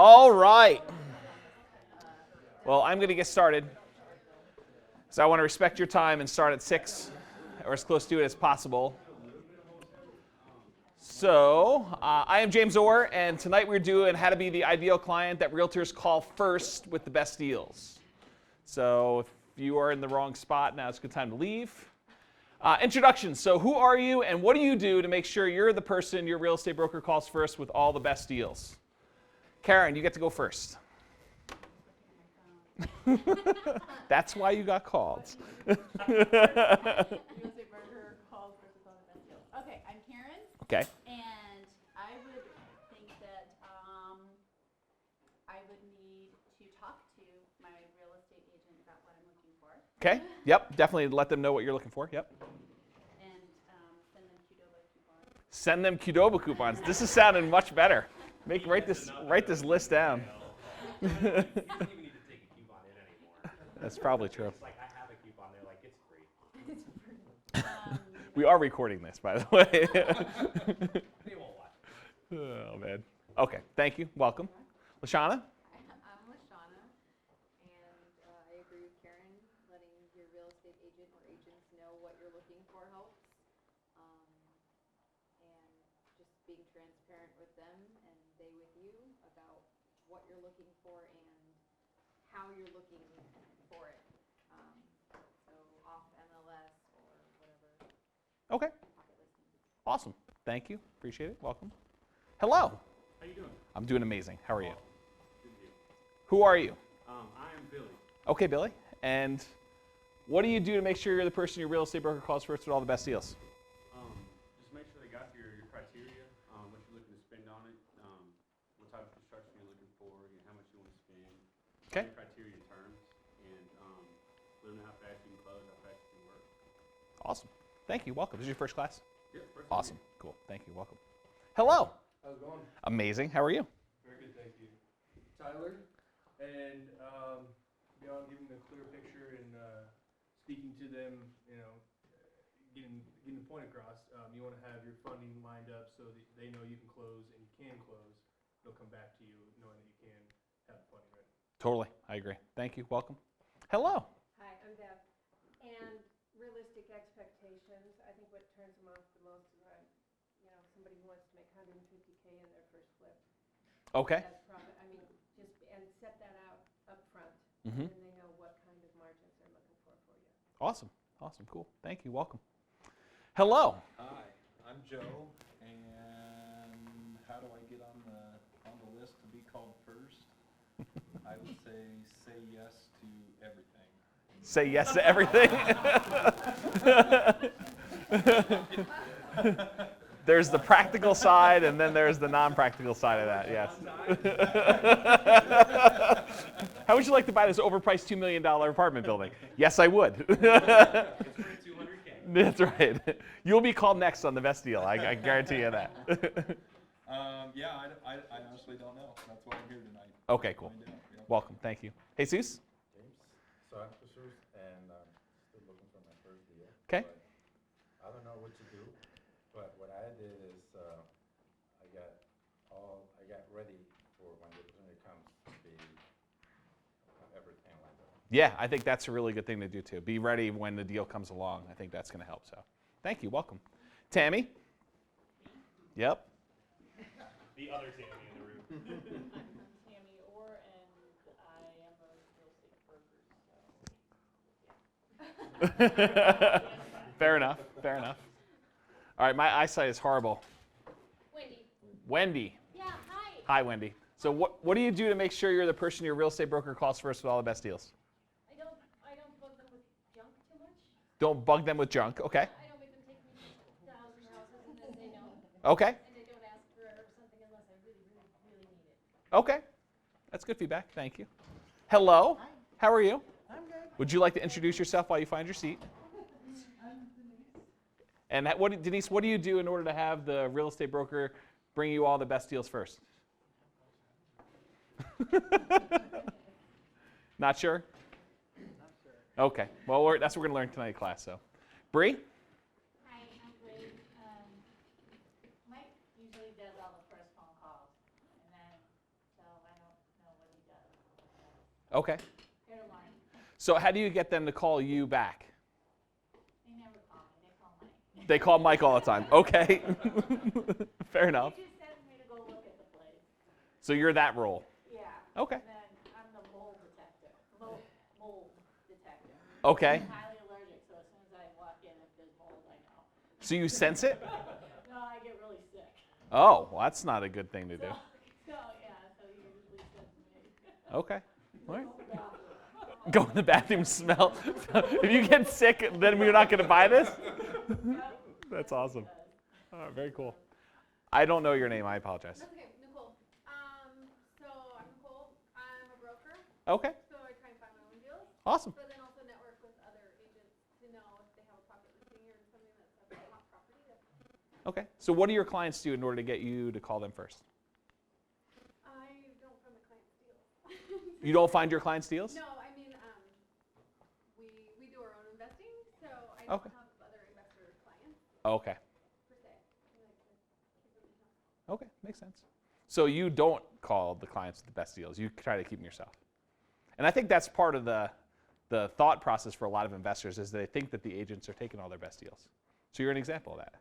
All right. Well, I'm going to get started. So I want to respect your time and start at 6 or as close to it as possible. So I am James Orr, and tonight we're doing how to be the ideal client that realtors call first with the best deals. So if you are in the wrong spot, now it's a good time to leave. Introduction. So who are you and what do you do to make sure you're the person your real estate broker calls first with all the best deals? Karen, you get to go first. That's why you got called. Real estate broker calls versus all the best deals. Okay, I'm Karen. Okay. And I would think that I would need to talk to my real estate agent about what I'm looking for. Okay. Yep. Definitely let them know what you're looking for. Yep. And send them Qdoba coupons. Send them Qdoba coupons. This is sounding much better. Write this list down. You don't even need to take a coupon in anymore. That's probably true. It's like I have a coupon. They're like, it's free. We are recording this, by the way. They won't watch. Oh, man. Okay. Thank you. Welcome. Lashana? I'm Lashana, and I agree with Karen. Letting your real estate agent or agents know what you're looking for helps. And just being transparent with them and they with you about what you're looking for and how you're looking for it. So off MLS or whatever. Okay. Awesome. Thank you. Appreciate it. Welcome. Hello. How you doing? I'm doing amazing. How are you? Good deal. Who are you? I am Billy. Okay, Billy. And what do you do to make sure you're the person your real estate broker calls first with all the best deals? Just make sure they got your criteria, what you're looking to spend on it, what type of construction you're looking for, how much you want to spend. Okay. Your criteria and terms, and let them know how fast you can close, how fast you can work. Awesome. Thank you. Welcome. This is your first class? Yep. Awesome. Cool. Thank you. Welcome. Hello. How's it going? Amazing. How are you? Very good, thank you. Tyler, and beyond giving a clear picture and speaking to them, getting the point across, you want to have your funding lined up so that they know you can close and you can close. They'll come back to you knowing that you can have the funding ready. Totally. I agree. Thank you. Welcome. Hello. Hi, I'm Deb. And realistic expectations, I think what turns them off the most is when, somebody who wants to make $150K in their first flip. Okay. That's profit. I mean, and set that out up front, Mm-hmm. and they know what kind of margins they're looking for you. Awesome. Awesome. Cool. Thank you. Welcome. Hello. Hi, I'm Joe, and how do I get on the list to be called first? I would say yes to everything. Say yes to everything. There's the practical side, and then there's the non-practical side of that, yes. How would you like to buy this overpriced $2 million apartment building? Yes, I would. It's free $200K. That's right. You'll be called next on the best deal. I guarantee you that. Yeah, I honestly don't know. That's why I'm here tonight. Okay, cool. Find out, yeah. Welcome. Thank you. Jesus? James, so I'm Pursuit and still looking for my first deal. Okay. But I don't know what to do, but what I did is I got ready for when the opportunity comes to be everything lined up. Yeah, I think that's a really good thing to do too. Be ready when the deal comes along. I think that's going to help. So, thank you. Welcome. Tammy? Yep. The other Tammy in the room. Tammy Orr, and I am a real estate broker, so Fair enough. Fair enough. All right, my eyesight is horrible. Wendy. Wendy. Yeah, hi. Hi, Wendy. So what do you do to make sure you're the person your real estate broker calls first with all the best deals? I don't bug them with junk too much. Don't bug them with junk. Okay. I don't make them take me to 1,000 houses and then say no. Okay. And they don't ask for something unless I really, really, really need it. Okay. That's good feedback. Thank you. Hello. Hi. How are you? I'm good. Would you like to introduce yourself while you find your seat? I'm Denise. And Denise, what do you do in order to have the real estate broker bring you all the best deals first? Not sure? Not sure. Okay. Well, that's what we're going to learn tonight in class. So, Bree? Hi, I'm Bree. Mike usually does all the first phone calls, and then so I don't Okay. They're lying. So how do you get them to call you back? They never call me, they call Mike. They call Mike all the time. Okay. Fair enough. He just sends me to go look at the place. So you're that role. Yeah. Okay. And then I'm the mold detector. Mold detector. Okay. I'm highly allergic, so as soon as I walk in, if there's mold, I know. So you sense it? No, I get really sick. Oh, well, that's not a good thing to do. So he usually sends me. Okay. All right. Go in the bathroom, smell. If you get sick, then we're not going to buy this? That's awesome. Oh, very cool. I don't know your name. I apologize. That's okay, Nicole. So I'm Nicole. I'm a broker, Okay. so I try and find my own deals, Awesome. but then also network with other agents to know if they have a project listing or something that's a hot property. Okay. So what do your clients do in order to get you to call them first? I don't find the client's deals. You don't find your clients' deals? No, I mean, we do our own investing, so I don't Okay. have other investor clients Okay. per se. I like to keep them in-house. Okay. Makes sense. So you don't call the clients with the best deals. You try to keep them yourself. And I think that's part of the thought process for a lot of investors is they think that the agents are taking all their best deals. So you're an example of that.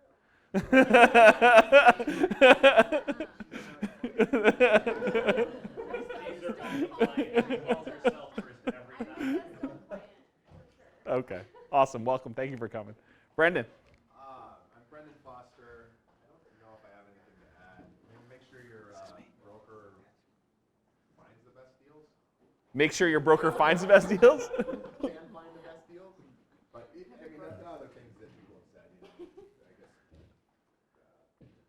Okay. Awesome. Welcome. Thank you for coming. Brendan. I'm Brendan Foster. I don't know if I have anything to add. Maybe make sure your broker finds the best deals. Make sure your broker finds the best deals. Can find the best deals. But I mean, that's the other things that people have said. I guess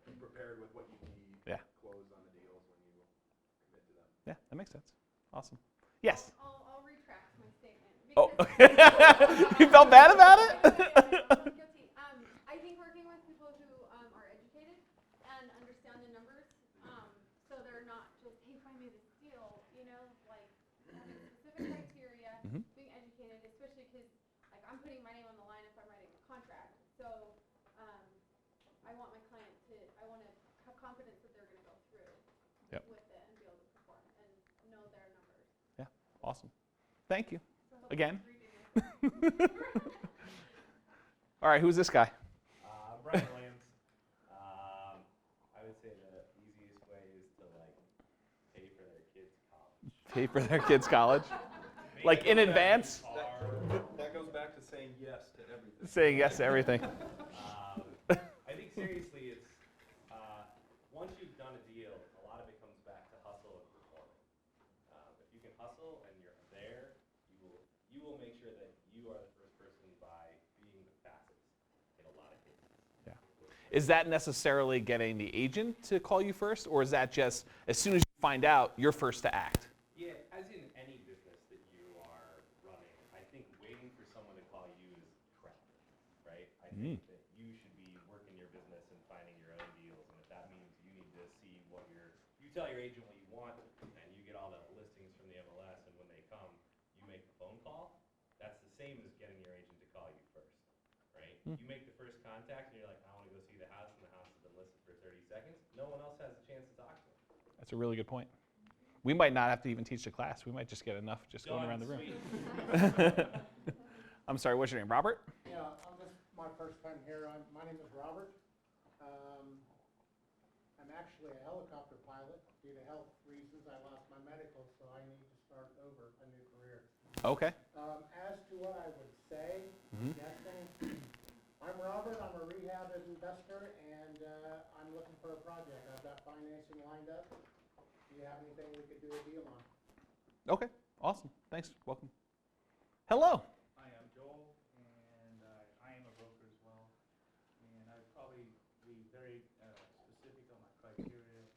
be prepared with what you need. Yeah. Close on the deals when you commit to them. Yeah, that makes sense. Awesome. Yes. I'll retract my statement. Oh, because- you felt bad about it? I'm guilty. I think working with people who are educated and understand the numbers, so they're not just, hey, find me this deal, like having specific criteria, Mhm. being educated, especially because like I'm putting my name on the line if I'm writing a contract. So I want my client I want to have confidence that they're going to go through Yep. with it and be able to perform and know their numbers. Yeah, awesome. Thank you. So Again. reading All right, who's this guy? Brian Williams. I would say the easiest way is to pay for their kids' college. Pay for their kids' college? Like in advance? That goes back to saying yes to everything. Saying yes to everything. I think seriously, it's once you've done a deal, a lot of it comes back to hustle and performance. If you can hustle and you're there, you will make sure that you are the first person by being the fastest in a lot of cases. Yeah. Is that necessarily getting the agent to call you first, or is that just as soon as you find out, you're first to act? Yeah, as in any business that you are running, I think waiting for someone to call you is crap, right? I think that you should be working your business and finding your own deals, and if that means you need to see you tell your agent what you want, and you get all the listings from the MLS, and when they come, you make the phone call, that's the same as getting your agent to call you first, right? You make the first contact, and you're like, I want to go see the house, and the house has been listed for 30 seconds, no one else has a chance to talk to them. That's a really good point. We might not have to even teach the class. We might just get enough just going around the room. I'm sorry, what's your name? Robert? Yeah, this is my first time here. My name is Robert. I'm actually a helicopter pilot. Due to health reasons, I lost my medical, so I need to start over a new career. Okay. As to what I would say, guessing, I'm Robert. I'm a rehab investor, and I'm looking for a project. I've got financing lined up. Do you have anything we could do a deal on? Okay, awesome. Thanks. Welcome. Hello. Hi, I'm Joel, and I am a broker as well. And I'd probably be very specific on my criteria,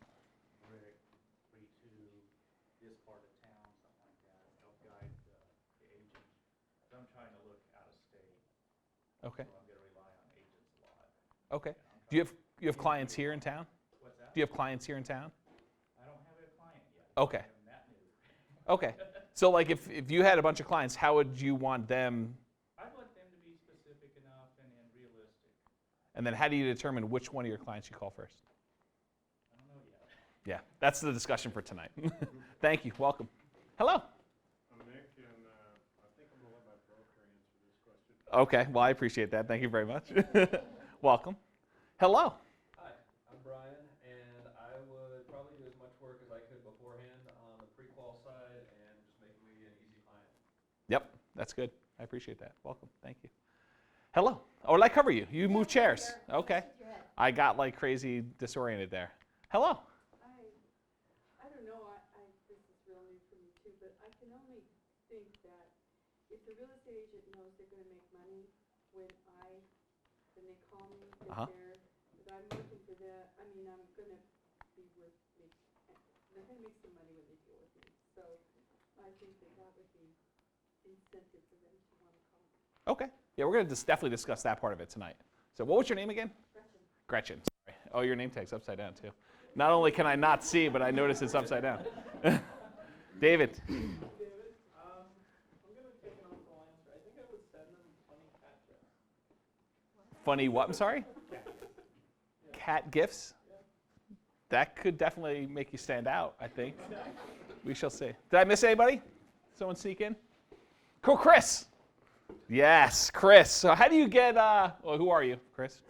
brick, 3-2, this part of town, something like that. Help guide the agent. So I'm trying to look out of state. Okay. So I'm going to rely on agents a lot. Okay. Do you have clients here in town? What's that? Do you have clients here in town? I don't have a client yet. Okay. I'm that new. Okay. So like if you had a bunch of clients, how would you want them? I'd want them to be specific enough and realistic. And then how do you determine which one of your clients you call first? I don't know yet. Yeah, that's the discussion for tonight. Thank you. Welcome. Hello. I'm Okay, well, I appreciate that. Thank you very much. Welcome. Hello. Hi, I'm Brian, and I would probably do as much work as I could beforehand on the pre-qual side and just make me an easy client. Yep, that's good. I appreciate that. Welcome. Thank you. Hello. Oh, did I cover you? You moved chairs. Okay. I got like crazy disoriented there. Hello. I don't know, this is real new for me too, but I can only think that if the real estate agent knows they're gonna make money when they call me, Uh-huh. that I'm looking for that, I mean, I'm gonna be worth, they're gonna make some money when they deal with me. So I think that would be incentive for them to wanna call me. Okay. Yeah, we're going to definitely discuss that part of it tonight. So what was your name again? Gretchen. Sorry. Oh, your name tag's upside down too. Not only can I not see, but I notice it's upside down. David. I'm going to take an awful answer. I think I would send them funny cat gifts. Funny what? I'm sorry? Cat gifts? That could definitely make you stand out, I think. We shall see. Did I miss anybody? Someone sneak in? Cool, Chris. Yes, Chris. So how do you get, well, who are you, Chris?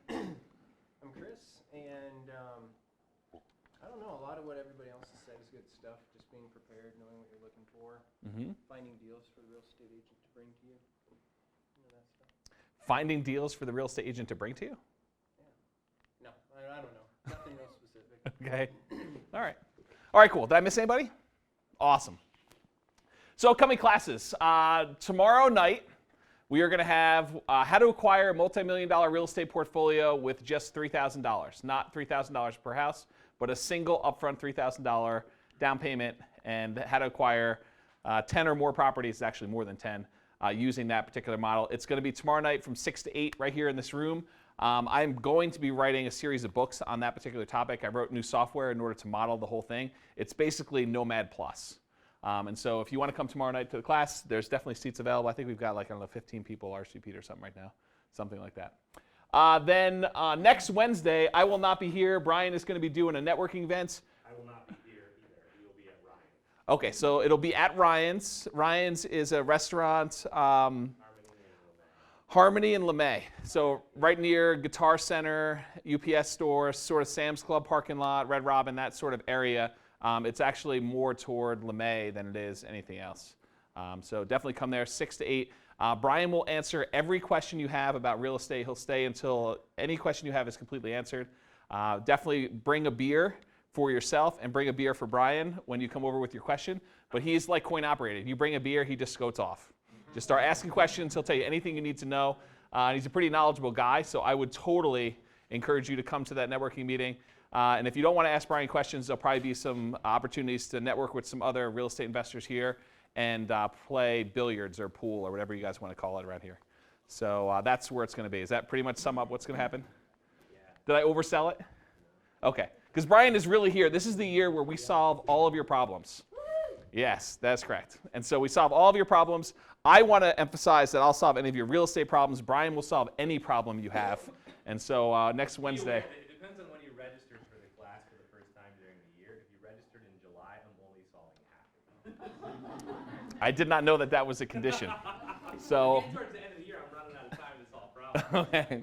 I'm Chris, and I don't know, a lot of what everybody else has said is good stuff, just being prepared, knowing what you're looking for, finding deals for the real estate agent to bring to you, that stuff. Finding deals for the real estate agent to bring to you? Yeah. No, I don't know, nothing real specific. Okay. All right. All right, cool. Did I miss anybody? Awesome. So upcoming classes. Tomorrow night, we are going to have how to acquire a multi-million-dollar real estate portfolio with just $3,000. Not $3,000 per house, but a single upfront $3,000 down payment, and how to acquire 10 or more properties, actually more than 10, using that particular model. It's going to be tomorrow night from 6 to 8 right here in this room. I'm going to be writing a series of books on that particular topic. I wrote new software in order to model the whole thing. It's basically Nomad Plus. And so if you want to come tomorrow night to the class, there's definitely seats available. I think we've got like, I don't know, 15 people RSVP'd or something right now, something like that. Then next Wednesday, I will not be here. Brian is going to be doing a networking event. I will not be here either. You will be at Ryan's. Okay, so it'll be at Ryan's. Ryan's is a restaurant, Harmony and LeMay. So right near Guitar Center, UPS store, sort of Sam's Club parking lot, Red Robin, that sort of area. It's actually more toward LeMay than it is anything else. So definitely come there, 6 to 8. Brian will answer every question you have about real estate. He'll stay until any question you have is completely answered. Definitely bring a beer for yourself and bring a beer for Brian when you come over with your question. But he's like coin operated. You bring a beer, he just scoots off. Just start asking questions. He'll tell you anything you need to know. And he's a pretty knowledgeable guy, so I would totally encourage you to come to that networking meeting. And if you don't want to ask Brian questions, there'll probably be some opportunities to network with some other real estate investors here and play billiards or pool or whatever you guys want to call it around here. So that's where it's going to be. Does that pretty much sum up what's going to happen? Yeah. Did I oversell it? Okay. Because Brian is really here. This is the year where we solve all of your problems. Yes, that's correct. And so we solve all of your problems. I want to emphasize that I'll solve any of your real estate problems. Brian will solve any problem you have. And so next Wednesday. It depends on when you registered for the class for the first time during the year. If you registered in July, I'm only solving half of them. I did not know that that was a condition. So Towards the end of the year, I'm running out of time to solve problems. okay.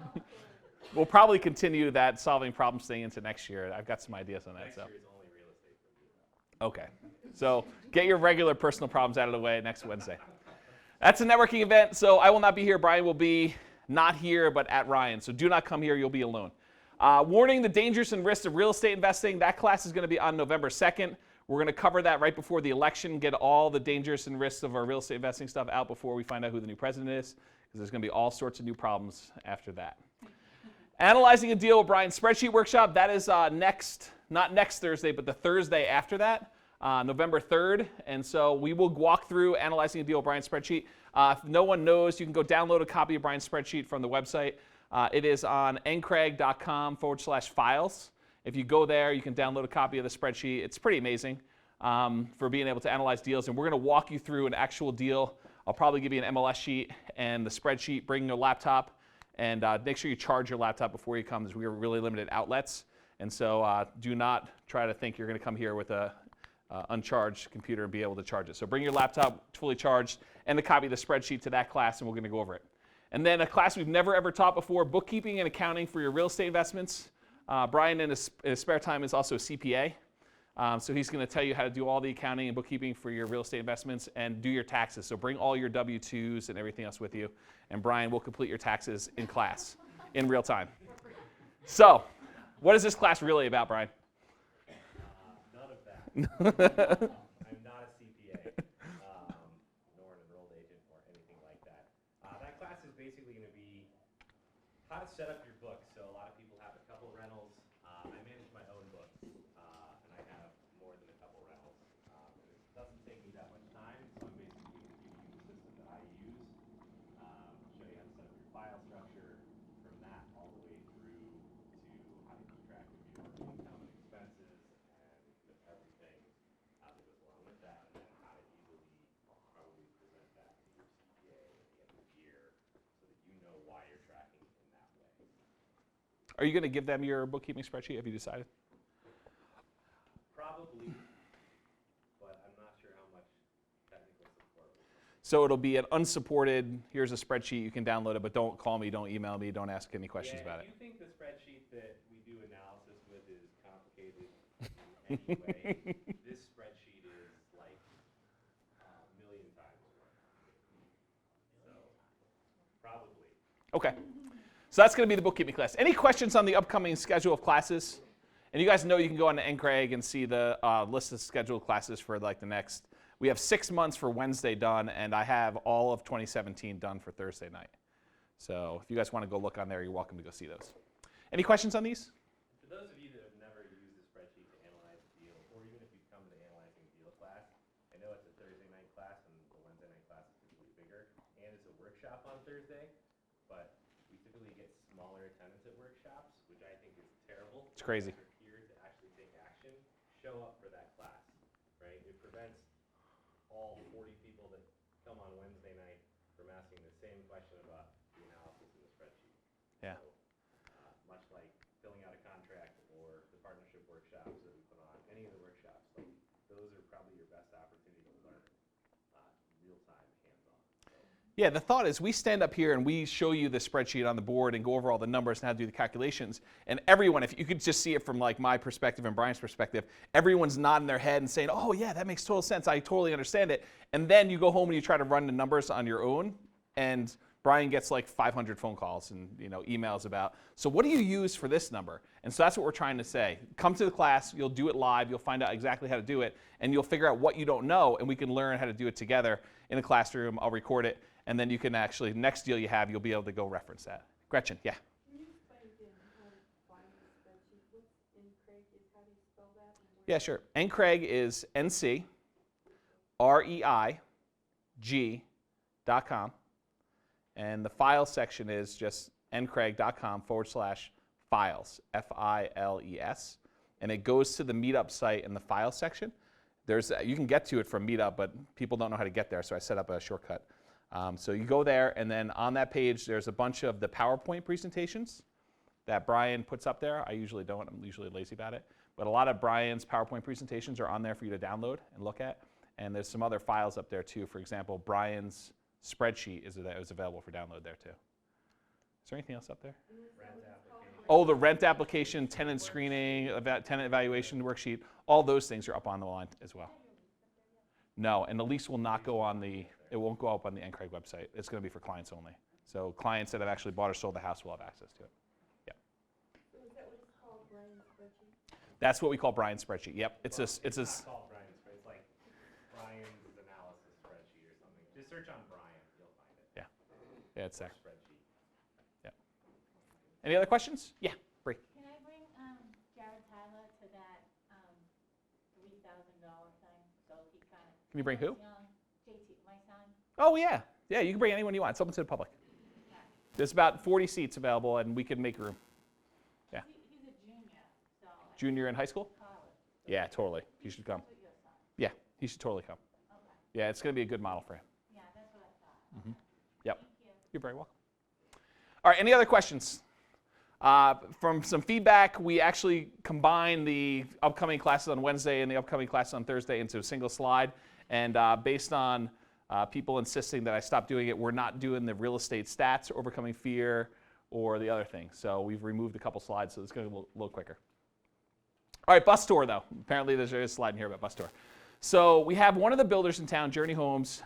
We'll probably continue that solving problems thing into next year. I've got some ideas on that. Next So. year is only real estate for me. Okay. So get your regular personal problems out of the way next Wednesday. That's a networking event, so I will not be here. Brian will be not here, but at Ryan. So do not come here. You'll be alone. Warning the dangers and risks of real estate investing. That class is going to be on November 2nd. We're going to cover that right before the election, get all the dangers and risks of our real estate investing stuff out before we find out who the new president is, because there's going to be all sorts of new problems after that. Analyzing a deal with Brian spreadsheet workshop. That is not next Thursday, but the Thursday after that. November 3rd, and so we will walk through analyzing a deal with Brian's spreadsheet. If no one knows, you can go download a copy of Brian's spreadsheet from the website. It is on ncreig.com/files. If you go there, you can download a copy of the spreadsheet. It's pretty amazing for being able to analyze deals, and we're going to walk you through an actual deal. I'll probably give you an MLS sheet and the spreadsheet. Bring your laptop, and make sure you charge your laptop before you come, because we have really limited outlets. And so do not try to think you're going to come here with a uncharged computer and be able to charge it. So bring your laptop fully charged and a copy of the spreadsheet to that class, and we're going to go over it. And then a class we've never ever taught before, bookkeeping and accounting for your real estate investments. Brian in his spare time is also a CPA. So he's going to tell you how to do all the accounting and bookkeeping for your real estate investments and do your taxes. So bring all your W-2s and everything else with you. And Brian will complete your taxes in class in real time. So what is this class really about, Brian? None of that. I'm not a CPA, nor an enrolled agent or anything like that. That class is basically going to be how to set up your books. So a lot of people have a couple rentals. I manage my own books, and I have more than a couple rentals. It doesn't take me that much time, so I'm basically going to give you the system that I use, show you how to set up your file structure, from that all the way through to how to keep track of your income and expenses and everything that goes along with that, and then how to easily probably present that to your CPA at the end of the year so that you know why you're tracking in that way. Are you going to give them your bookkeeping spreadsheet? Have you decided? Probably, but I'm not sure how much technical support will come. So it'll be an unsupported, here's a spreadsheet, you can download it, but don't call me, don't email me, don't ask any questions about it. If you think the spreadsheet that we do analysis with is complicated in any way, this spreadsheet is like a million times more complicated. So, probably. Okay. So that's going to be the bookkeeping class. Any questions on the upcoming schedule of classes? And you guys know you can go on to NCREIG and see the list of scheduled classes for like the next. We have 6 months for Wednesday done, and I have all of 2017 done for Thursday night. So if you guys want to go look on there, you're welcome to go see those. Any questions on these? For those of you that have never used a spreadsheet to analyze a deal, or even if you've come to the analyzing a deal class, I know it's a Thursday night class and the Wednesday night class is typically bigger, and it's a workshop on Thursday, but we typically get smaller attendance at workshops, which I think is terrible. It's crazy. If you're here to actually take action, show up for that class, right? It prevents all 40 people that come on Wednesday night from asking the same question about the analysis in the spreadsheet. Yeah. So, much like filling out a contract or the partnership workshops that we put on, any of the workshops, like, those are probably your best opportunity to learn real-time, hands-on. So, Yeah, the thought is we stand up here and we show you the spreadsheet on the board and go over all the numbers and how to do the calculations. And everyone, if you could just see it from like my perspective and Brian's perspective, everyone's nodding their head and saying, oh yeah, that makes total sense. I totally understand it. And then you go home and you try to run the numbers on your own, and Brian gets like 500 phone calls and emails about, so what do you use for this number? And so that's what we're trying to say. Come to the class, you'll do it live, you'll find out exactly how to do it, and you'll figure out what you don't know, and we can learn how to do it together in a classroom. I'll record it, and then you can actually, next deal you have, you'll be able to go reference that. Gretchen, yeah? Can you explain again how to find the spreadsheet? What's NCREIG is, how do you spell that? Yeah, sure. NCREIG is NCREIG.com. And the file section is just ncreig.com/files, F-I-L-E-S. And it goes to the Meetup site in the file section. You can get to it from Meetup, but people don't know how to get there, so I set up a shortcut. So you go there, and then on that page, there's a bunch of the PowerPoint presentations that Brian puts up there. I usually don't. I'm usually lazy about it. But a lot of Brian's PowerPoint presentations are on there for you to download and look at. And there's some other files up there, too. For example, Brian's spreadsheet is available for download there, too. Is there anything else up there? Oh, the rent application, tenant screening, tenant evaluation worksheet, all those things are up on the line as well. No, and the lease will not go on it won't go up on the NCREIG website. It's going to be for clients only. So clients that have actually bought or sold the house will have access to it. Yeah. So is that what it's called, Brian's spreadsheet? That's what we call Brian's spreadsheet. Yep. It's not called Brian's spreadsheet. It's like Brian's analysis spreadsheet or something. Just search on Brian, you'll find it. Yeah. Yeah, it's there. Spreadsheet. Yeah. Any other questions? Yeah, Bree. Can I bring Jared Tyler to that $3,000 thing? So he kind of. Can you bring who? JT, my son. Oh, yeah. Yeah, you can bring anyone you want. It's open to the public. Okay. There's about 40 seats available, and we can make room. Yeah. He's a junior, so. Junior in high school? College. Yeah, totally. He should come. With your son. Yeah, he should totally come. Okay. Yeah, it's going to be a good model for him. Yeah, that's what I thought. Mm-hmm. Yep. Thank you. You're very welcome. All right, any other questions? From some feedback, we actually combined the upcoming classes on Wednesday and the upcoming classes on Thursday into a single slide. And based on people insisting that I stop doing it. We're not doing the real estate stats, overcoming fear, or the other thing. So we've removed a couple slides, so it's going to go a little quicker. All right, bus tour, though. Apparently there's a slide in here about bus tour. So we have one of the builders in town, Journey Homes.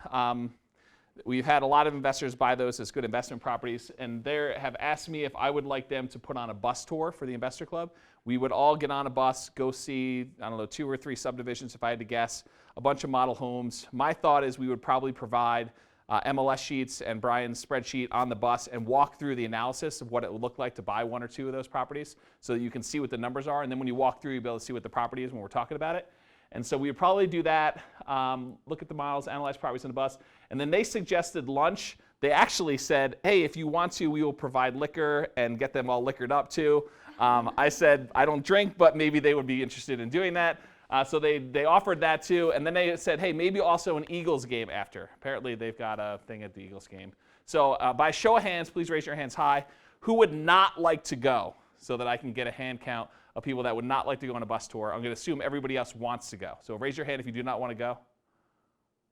We've had a lot of investors buy those as good investment properties, and they have asked me if I would like them to put on a bus tour for the investor club. We would all get on a bus, go see, I don't know, 2 or 3 subdivisions, if I had to guess, a bunch of model homes. My thought is we would probably provide MLS sheets and Brian's spreadsheet on the bus and walk through the analysis of what it would look like to buy 1 or 2 of those properties so that you can see what the numbers are. And then when you walk through, you'll be able to see what the property is when we're talking about it. And so we would probably do that, look at the models, analyze properties on the bus. And then they suggested lunch. They actually said, hey, if you want to, we will provide liquor and get them all liquored up too. I said, I don't drink, but maybe they would be interested in doing that. So they offered that too. And then they said, hey, maybe also an Eagles game after. Apparently they've got a thing at the Eagles game. So by show of hands, please raise your hands high. Who would not like to go so that I can get a hand count of people that would not like to go on a bus tour? I'm going to assume everybody else wants to go. So raise your hand if you do not want to go.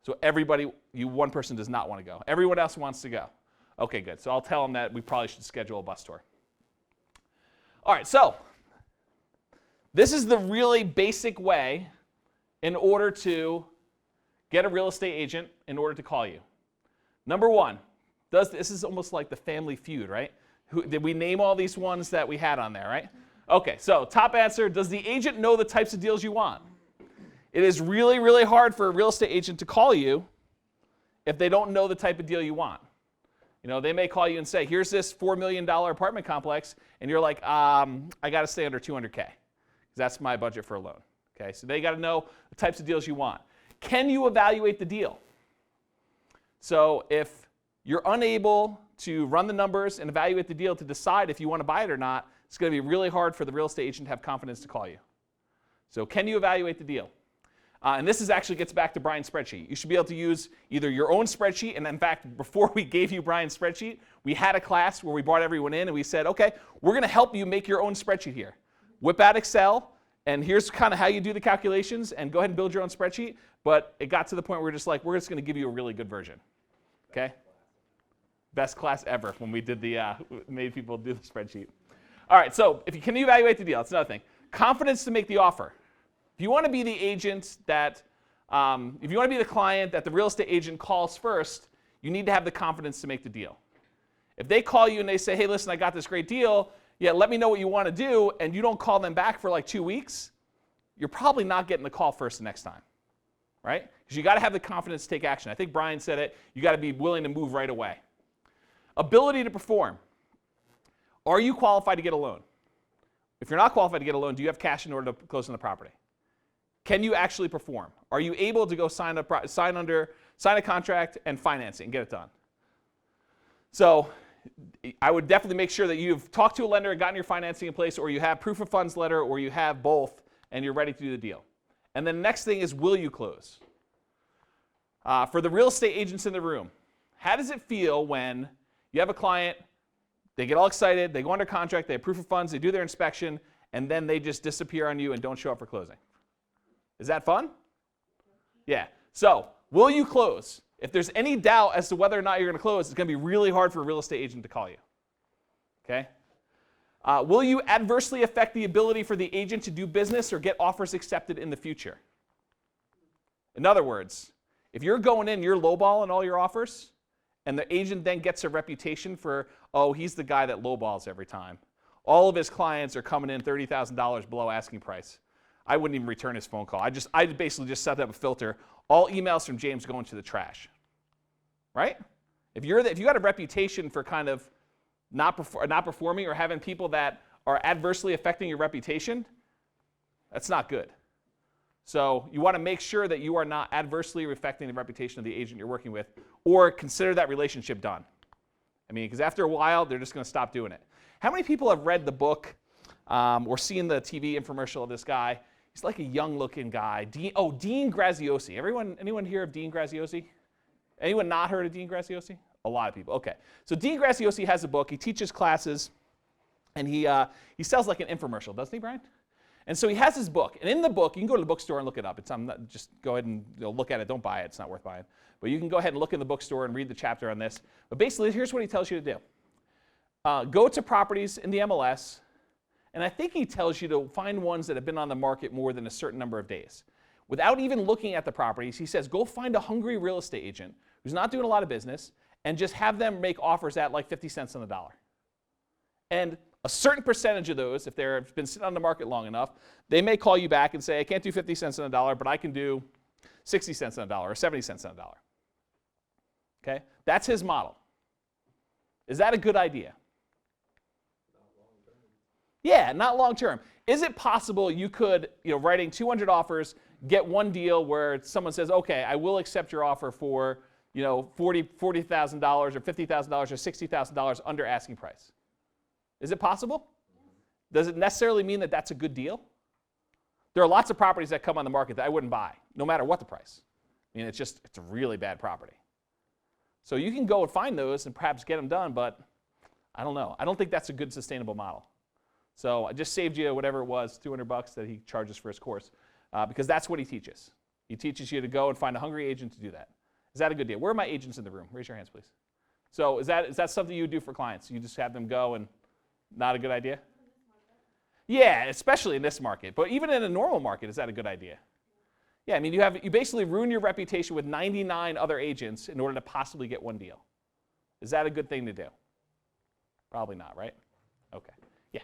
So everybody, one person does not want to go. Everyone else wants to go. Okay, good. So I'll tell them that we probably should schedule a bus tour. All right, so this is the really basic way in order to get a real estate agent in order to call you. Number one, this is almost like the Family Feud, right? Did we name all these ones that we had on there, right? Okay, so top answer, does the agent know the types of deals you want? It is really, really hard for a real estate agent to call you if they don't know the type of deal you want. You know, they may call you and say, here's this $4 million apartment complex, and you're like, I got to stay under 200K, because that's my budget for a loan. Okay, so they got to know the types of deals you want. Can you evaluate the deal? So if you're unable to run the numbers and evaluate the deal to decide if you want to buy it or not, it's going to be really hard for the real estate agent to have confidence to call you. So can you evaluate the deal? And this actually gets back to Brian's spreadsheet. You should be able to use either your own spreadsheet, and in fact, before we gave you Brian's spreadsheet, we had a class where we brought everyone in and we said, okay, we're going to help you make your own spreadsheet here. Whip out Excel, and here's kind of how you do the calculations, and go ahead and build your own spreadsheet. But it got to the point where we're just like, we're just going to give you a really good version. Okay? Best class ever when we did made people do the spreadsheet. All right, so can you evaluate the deal? That's another thing. Confidence to make the offer. If you want to be the agent that, if you want to be the client that the real estate agent calls first, you need to have the confidence to make the deal. If they call you and they say, hey, listen, I got this great deal, yeah, let me know what you want to do, and you don't call them back for like 2 weeks, you're probably not getting the call first the next time, right? Because you got to have the confidence to take action. I think Brian said it, you got to be willing to move right away. Ability to perform. Are you qualified to get a loan? If you're not qualified to get a loan, do you have cash in order to close on the property? Can you actually perform? Are you able to go sign a contract and finance it and get it done? So I would definitely make sure that you've talked to a lender and gotten your financing in place, or you have proof of funds letter, or you have both, and you're ready to do the deal. And then the next thing is, will you close? For the real estate agents in the room, how does it feel when you have a client, they get all excited, they go under contract, they have proof of funds, they do their inspection, and then they just disappear on you and don't show up for closing? Is that fun? Yeah. So, will you close? If there's any doubt as to whether or not you're going to close, it's going to be really hard for a real estate agent to call you. Okay? Will you adversely affect the ability for the agent to do business or get offers accepted in the future? In other words, if you're going in, you're lowballing all your offers, and the agent then gets a reputation for, oh, he's the guy that lowballs every time. All of his clients are coming in $30,000 below asking price. I wouldn't even return his phone call. I basically just set up a filter. All emails from James go into the trash, right? If you got a reputation for kind of not performing or having people that are adversely affecting your reputation, that's not good. So you want to make sure that you are not adversely affecting the reputation of the agent you're working with, or consider that relationship done. I mean, because after a while, they're just going to stop doing it. How many people have read the book or seen the TV infomercial of this guy? He's like a young-looking guy. Dean Graziosi. Anyone hear of Dean Graziosi? Anyone not heard of Dean Graziosi? A lot of people. Okay. So Dean Graziosi has a book. He teaches classes, and he sells like an infomercial, doesn't he, Brian? And so he has his book. And in the book, you can go to the bookstore and look it up. I'm not, just go ahead and look at it. Don't buy it. It's not worth buying. But you can go ahead and look in the bookstore and read the chapter on this. But basically, here's what he tells you to do. Go to properties in the MLS. And I think he tells you to find ones that have been on the market more than a certain number of days. Without even looking at the properties, he says, go find a hungry real estate agent who's not doing a lot of business and just have them make offers at like 50 cents on the dollar. And a certain percentage of those, if they've been sitting on the market long enough, they may call you back and say, I can't do 50 cents on the dollar, but I can do 60 cents on the dollar or 70 cents on the dollar. Okay? That's his model. Is that a good idea? Yeah, not long term. Is it possible you could, writing 200 offers, get one deal where someone says, okay, I will accept your offer for, $40,000 or $50,000 or $60,000 under asking price? Is it possible? Does it necessarily mean that that's a good deal? There are lots of properties that come on the market that I wouldn't buy, no matter what the price. I mean, it's a really bad property. So you can go and find those and perhaps get them done, but I don't know. I don't think that's a good sustainable model. So I just saved you whatever it was, $200 that he charges for his course, because that's what he teaches. He teaches you to go and find a hungry agent to do that. Is that a good deal? Where are my agents in the room? Raise your hands, please. So is that something you would do for clients? You just have them go and not a good idea? Yeah, especially in this market. But even in a normal market, is that a good idea? Yeah, I mean, you basically ruin your reputation with 99 other agents in order to possibly get one deal. Is that a good thing to do? Probably not, right? Okay. Yeah.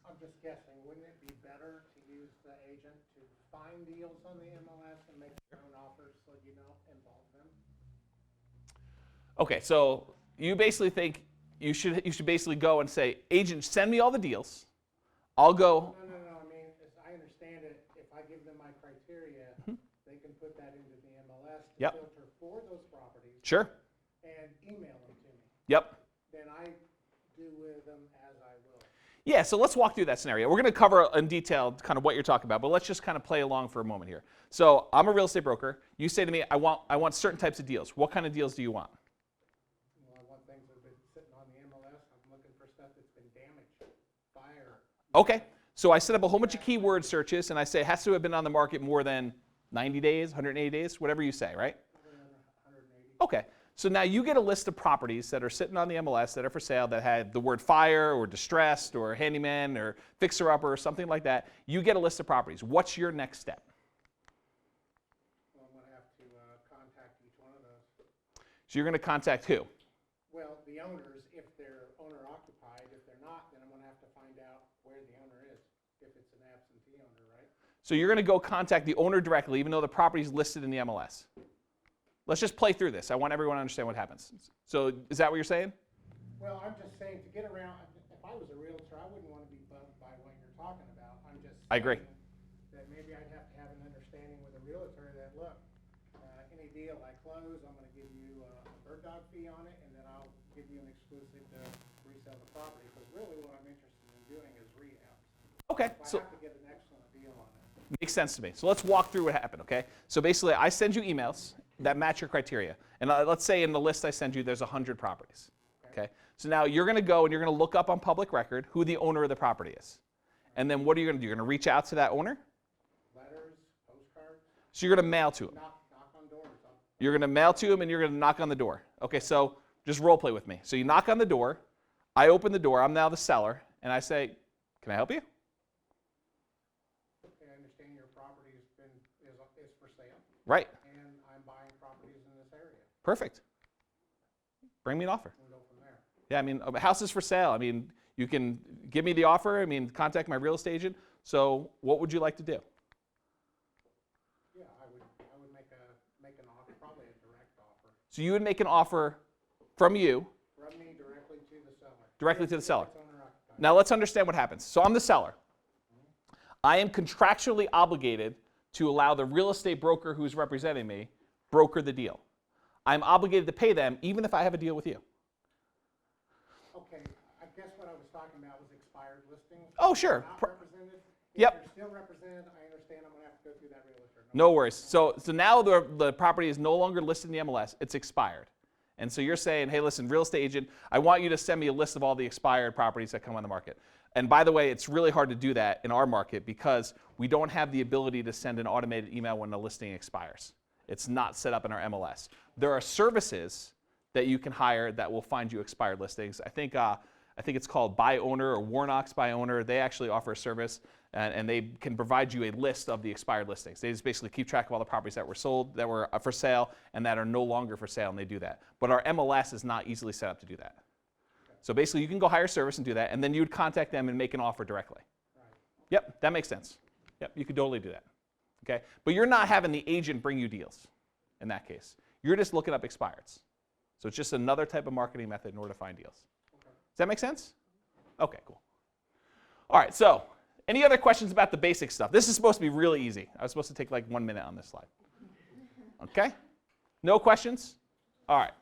I'm just guessing, wouldn't it be better to use the agent to find deals on the MLS and make their own offers so you don't involve them? Okay, so you basically think you should basically go and say, agent, send me all the deals. I'll go. No. I mean, as I understand it, if I give them my criteria, they can put that into the MLS to filter for those properties. Sure. And email them to me. Yep. Then I do with them as I will. Yeah, so let's walk through that scenario. We're going to cover in detail kind of what you're talking about, but let's just kind of play along for a moment here. So I'm a real estate broker. You say to me, I want certain types of deals. What kind of deals do you want? Well, I want things that have been sitting on the MLS. I'm looking for stuff that's been damaged, fire. Okay, so I set up a whole bunch of keyword searches, and I say it has to have been on the market more than 90 days, 180 days, whatever you say, right? 180. Okay, so now you get a list of properties that are sitting on the MLS that are for sale that had the word fire or distressed or handyman or fixer-upper or something like that. You get a list of properties. What's your next step? Well, I'm going to have to contact each one of those. So you're going to contact who? Well, the owners, if they're owner-occupied. If they're not, then I'm going to have to find out where the owner is, if it's an absentee owner, right? So you're going to go contact the owner directly, even though the property is listed in the MLS. Let's just play through this. I want everyone to understand what happens. So is that what you're saying? Well, I'm just saying to get around, if I was a realtor, I wouldn't want to be bugged by what you're talking about. I'm just I agree. that maybe I'd have to have an understanding with a realtor that, look, any deal I close, I'm going to give you a bird dog fee on it, and then I'll give you an exclusive to resell the property. Because really what I'm interested in doing is rehabs. Okay. So I have to get an excellent deal on it. Makes sense to me. So let's walk through what happened, okay? So basically, I send you emails that match your criteria. And let's say in the list I send you, there's 100 properties, okay? So now you're going to go and you're going to look up on public record who the owner of the property is. And then what are you going to do? You're going to reach out to that owner? Letters, postcards. So you're going to mail to him. Knock on doors. You're going to mail to him and you're going to knock on the door. Okay, so just role play with me. So you knock on the door. I open the door. I'm now the seller. And I say, can I help you? Okay, I understand your property is for sale. Right. And I'm buying properties in this area. Perfect. Bring me an offer. We'll go from there. Yeah, I mean, a house is for sale. I mean, you can give me the offer. I mean, contact my real estate agent. So what would you like to do? Yeah, I would make an offer, probably a direct offer. So you would make an offer from you. From me directly to the seller. Directly to the seller. It's owner-occupied. Now let's understand what happens. So I'm the seller. I am contractually obligated to allow the real estate broker who's representing me broker the deal. I'm obligated to pay them even if I have a deal with you. Okay, I guess what I was talking about was expired listings. Oh, sure. Not represented. If Yep. they're still represented, I understand I'm going to have to go through that realtor. No worries. So now the property is no longer listed in the MLS. It's expired. And so you're saying, hey, listen, real estate agent, I want you to send me a list of all the expired properties that come on the market. And by the way, it's really hard to do that in our market because we don't have the ability to send an automated email when a listing expires. It's not set up in our MLS. There are services that you can hire that will find you expired listings. I think it's called Buy Owner or Warnock's Buy Owner. They actually offer a service, and they can provide you a list of the expired listings. They just basically keep track of all the properties that were sold, that were for sale, and that are no longer for sale, and they do that. But our MLS is not easily set up to do that. So basically, you can go hire a service and do that, and then you would contact them and make an offer directly. Yep, that makes sense. Yep, you could totally do that. Okay, but you're not having the agent bring you deals in that case. You're just looking up expireds. So it's just another type of marketing method in order to find deals. Does that make sense? Okay, cool. All right, so any other questions about the basic stuff? This is supposed to be really easy. I was supposed to take like 1 minute on this slide. Okay? No questions? All right.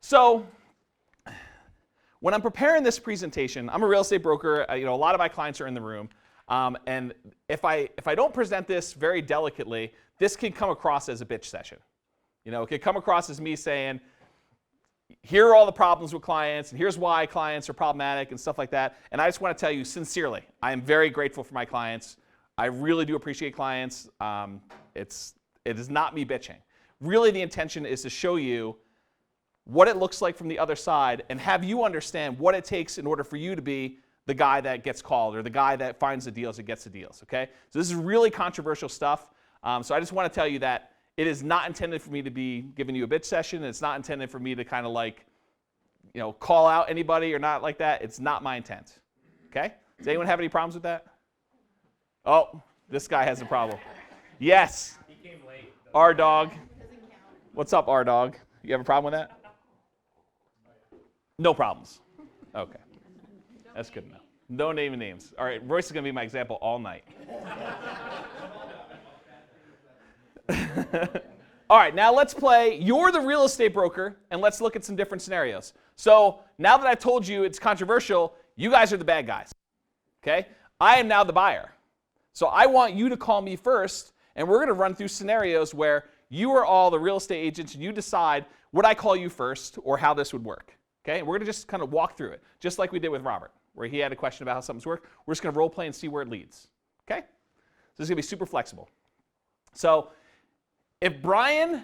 So when I'm preparing this presentation, I'm a real estate broker. A lot of my clients are in the room. And if I don't present this very delicately, this can come across as a bitch session. It can come across as me saying, here are all the problems with clients, and here's why clients are problematic and stuff like that. And I just want to tell you sincerely, I am very grateful for my clients. I really do appreciate clients. It is not me bitching. Really, the intention is to show you what it looks like from the other side and have you understand what it takes in order for you to be the guy that gets called or the guy that finds the deals and gets the deals, okay? So this is really controversial stuff. So I just want to tell you that it is not intended for me to be giving you a bitch session. It's not intended for me to kind of like, call out anybody or not like that. It's not my intent, okay? Does anyone have any problems with that? Oh, this guy has a problem. Yes. He came late. R Dog. What's up, R Dog? You have a problem with that? No problems. Okay. That's good enough. No naming names. All right, Royce is going to be my example all night. All right, now let's play You're the Real Estate Broker, and let's look at some different scenarios. So now that I've told you it's controversial, you guys are the bad guys, okay? I am now the buyer. So I want you to call me first, and we're going to run through scenarios where you are all the real estate agents, and you decide would I call you first or how this would work, okay? And we're going to just kind of walk through it, just like we did with Robert, where he had a question about how something's work. We're just going to role play and see where it leads, okay? So this is going to be super flexible. So if Brian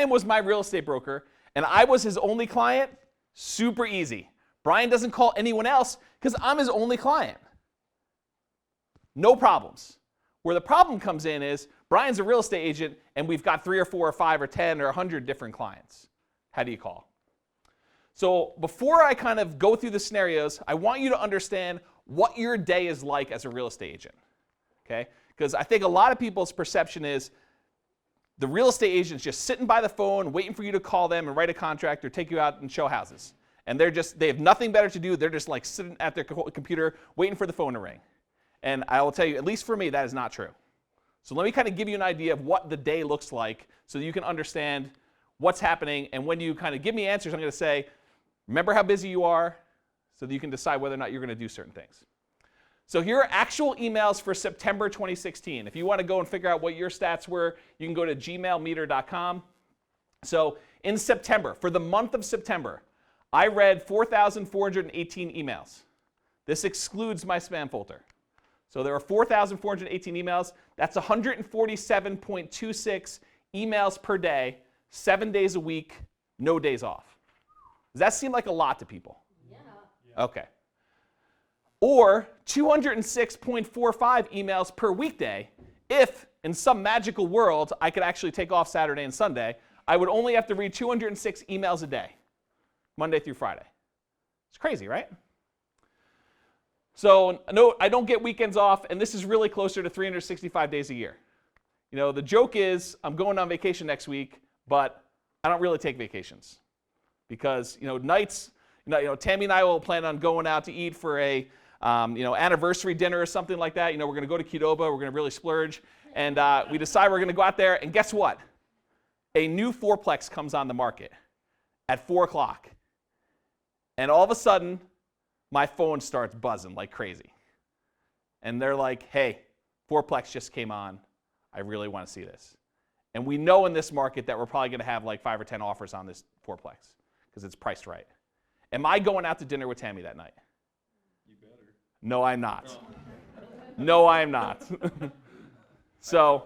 was my real estate broker and I was his only client, super easy. Brian doesn't call anyone else because I'm his only client. No problems. Where the problem comes in is Brian's a real estate agent and we've got 3 or 4 or 5 or 10 or 100 different clients. How do you call? So before I kind of go through the scenarios, I want you to understand what your day is like as a real estate agent, okay? Because I think a lot of people's perception is the real estate agent's just sitting by the phone waiting for you to call them and write a contract or take you out and show houses. And they have nothing better to do. They're just like sitting at their computer waiting for the phone to ring. And I will tell you, at least for me, that is not true. So let me kind of give you an idea of what the day looks like so that you can understand what's happening. And when you kind of give me answers, I'm going to say, remember how busy you are so that you can decide whether or not you're going to do certain things. So here are actual emails for September 2016. If you want to go and figure out what your stats were, you can go to gmailmeter.com. So in September, for the month of September, I read 4,418 emails. This excludes my spam folder. So there are 4,418 emails. That's 147.26 emails per day, 7 days a week, no days off. Does that seem like a lot to people? Yeah. Okay. Or 206.45 emails per weekday. If, in some magical world, I could actually take off Saturday and Sunday, I would only have to read 206 emails a day, Monday through Friday. It's crazy, right? So no, I don't get weekends off, and this is really closer to 365 days a year. The joke is I'm going on vacation next week, but I don't really take vacations because, nights, Tammy and I will plan on going out to eat for a anniversary dinner or something like that. We're going to go to Qdoba. We're going to really splurge. And we decide we're going to go out there. And guess what? A new fourplex comes on the market at 4 o'clock. And all of a sudden, my phone starts buzzing like crazy. And they're like, hey, fourplex just came on. I really want to see this. And we know in this market that we're probably going to have like 5 or 10 offers on this fourplex because it's priced right. Am I going out to dinner with Tammy that night? No, I'm not. No, I am not. So,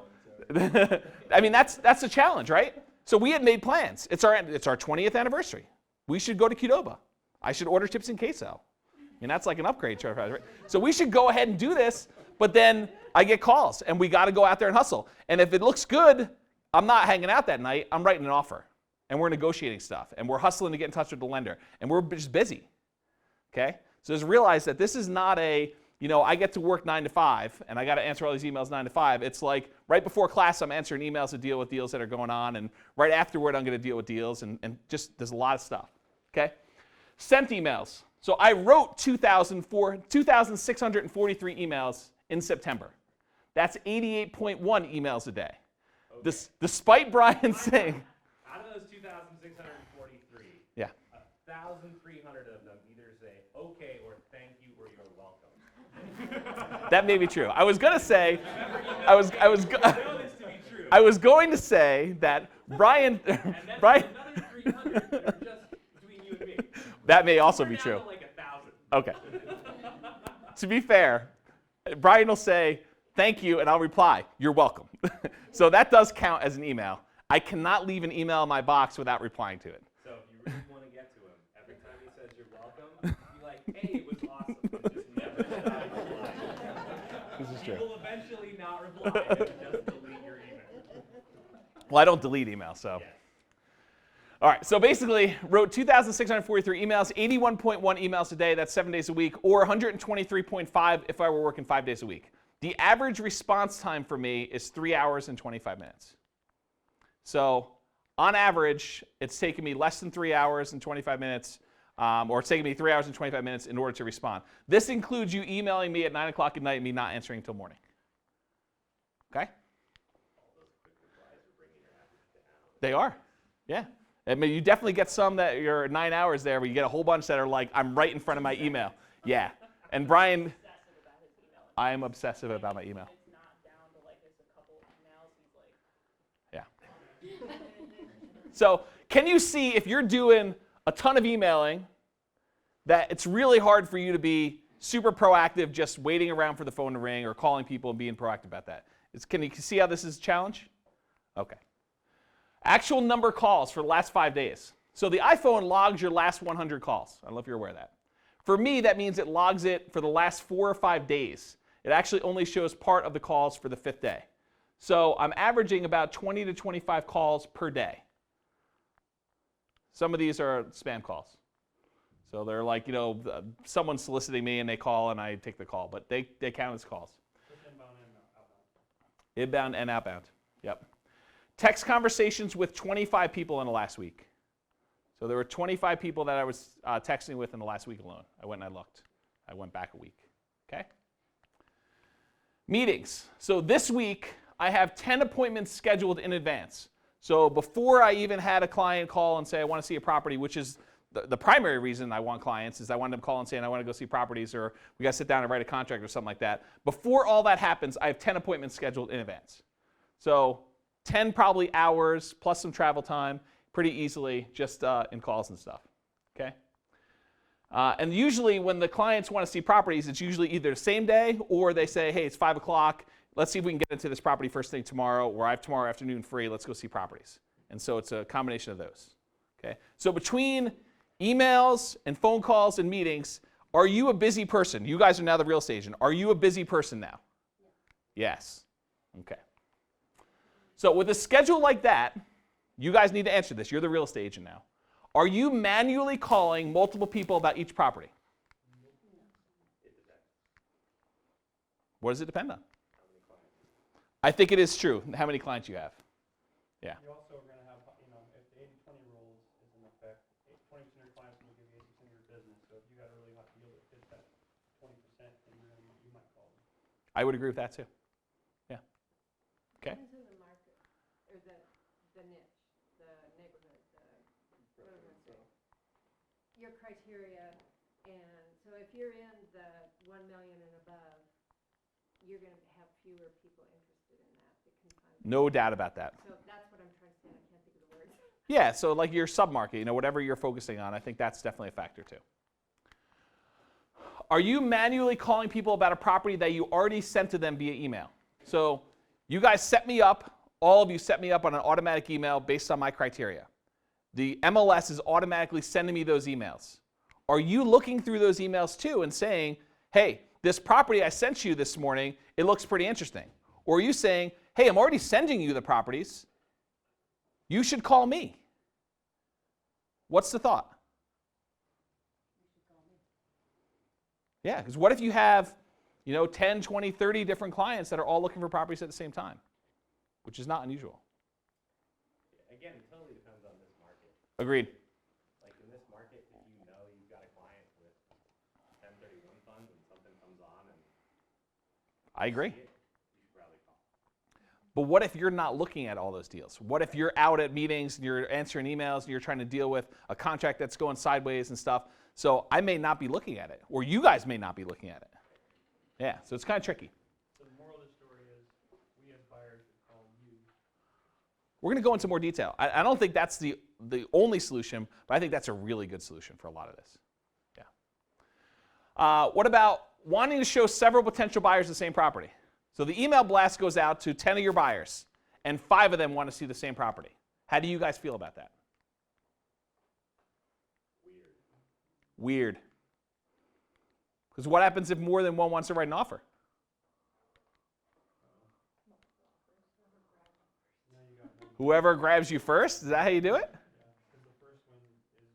I mean, that's the challenge, right? So we had made plans. It's our 20th anniversary. We should go to Qdoba. I should order chips in queso. I mean, that's like an upgrade to our price, right? So we should go ahead and do this, but then I get calls, and we got to go out there and hustle. And if it looks good, I'm not hanging out that night. I'm writing an offer, and we're negotiating stuff, and we're hustling to get in touch with the lender, and we're just busy, okay? So just realize that this is not a, I get to work 9 to 5, and I got to answer all these emails 9 to 5. It's like right before class, I'm answering emails to deal with deals that are going on, and right afterward, I'm going to deal with deals, and just there's a lot of stuff, okay? Sent emails. So I wrote 2,643 emails in September. That's 88.1 emails a day. Okay. Despite Brian saying. Out of those 2,643, Yeah. 1,300 of them either say okay or thank you or you're welcome. That may be true. I was going to say, I was know this to be true. I was going to say that Brian, And then Brian. another 300 that are just between you and me. That may also We're be down true. to like 1,000. Okay. To be fair, Brian will say, thank you, and I'll reply, you're welcome. So that does count as an email. I cannot leave an email in my box without replying to it. So if you really want to get to him, every time he says you're welcome, be like, hey, it was awesome. And just never stop replying. This is He true. will eventually not reply and just delete your email. Well, I don't delete emails, so. Yes. All right, so basically wrote 2,643 emails, 81.1 emails a day, that's 7 days a week, or 123.5 if I were working 5 days a week. The average response time for me is 3 hours and 25 minutes. So on average, it's taken me less than 3 hours and 25 minutes, or it's taken me 3 hours and 25 minutes in order to respond. This includes you emailing me at 9 o'clock at night and me not answering until morning. Okay? They are, yeah. I mean, you definitely get some that you're 9 hours there, but you get a whole bunch that are like, I'm right in front of my email. Yeah. And Brian, I am obsessive about my email. It's not down to like just a couple emails. He's like, Yeah. So can you see if you're doing a ton of emailing that it's really hard for you to be super proactive just waiting around for the phone to ring or calling people and being proactive about that? Can you see how this is a challenge? Okay. Actual number of calls for the last 5 days. So the iPhone logs your last 100 calls. I don't know if you're aware of that. For me, that means it logs it for the last 4 or 5 days. It actually only shows part of the calls for the 5th day. So I'm averaging about 20 to 25 calls per day. Some of these are spam calls. So they're like, someone soliciting me and they call and I take the call, but they count as calls. Inbound and outbound. Yep. Text conversations with 25 people in the last week. So there were 25 people that I was texting with in the last week alone. I went and I looked. I went back a week. Okay? Meetings. So this week, I have 10 appointments scheduled in advance. So before I even had a client call and say, I want to see a property, which is the primary reason I want clients, is I want them to call and say, I want to go see properties, or we got to sit down and write a contract or something like that. Before all that happens, I have 10 appointments scheduled in advance. So 10 probably hours plus some travel time pretty easily just in calls and stuff, okay? And usually when the clients want to see properties, it's usually either the same day or they say, hey, it's 5 o'clock. Let's see if we can get into this property first thing tomorrow, or I have tomorrow afternoon free. Let's go see properties. And so it's a combination of those, okay? So between emails and phone calls and meetings, are you a busy person? You guys are now the real estate agent. Are you a busy person now? Yes. Okay. So with a schedule like that, you guys need to answer this. You're the real estate agent now. Are you manually calling multiple people about each property? What does it depend on? I think it is true how many clients you have. Yeah. You also are going to have, if the 80-20 rule is in effect, 20% of your clients will give you 80% of your business. So if you got a really hot deal that fits that 20%, then you might call them. I would agree with that too. Yeah. Okay. Depends on the market, or the niche, the neighborhood, what am I saying? Your criteria, and so if you're in the 1 million and above, you're going to have fewer people interested in that can find. No doubt about that. So that's what I'm trying to say. I can't think of the words. Yeah, so like your submarket, whatever you're focusing on, I think that's definitely a factor too. are you manually calling people about a property that you already sent to them via email? So you guys set me up, all of you set me up on an automatic email based on my criteria. The MLS is automatically sending me those emails. Are you looking through those emails too and saying, hey, this property I sent you this morning, it looks pretty interesting? Or are you saying, hey, I'm already sending you the properties. You should call me. What's the thought? Yeah, because what if you have 10, 20, 30 different clients that are all looking for properties at the same time, which is not unusual. Again, it totally depends on this market. Agreed. Like in this market, if you know you've got a client with 1031 funds and something comes on and I agree. you should probably call. But what if you're not looking at all those deals? What if you're out at meetings and you're answering emails and you're trying to deal with a contract that's going sideways and stuff? So I may not be looking at it, or you guys may not be looking at it. Yeah, so it's kind of tricky. So the moral of the story is, we as buyers should call you. We're going to go into more detail. I don't think that's the only solution, but I think that's a really good solution for a lot of this. Yeah. What about wanting to show several potential buyers the same property? So the email blast goes out to 10 of your buyers, and 5 of them want to see the same property. How do you guys feel about that? Weird. Because what happens if more than one wants to write an offer? Whoever grabs you first? Is that how you do it? Yeah, because the first one is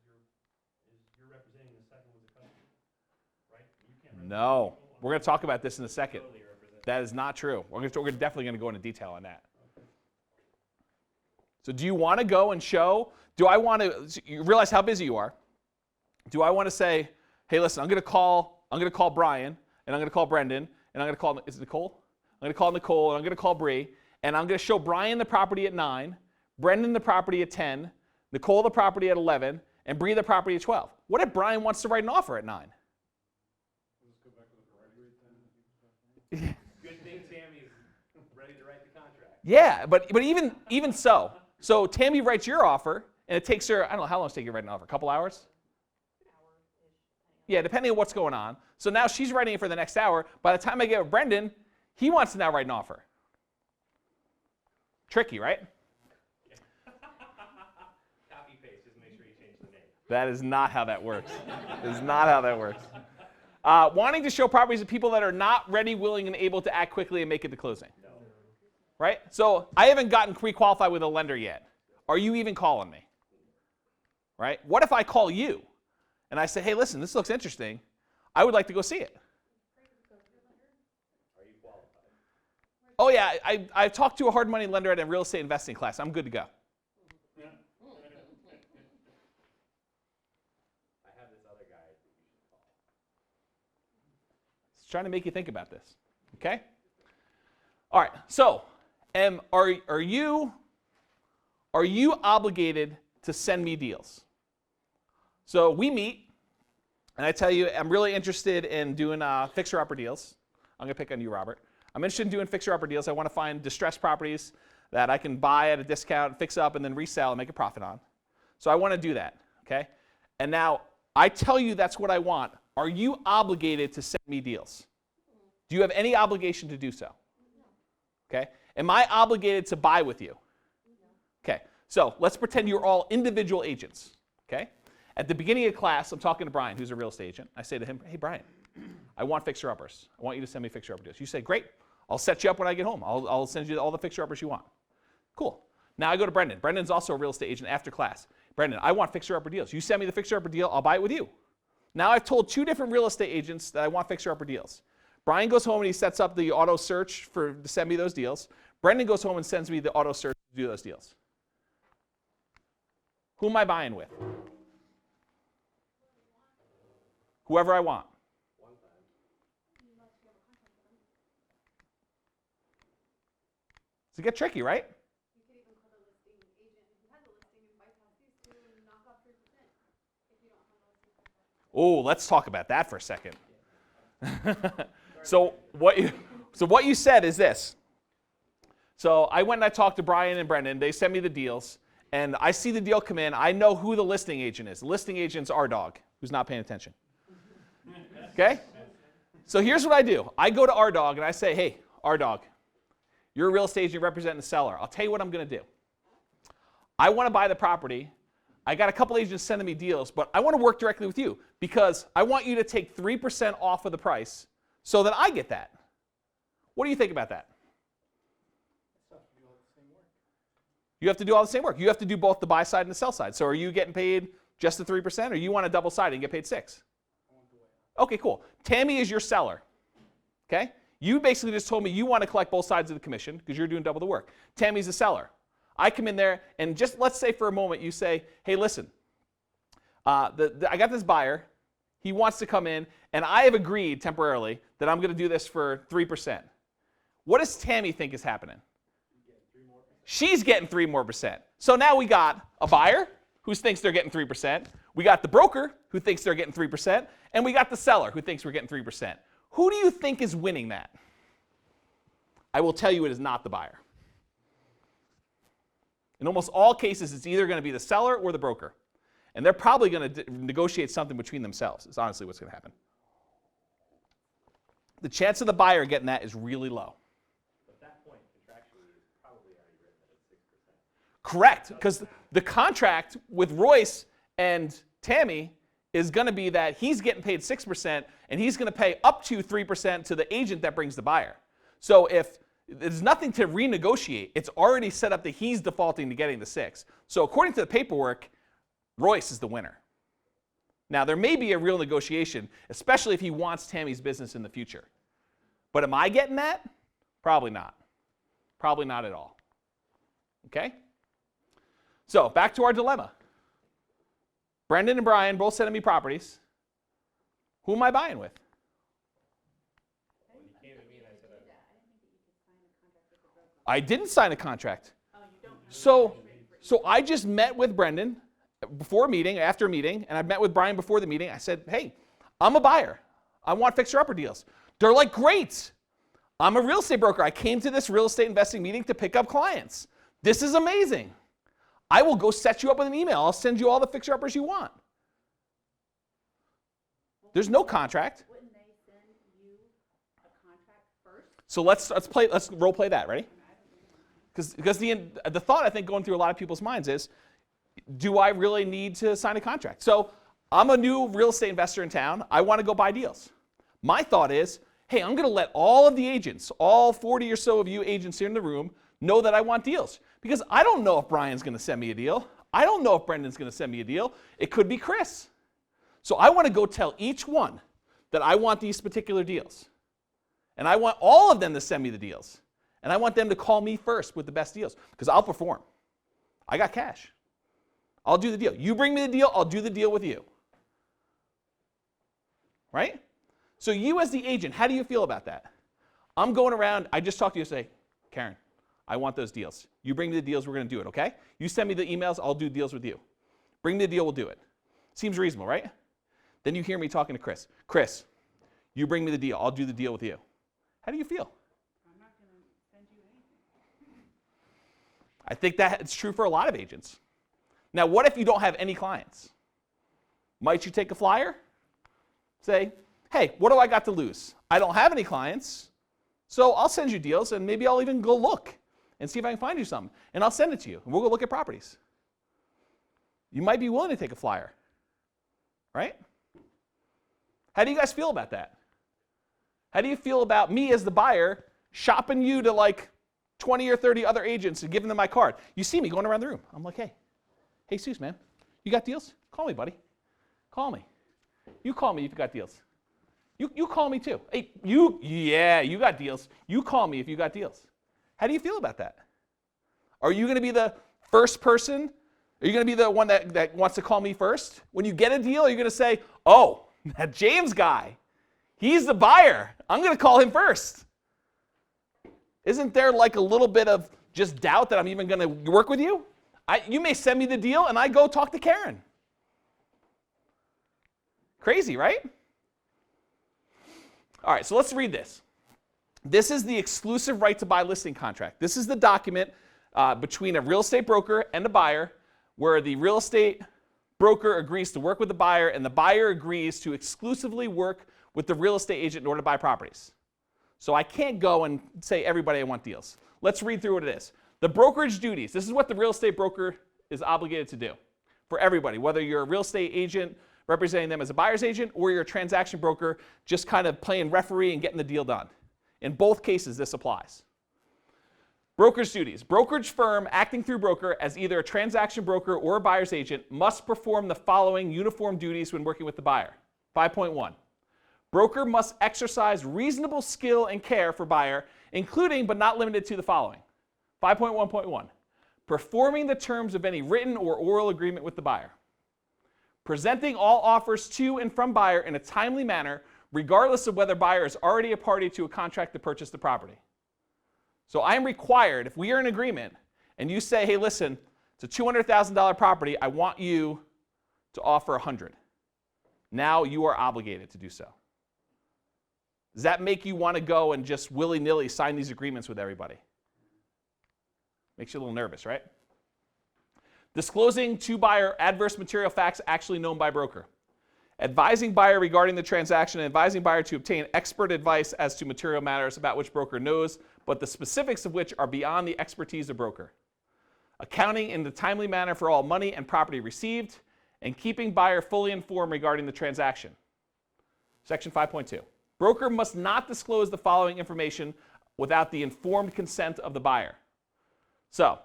you're representing the second one's a customer, right? You can't represent No. people. We're going to talk about this in a second. Totally represent. That is not true. We're definitely going to go into detail on that. So do you want to go and show? Do I want to? You realize how busy you are. Do I want to say, hey, listen, I'm going to call Brian, and I'm going to call Brendan, and I'm going to call, is it Nicole? I'm going to call Nicole, and I'm going to call Bree, and I'm going to show Brian the property at 9, Brendan the property at 10, Nicole the property at 11, and Bree the property at 12. What if Brian wants to write an offer at 9? Good thing Tammy's ready to write the contract. Yeah, but even so. So Tammy writes your offer, and it takes her, I don't know, how long does it take you to write an offer? A couple hours? Yeah, depending on what's going on. So now she's writing it for the next hour. By the time I get with Brendan, he wants to now write an offer. Tricky, right? Copy paste, just make sure you change the name. That is not how that works. That is not how that works. Wanting to show properties to people that are not ready, willing, and able to act quickly and make it to closing. No. Right? So I haven't gotten pre-qualified with a lender yet. Are you even calling me? Right? What if I call you and I say, hey, listen, this looks interesting. I would like to go see it. Are you qualified? Oh, yeah, I've talked to a hard money lender at a real estate investing class. I'm good to go. I have this other guy that you should call. It's trying to make you think about this. Okay? All right, so are you obligated to send me deals? So we meet, and I tell you, I'm really interested in doing fixer-upper deals. I'm going to pick on you, Robert. I'm interested in doing fixer-upper deals. I want to find distressed properties that I can buy at a discount, fix up, and then resell and make a profit on. So I want to do that, okay? And now, I tell you that's what I want. Are you obligated to send me deals? Do you have any obligation to do so? Okay? Am I obligated to buy with you? Okay, so let's pretend you're all individual agents, okay? At the beginning of class, I'm talking to Brian, who's a real estate agent. I say to him, hey, Brian, I want fixer-uppers. I want you to send me fixer-upper deals. You say, great. I'll set you up when I get home. I'll send you all the fixer-uppers you want. Cool. Now I go to Brendan. Brendan's also a real estate agent after class. Brendan, I want fixer-upper deals. You send me the fixer-upper deal, I'll buy it with you. Now I've told 2 different real estate agents that I want fixer-upper deals. Brian goes home and he sets up the auto search to send me those deals. Brendan goes home and sends me the auto search to do those deals. Who am I buying with? Whoever I want. Does it get tricky, right? You could even call the listing agent who has a listing and bypass these 2 and knock off 3% if you don't have a listing contract. Oh, let's talk about that for a second. So what you said is this. So I went and I talked to Brian and Brendan. They sent me the deals, and I see the deal come in. I know who the listing agent is. The listing agent's our dog, who's not paying attention. Okay? So here's what I do. I go to RDog and I say, hey, RDog, you're a real estate agent representing the seller. I'll tell you what I'm going to do. I want to buy the property. I got a couple agents sending me deals, but I want to work directly with you because I want you to take 3% off of the price so that I get that. What do you think about that? You have to do all the same work. You have to do both the buy side and the sell side. So are you getting paid just the 3% or you want a double side and get paid 6? Okay, cool. Tammy is your seller. Okay? You basically just told me you want to collect both sides of the commission because you're doing double the work. Tammy's a seller. I come in there and just let's say for a moment you say, hey, listen, I got this buyer. He wants to come in and I have agreed temporarily that I'm going to do this for 3%. What does Tammy think is happening? She's getting 3% more. So now we got a buyer who thinks they're getting 3%. We got the broker who thinks they're getting 3%. And we got the seller who thinks we're getting 3%. Who do you think is winning that? I will tell you it is not the buyer. In almost all cases, it's either going to be the seller or the broker. And they're probably going to negotiate something between themselves. Is honestly what's going to happen. The chance of the buyer getting that is really low. At that point, contractually, it's probably already written that it's 6%. Correct, because the contract with Royce and Tammy is going to be that he's getting paid 6% and he's going to pay up to 3% to the agent that brings the buyer. So if there's nothing to renegotiate, it's already set up that he's defaulting to getting the 6. So according to the paperwork, Royce is the winner. Now, there may be a real negotiation, especially if he wants Tammy's business in the future. But am I getting that? Probably not. Probably not at all. Okay? So, back to our dilemma. Brendan and Brian both sending me properties. Who am I buying with? When you came to me and I said, I didn't sign a contract. So I just met with Brendan before a meeting, after a meeting, and I met with Brian before the meeting. I said, hey, I'm a buyer. I want fixer-upper deals. They're like, great. I'm a real estate broker. I came to this real estate investing meeting to pick up clients. This is amazing. I will go set you up with an email. I'll send you all the fixer-uppers you want. There's no contract. Wouldn't they send you a contract first? So let's role play that. Ready? Because the thought I think going through a lot of people's minds is, do I really need to sign a contract? So I'm a new real estate investor in town. I want to go buy deals. My thought is, hey, I'm going to let all of the agents, all 40 or so of you agents here in the room, know that I want deals. Because I don't know if Brian's going to send me a deal. I don't know if Brendan's going to send me a deal. It could be Chris. So I want to go tell each one that I want these particular deals. And I want all of them to send me the deals. And I want them to call me first with the best deals because I'll perform. I got cash. I'll do the deal. You bring me the deal, I'll do the deal with you. Right? So you as the agent, how do you feel about that? I'm going around, I just talked to you and say, Karen, I want those deals. You bring me the deals, we're going to do it, okay? You send me the emails, I'll do deals with you. Bring me the deal, we'll do it. Seems reasonable, right? Then you hear me talking to Chris. Chris, you bring me the deal, I'll do the deal with you. How do you feel? I'm not going to send you anything. I think that's true for a lot of agents. Now, what if you don't have any clients? Might you take a flyer? Say, hey, what do I got to lose? I don't have any clients, so I'll send you deals, and maybe I'll even go look and see if I can find you something. And I'll send it to you, and we'll go look at properties. You might be willing to take a flyer, right? How do you guys feel about that? How do you feel about me as the buyer shopping you to like 20 or 30 other agents and giving them my card? You see me going around the room. I'm like, hey, Seuss, man, you got deals? Call me, buddy. Call me. You call me if you got deals. You call me too. Hey, you got deals. You call me if you got deals. How do you feel about that? Are you going to be the first person? Are you going to be the one that wants to call me first? When you get a deal, are you going to say, oh, that James guy, he's the buyer. I'm going to call him first. Isn't there like a little bit of just doubt that I'm even going to work with you? You may send me the deal and I go talk to Karen. Crazy, right? All right, so let's read this. This is the exclusive right to buy listing contract. This is the document between a real estate broker and a buyer where the real estate broker agrees to work with the buyer and the buyer agrees to exclusively work with the real estate agent in order to buy properties. So I can't go and say, everybody, I want deals. Let's read through what it is. The brokerage duties. This is what the real estate broker is obligated to do for everybody, whether you're a real estate agent representing them as a buyer's agent or you're a transaction broker just kind of playing referee and getting the deal done. In both cases, this applies. Brokerage duties. Brokerage firm acting through broker as either a transaction broker or a buyer's agent must perform the following uniform duties when working with the buyer. 5.1. Broker must exercise reasonable skill and care for buyer, including but not limited to the following. 5.1.1. Performing the terms of any written or oral agreement with the buyer. Presenting all offers to and from buyer in a timely manner, regardless of whether buyer is already a party to a contract to purchase the property. So I am required, if we are in agreement, and you say, hey, listen, it's a $200,000 property, I want you to offer $100,000. Now you are obligated to do so. Does that make you want to go and just willy-nilly sign these agreements with everybody? Makes you a little nervous, right? Disclosing to buyer adverse material facts actually known by broker. Advising buyer regarding the transaction and advising buyer to obtain expert advice as to material matters about which broker knows, but the specifics of which are beyond the expertise of broker. Accounting in the timely manner for all money and property received, and keeping buyer fully informed regarding the transaction. Section 5.2. Broker must not disclose the following information without the informed consent of the buyer. So,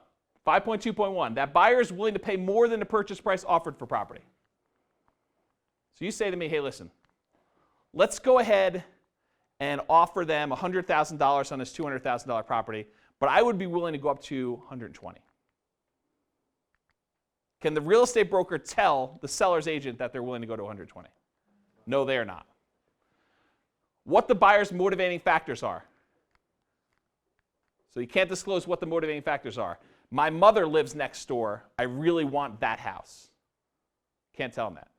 5.2.1, that buyer is willing to pay more than the purchase price offered for property. So you say to me, hey, listen, let's go ahead and offer them $100,000 on this $200,000 property, but I would be willing to go up to $120,000. Can the real estate broker tell the seller's agent that they're willing to go to $120,000? No, they are not. What the buyer's motivating factors are. So you can't disclose what the motivating factors are. My mother lives next door. I really want that house. Can't tell them that.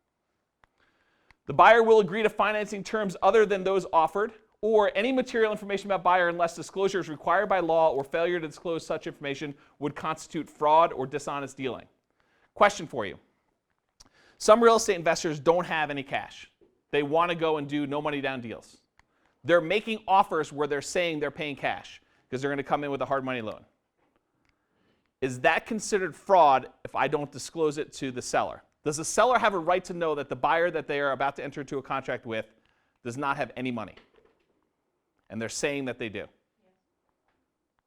The buyer will agree to financing terms other than those offered, or any material information about buyer unless disclosure is required by law or failure to disclose such information would constitute fraud or dishonest dealing. Question for you. Some real estate investors don't have any cash. They want to go and do no money down deals. They're making offers where they're saying they're paying cash because they're going to come in with a hard money loan. Is that considered fraud if I don't disclose it to the seller? Does the seller have a right to know that the buyer that they are about to enter into a contract with does not have any money? And they're saying that they do. Yes.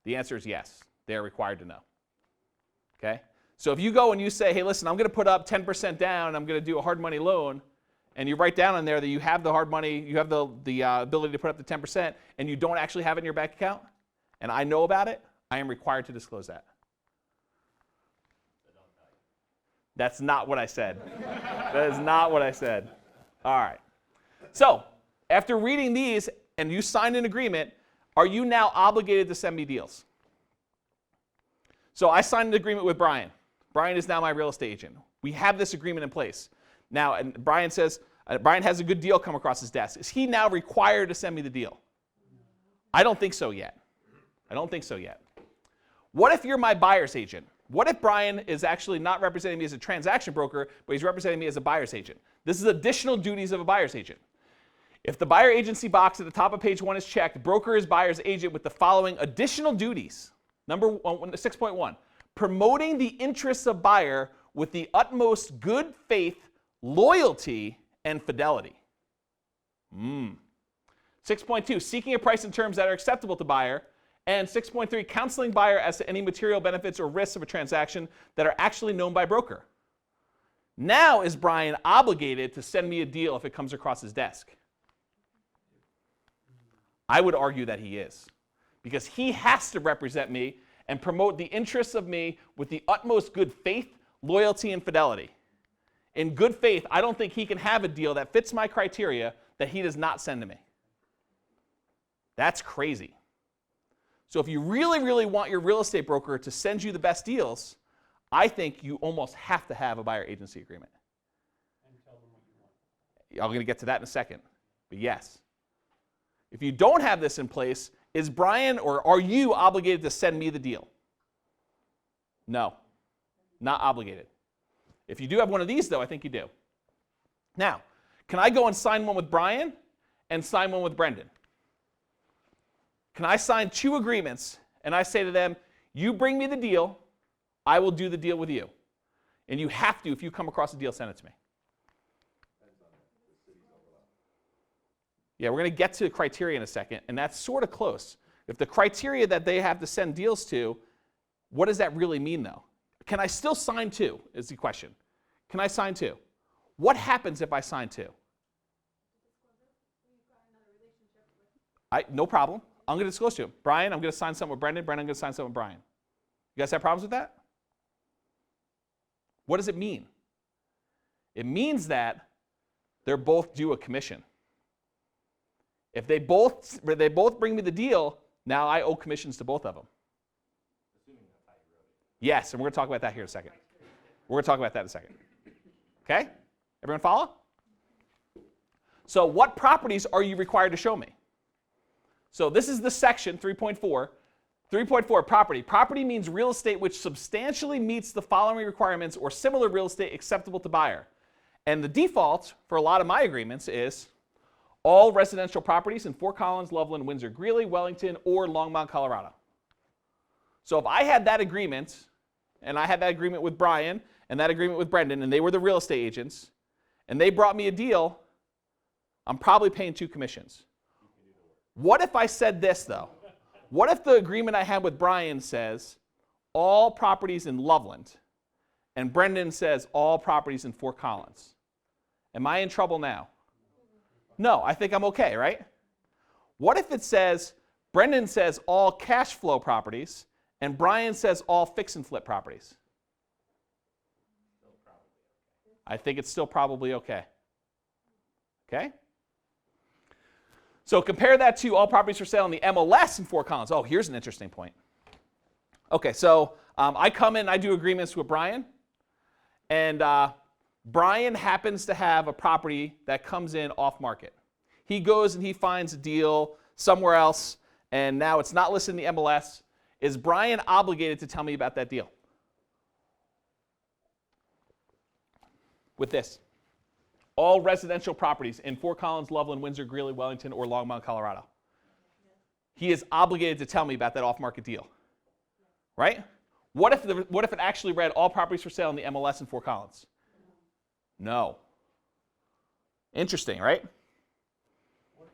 The answer is yes. They are required to know. Okay? So if you go and you say, hey, listen, I'm going to put up 10% down, and I'm going to do a hard money loan, and you write down in there that you have the hard money, you have the ability to put up the 10%, and you don't actually have it in your bank account, and I know about it, I am required to disclose that. That's not what I said. That is not what I said. All right. So after reading these and you signed an agreement, are you now obligated to send me deals? So I signed an agreement with Brian. Brian is now my real estate agent. We have this agreement in place. Now, and Brian says, Brian has a good deal come across his desk. Is he now required to send me the deal? I don't think so yet. I don't think so yet. What if you're my buyer's agent? What if Brian is actually not representing me as a transaction broker, but he's representing me as a buyer's agent? This is additional duties of a buyer's agent. If the buyer agency box at the top of page 1 is checked, broker is buyer's agent with the following additional duties. Number 6.1, promoting the interests of buyer with the utmost good faith, loyalty, and fidelity. 6.2, seeking a price and terms that are acceptable to buyer. And 6.3, counseling buyer as to any material benefits or risks of a transaction that are actually known by broker. Now is Brian obligated to send me a deal if it comes across his desk? I would argue that he is, because he has to represent me and promote the interests of me with the utmost good faith, loyalty, and fidelity. In good faith, I don't think he can have a deal that fits my criteria that he does not send to me. That's crazy. So if you really, really want your real estate broker to send you the best deals, I think you almost have to have a buyer agency agreement. And tell them what you want. I'm going to get to that in a second, but yes. If you don't have this in place, is Brian or are you obligated to send me the deal? No, not obligated. If you do have one of these, though, I think you do. Now, can I go and sign one with Brian and sign one with Brendan? Can I sign 2 agreements and I say to them, you bring me the deal, I will do the deal with you. And you have to, if you come across a deal, send it to me. Yeah, we're going to get to the criteria in a second, and that's sort of close. If the criteria that they have to send deals to, what does that really mean, though? Can I still sign 2, is the question. Can I sign 2? What happens if I sign 2? No problem. I'm going to disclose to him. Brian, I'm going to sign something with Brendan. Brendan, I'm going to sign something with Brian. You guys have problems with that? What does it mean? It means that they're both due a commission. If they both bring me the deal, now I owe commissions to both of them. Yes, and we're going to talk about that here in a second. We're going to talk about that in a second. Okay? Everyone follow? So what properties are you required to show me? So this is the section, 3.4. 3.4, property. Property means real estate which substantially meets the following requirements or similar real estate acceptable to buyer. And the default for a lot of my agreements is all residential properties in Fort Collins, Loveland, Windsor, Greeley, Wellington, or Longmont, Colorado. So if I had that agreement, and I had that agreement with Brian, and that agreement with Brendan, and they were the real estate agents, and they brought me a deal, I'm probably paying 2 commissions. What if I said this, though? What if the agreement I had with Brian says all properties in Loveland, and Brendan says all properties in Fort Collins? Am I in trouble now? No, I think I'm okay, right? What if it says, Brendan says all cash flow properties, and Brian says all fix and flip properties? I think it's still probably okay. Okay? So compare that to all properties for sale in the MLS in Fort Collins. Oh, here's an interesting point. Okay, so I come in, I do agreements with Brian, and Brian happens to have a property that comes in off market. He goes and he finds a deal somewhere else, and now it's not listed in the MLS. Is Brian obligated to tell me about that deal? With this. All residential properties in Fort Collins, Loveland, Windsor, Greeley, Wellington, or Longmont, Colorado. He is obligated to tell me about that off-market deal. Right? What if it actually read all properties for sale in the MLS in Fort Collins? No. Interesting, right? What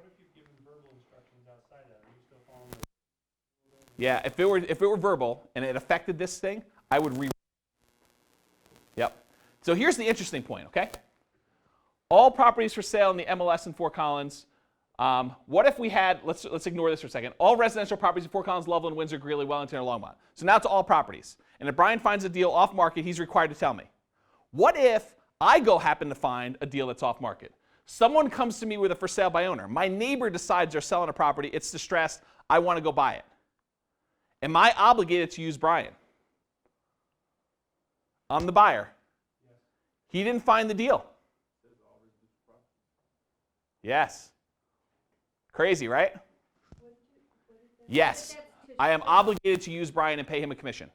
if you've given verbal instructions outside that? Are you still following the... Yeah, if it were verbal and it affected this thing, I would re. Yep. So here's the interesting point, okay? All properties for sale in the MLS in Fort Collins. What if we had, let's ignore this for a second, all residential properties in Fort Collins, Loveland, Windsor, Greeley, Wellington, or Longmont. So now it's all properties. And if Brian finds a deal off market, he's required to tell me. What if I happen to find a deal that's off market? Someone comes to me with a for sale by owner. My neighbor decides they're selling a property, it's distressed, I want to go buy it. Am I obligated to use Brian? I'm the buyer. He didn't find the deal. Yes. Crazy, right? Yes. I am obligated to use Brian and pay him a commission.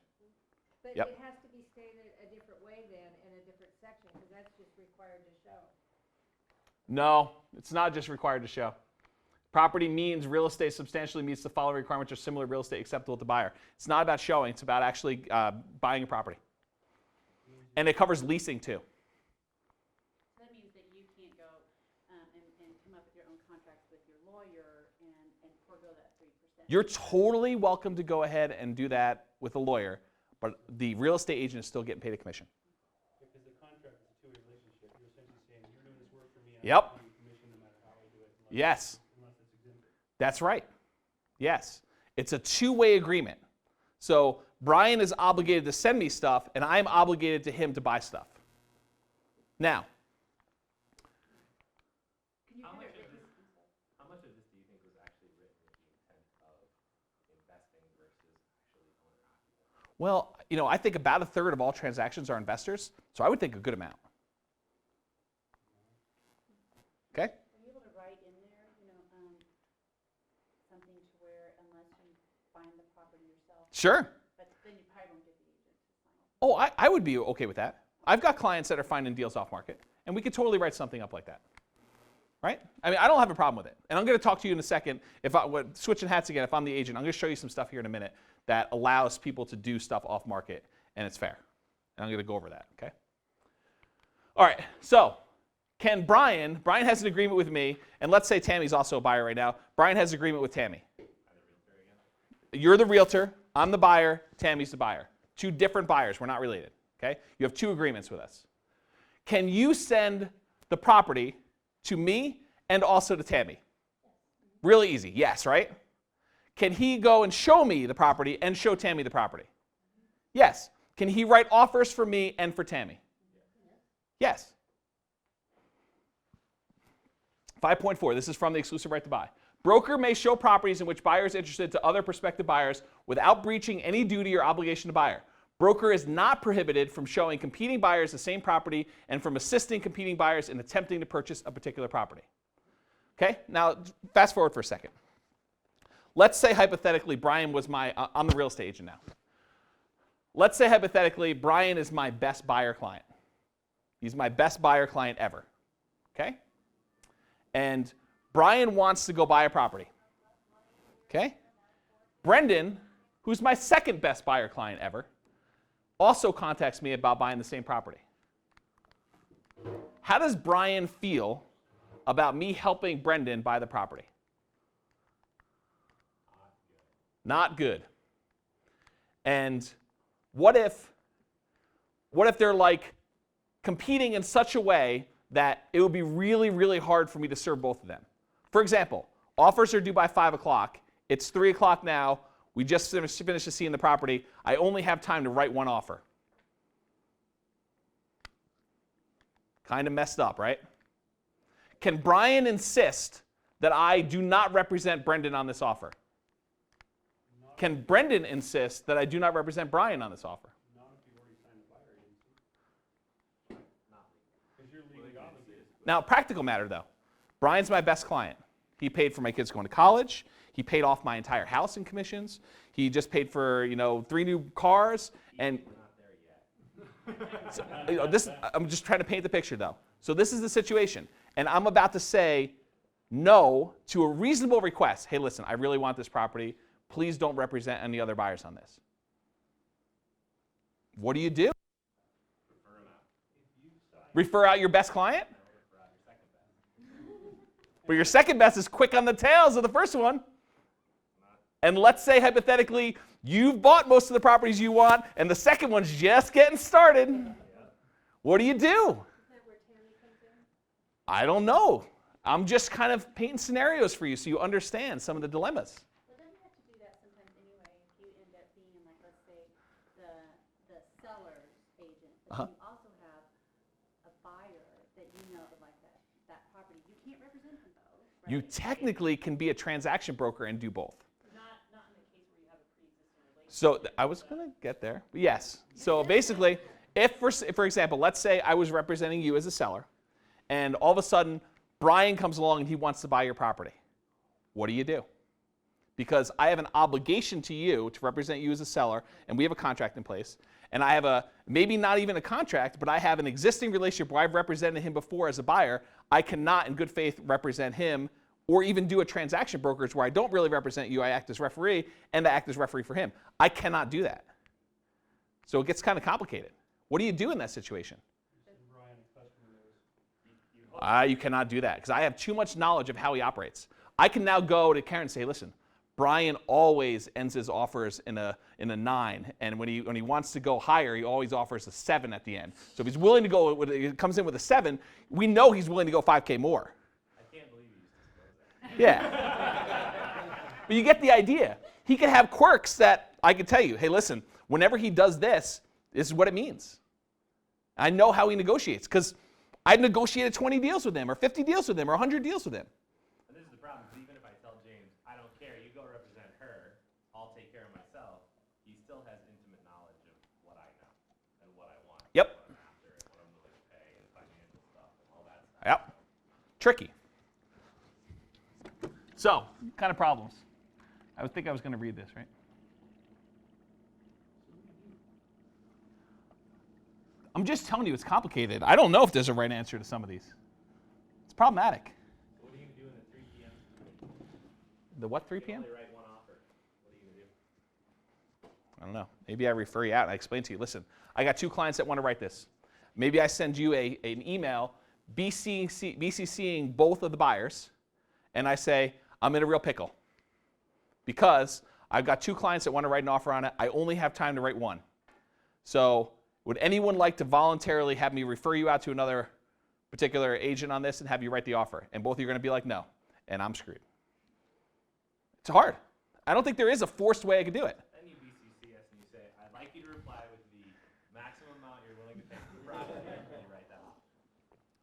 But Yep. it has to be stated a different way then, in a different section, because that's just required to show. No, it's not just required to show. Property means real estate substantially meets the following requirements or similar real estate acceptable to buyer. It's not about showing, it's about actually buying a property. And it covers leasing too. So that means that you can't go and come up with your own contracts with your lawyer and forego that 3%. You're totally welcome to go ahead and do that with a lawyer, but the real estate agent is still getting paid a commission. Because the contract is a two-way relationship. You're essentially saying, you're doing this work for me, Yep. I'm paying you commission no matter how I do it. Yes. Unless it's exempted. That's right. Yes. It's a two-way agreement. So Brian is obligated to send me stuff, and I'm obligated to him to buy stuff. Now, How much of this do you think was actually written with the intent of investing versus actually owner-occupied? well, I think about a third of all transactions are investors, so I would think a good amount. Okay? Are you able to write in there, something to where unless you find the property yourself? Sure. But then you probably won't get the agent to sign off. Oh, I would be okay with that. I've got clients that are finding deals off market, and we could totally write something up like that. right? I mean, I don't have a problem with it. And I'm going to talk to you in a second. Switching hats again, if I'm the agent, I'm going to show you some stuff here in a minute that allows people to do stuff off market, and it's fair. And I'm going to go over that, okay? All right, so can Brian has an agreement with me, and let's say Tammy's also a buyer right now. Brian has an agreement with Tammy. You're the realtor, I'm the buyer, Tammy's the buyer. Two different buyers, we're not related, okay? You have two agreements with us. Can you send the property to me and also to Tammy? Really easy, yes, right? Can he go and show me the property and show Tammy the property? Yes. Can he write offers for me and for Tammy? Yes. 5.4, this is from the exclusive right to buy. Broker may show properties in which buyer is interested to other prospective buyers without breaching any duty or obligation to buyer. Broker is not prohibited from showing competing buyers the same property and from assisting competing buyers in attempting to purchase a particular property. Okay, now fast forward for a second. Let's say hypothetically Brian was I'm the real estate agent now. Let's say hypothetically Brian is my best buyer client. He's my best buyer client ever. Okay? And Brian wants to go buy a property. Okay? Brendan, who's my second best buyer client ever, also contacts me about buying the same property. How does Brian feel about me helping Brendan buy the property? Not good. And what if they're like competing in such a way that it would be really, really hard for me to serve both of them? For example, offers are due by 5 o'clock. It's 3 o'clock now. We just finished seeing the property. I only have time to write one offer. Kind of messed up, right? Can Brian insist that I do not represent Brendan on this offer? Can Brendan insist that I do not represent Brian on this offer? Now, practical matter though. Brian's my best client. He paid for my kids going to college. He paid off my entire house in commissions. He just paid for 3 new cars. And so, I'm just trying to paint the picture though. So this is the situation. And I'm about to say no to a reasonable request. Hey, listen, I really want this property. Please don't represent any other buyers on this. What do you do? Refer out your best client? But your second best is quick on the tails of the first one. And let's say, hypothetically, you've bought most of the properties you want, and the second one's just getting started. What do you do? I don't know. I'm just kind of painting scenarios for you so you understand some of the dilemmas. Well, don't you have to do that sometimes anyway if you end up being, like, let's say, the seller's agent, but you also have a buyer that you know, like that property. You can't represent them both, right? You technically can be a transaction broker and do both. Not in the case where you have a pre-existing relationship. So I was going to get there. Yes. So basically, if for example, let's say I was representing you as a seller, and all of a sudden Brian comes along and he wants to buy your property. What do you do? Because I have an obligation to you to represent you as a seller, and we have a contract in place. And I have maybe not even a contract, but I have an existing relationship where I've represented him before as a buyer. I cannot, in good faith, represent him or even do a transaction brokerage where I don't really represent you. I act as referee, and I act as referee for him. I cannot do that. So it gets kind of complicated. What do you do in that situation? You cannot do that because I have too much knowledge of how he operates. I can now go to Karen and say, listen, Brian always ends his offers in a 9, and when he wants to go higher, he always offers a 7 at the end. So if he's willing to go, he comes in with a 7, we know he's willing to go $5K more. I can't believe you just disclosed that. Yeah. But you get the idea. He can have quirks that I can tell you, hey, listen, whenever he does this, this is what it means. I know how he negotiates because I've negotiated 20 deals with him or 50 deals with him or 100 deals with him. And this is the problem, because even if I tell James, I don't care, you go represent her, I'll take care of myself, he still has intimate knowledge of what I know and what I want. Yep. What I'm after and what I'm willing to pay and financial stuff and all that stuff. Yep. Tricky. So, kind of problems. I would think I was going to read this, right? I'm just telling you it's complicated. I don't know if there's a right answer to some of these. It's problematic. The what, 3 You can p.m.? only write one offer. What are you gonna do? I don't know. Maybe I refer you out and I explain to you, listen, I got 2 clients that want to write this. Maybe I send you an email BCCing both of the buyers, and I say, I'm in a real pickle because I've got 2 clients that want to write an offer on it. I only have time to write one. So would anyone like to voluntarily have me refer you out to another particular agent on this and have you write the offer? And both of you are going to be like, no, and I'm screwed. It's hard. I don't think there is a forced way I could do it. Then you BCCS and you say, I'd like you to reply with the maximum amount you're willing to pay for the property, and you write that off.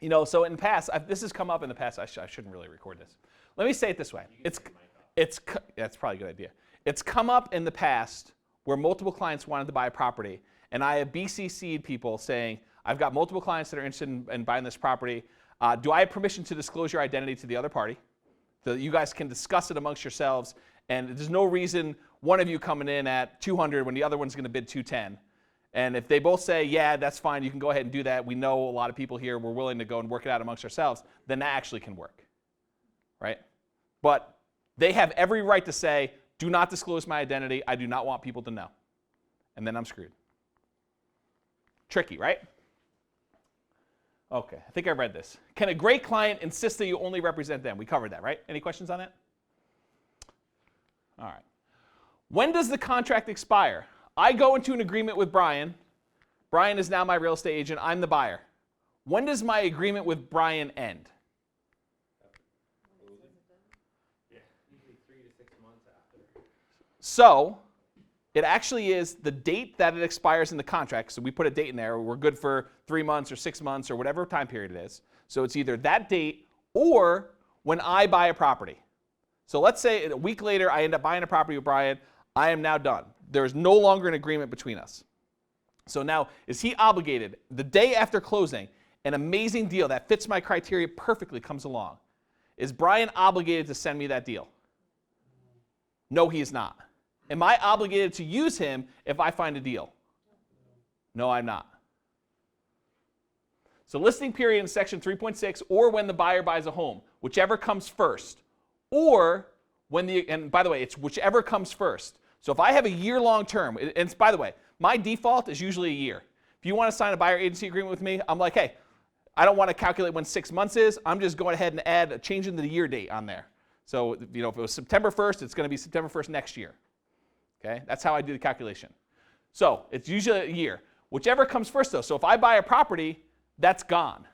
You know, so in the past, this has come up in the past. I shouldn't really record this. Let me say it this way. That's probably a good idea. It's come up in the past where multiple clients wanted to buy a property, and I have BCC'd people saying, I've got multiple clients that are interested in buying this property. Do I have permission to disclose your identity to the other party so that you guys can discuss it amongst yourselves? And there's no reason one of you coming in at 200 when the other one's going to bid 210. And if they both say, yeah, that's fine, you can go ahead and do that. We know a lot of people here. We're willing to go and work it out amongst ourselves. Then that actually can work, right? But they have every right to say, do not disclose my identity. I do not want people to know. And then I'm screwed. Tricky, right? Okay, I think I read this. Can a great client insist that you only represent them? We covered that, right? Any questions on that? All right. When does the contract expire? I go into an agreement with Brian. Brian is now my real estate agent. I'm the buyer. When does my agreement with Brian end? Yeah, usually 3 to 6 months after. So it actually is the date that it expires in the contract. So we put a date in there. We're good for 3 months or 6 months or whatever time period it is. So it's either that date or when I buy a property. So let's say a week later I end up buying a property with Brian. I am now done. There is no longer an agreement between us. So now, is he obligated the day after closing, an amazing deal that fits my criteria perfectly comes along? Is Brian obligated to send me that deal? No, he is not. Am I obligated to use him if I find a deal? No, I'm not. So listing period in section 3.6 or when the buyer buys a home, whichever comes first. Or when and by the way, it's whichever comes first. So if I have a year-long term, and by the way, my default is usually a year. If you want to sign a buyer agency agreement with me, I'm like, hey, I don't want to calculate when 6 months is. I'm just going ahead and add a change in the year date on there. So if it was September 1st, it's going to be September 1st next year. Okay, that's how I do the calculation. So it's usually a year. Whichever comes first, though. So if I buy a property, that's gone.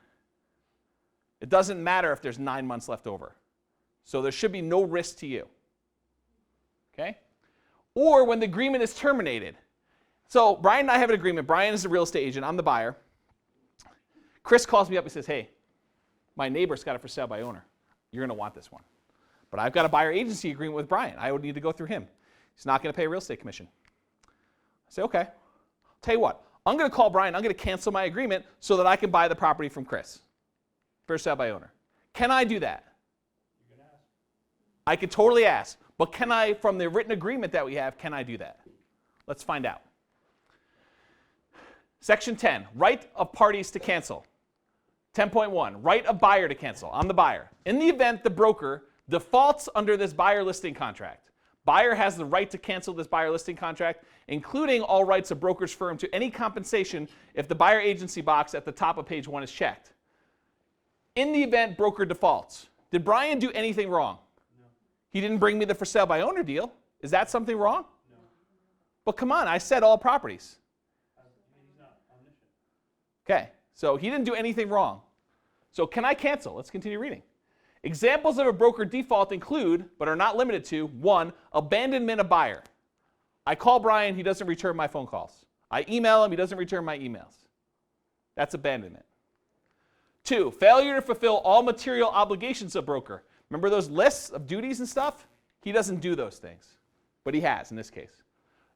It doesn't matter if there's 9 months left over. So there should be no risk to you. Okay? Or when the agreement is terminated. So Brian and I have an agreement. Brian is the real estate agent. I'm the buyer. Chris calls me up and says, hey, my neighbor's got it for sale by owner. You're going to want this one. But I've got a buyer agency agreement with Brian. I would need to go through him. He's not going to pay a real estate commission. I say, okay. I'll tell you what. I'm going to call Brian. I'm going to cancel my agreement so that I can buy the property from Chris for sale by owner. Can I do that? You can ask. I could totally ask. But can I, from the written agreement that we have, can I do that? Let's find out. Section 10, right of parties to cancel. 10.1, right of buyer to cancel. I'm the buyer. In the event the broker defaults under this buyer listing contract, buyer has the right to cancel this buyer listing contract, including all rights of broker's firm to any compensation if the buyer agency box at the top of page 1 is checked. In the event broker defaults, did Brian do anything wrong? No. He didn't bring me the for sale by owner deal. Is that something wrong? No. But come on, I said all properties. He's not omniscient. Okay, so he didn't do anything wrong. So can I cancel? Let's continue reading. Examples of a broker default include, but are not limited to, 1, abandonment of buyer. I call Brian, he doesn't return my phone calls. I email him, he doesn't return my emails. That's abandonment. 2, failure to fulfill all material obligations of broker. Remember those lists of duties and stuff? He doesn't do those things, but he has in this case.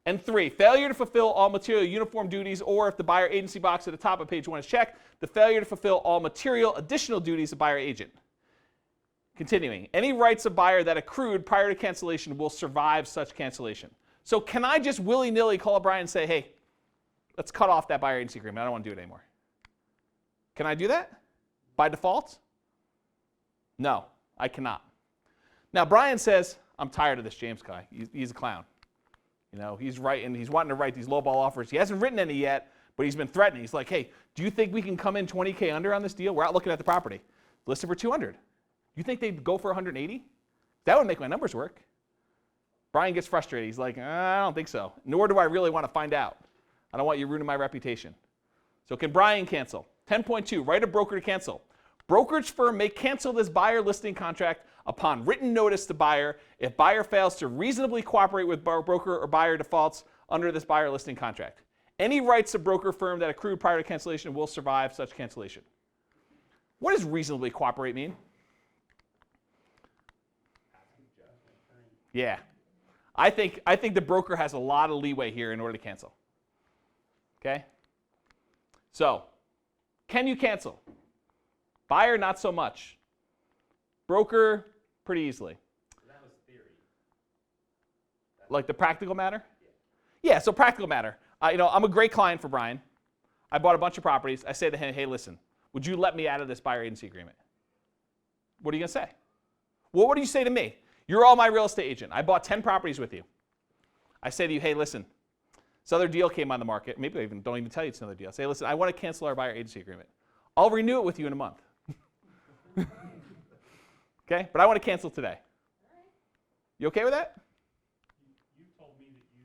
And 3, failure to fulfill all material uniform duties, or if the buyer agency box at the top of page 1 is checked, the failure to fulfill all material additional duties of buyer agent. Continuing, any rights of buyer that accrued prior to cancellation will survive such cancellation. So can I just willy-nilly call Brian and say, hey, let's cut off that buyer agency agreement. I don't want to do it anymore. Can I do that? By default? No, I cannot. Now, Brian says, I'm tired of this James guy. He's a clown. You know, he's wanting to write these lowball offers. He hasn't written any yet, but he's been threatening. He's like, hey, do you think we can come in 20K under on this deal? We're out looking at the property. Listed for 200. Do you think they'd go for 180? That would make my numbers work. Brian gets frustrated. He's like, I don't think so. Nor do I really want to find out. I don't want you ruining my reputation. So can Brian cancel? 10.2, write a broker to cancel. Brokerage firm may cancel this buyer listing contract upon written notice to buyer if buyer fails to reasonably cooperate with broker or buyer defaults under this buyer listing contract. Any rights of broker firm that accrued prior to cancellation will survive such cancellation. What does reasonably cooperate mean? Yeah. I think the broker has a lot of leeway here in order to cancel. Okay? So, can you cancel? Buyer, not so much. Broker, pretty easily. That was theory. Like the practical matter? Yeah, so practical matter. I'm a great client for Brian. I bought a bunch of properties. I say to him, hey, listen, would you let me out of this buyer agency agreement? What are you going to say? Well, what do you say to me? You're all my real estate agent. I bought 10 properties with you. I say to you, hey, listen, this other deal came on the market. Maybe I don't even tell you it's another deal. I say, listen, I want to cancel our buyer agency agreement. I'll renew it with you in a month. Okay? But I want to cancel today. You okay with that? You told me that you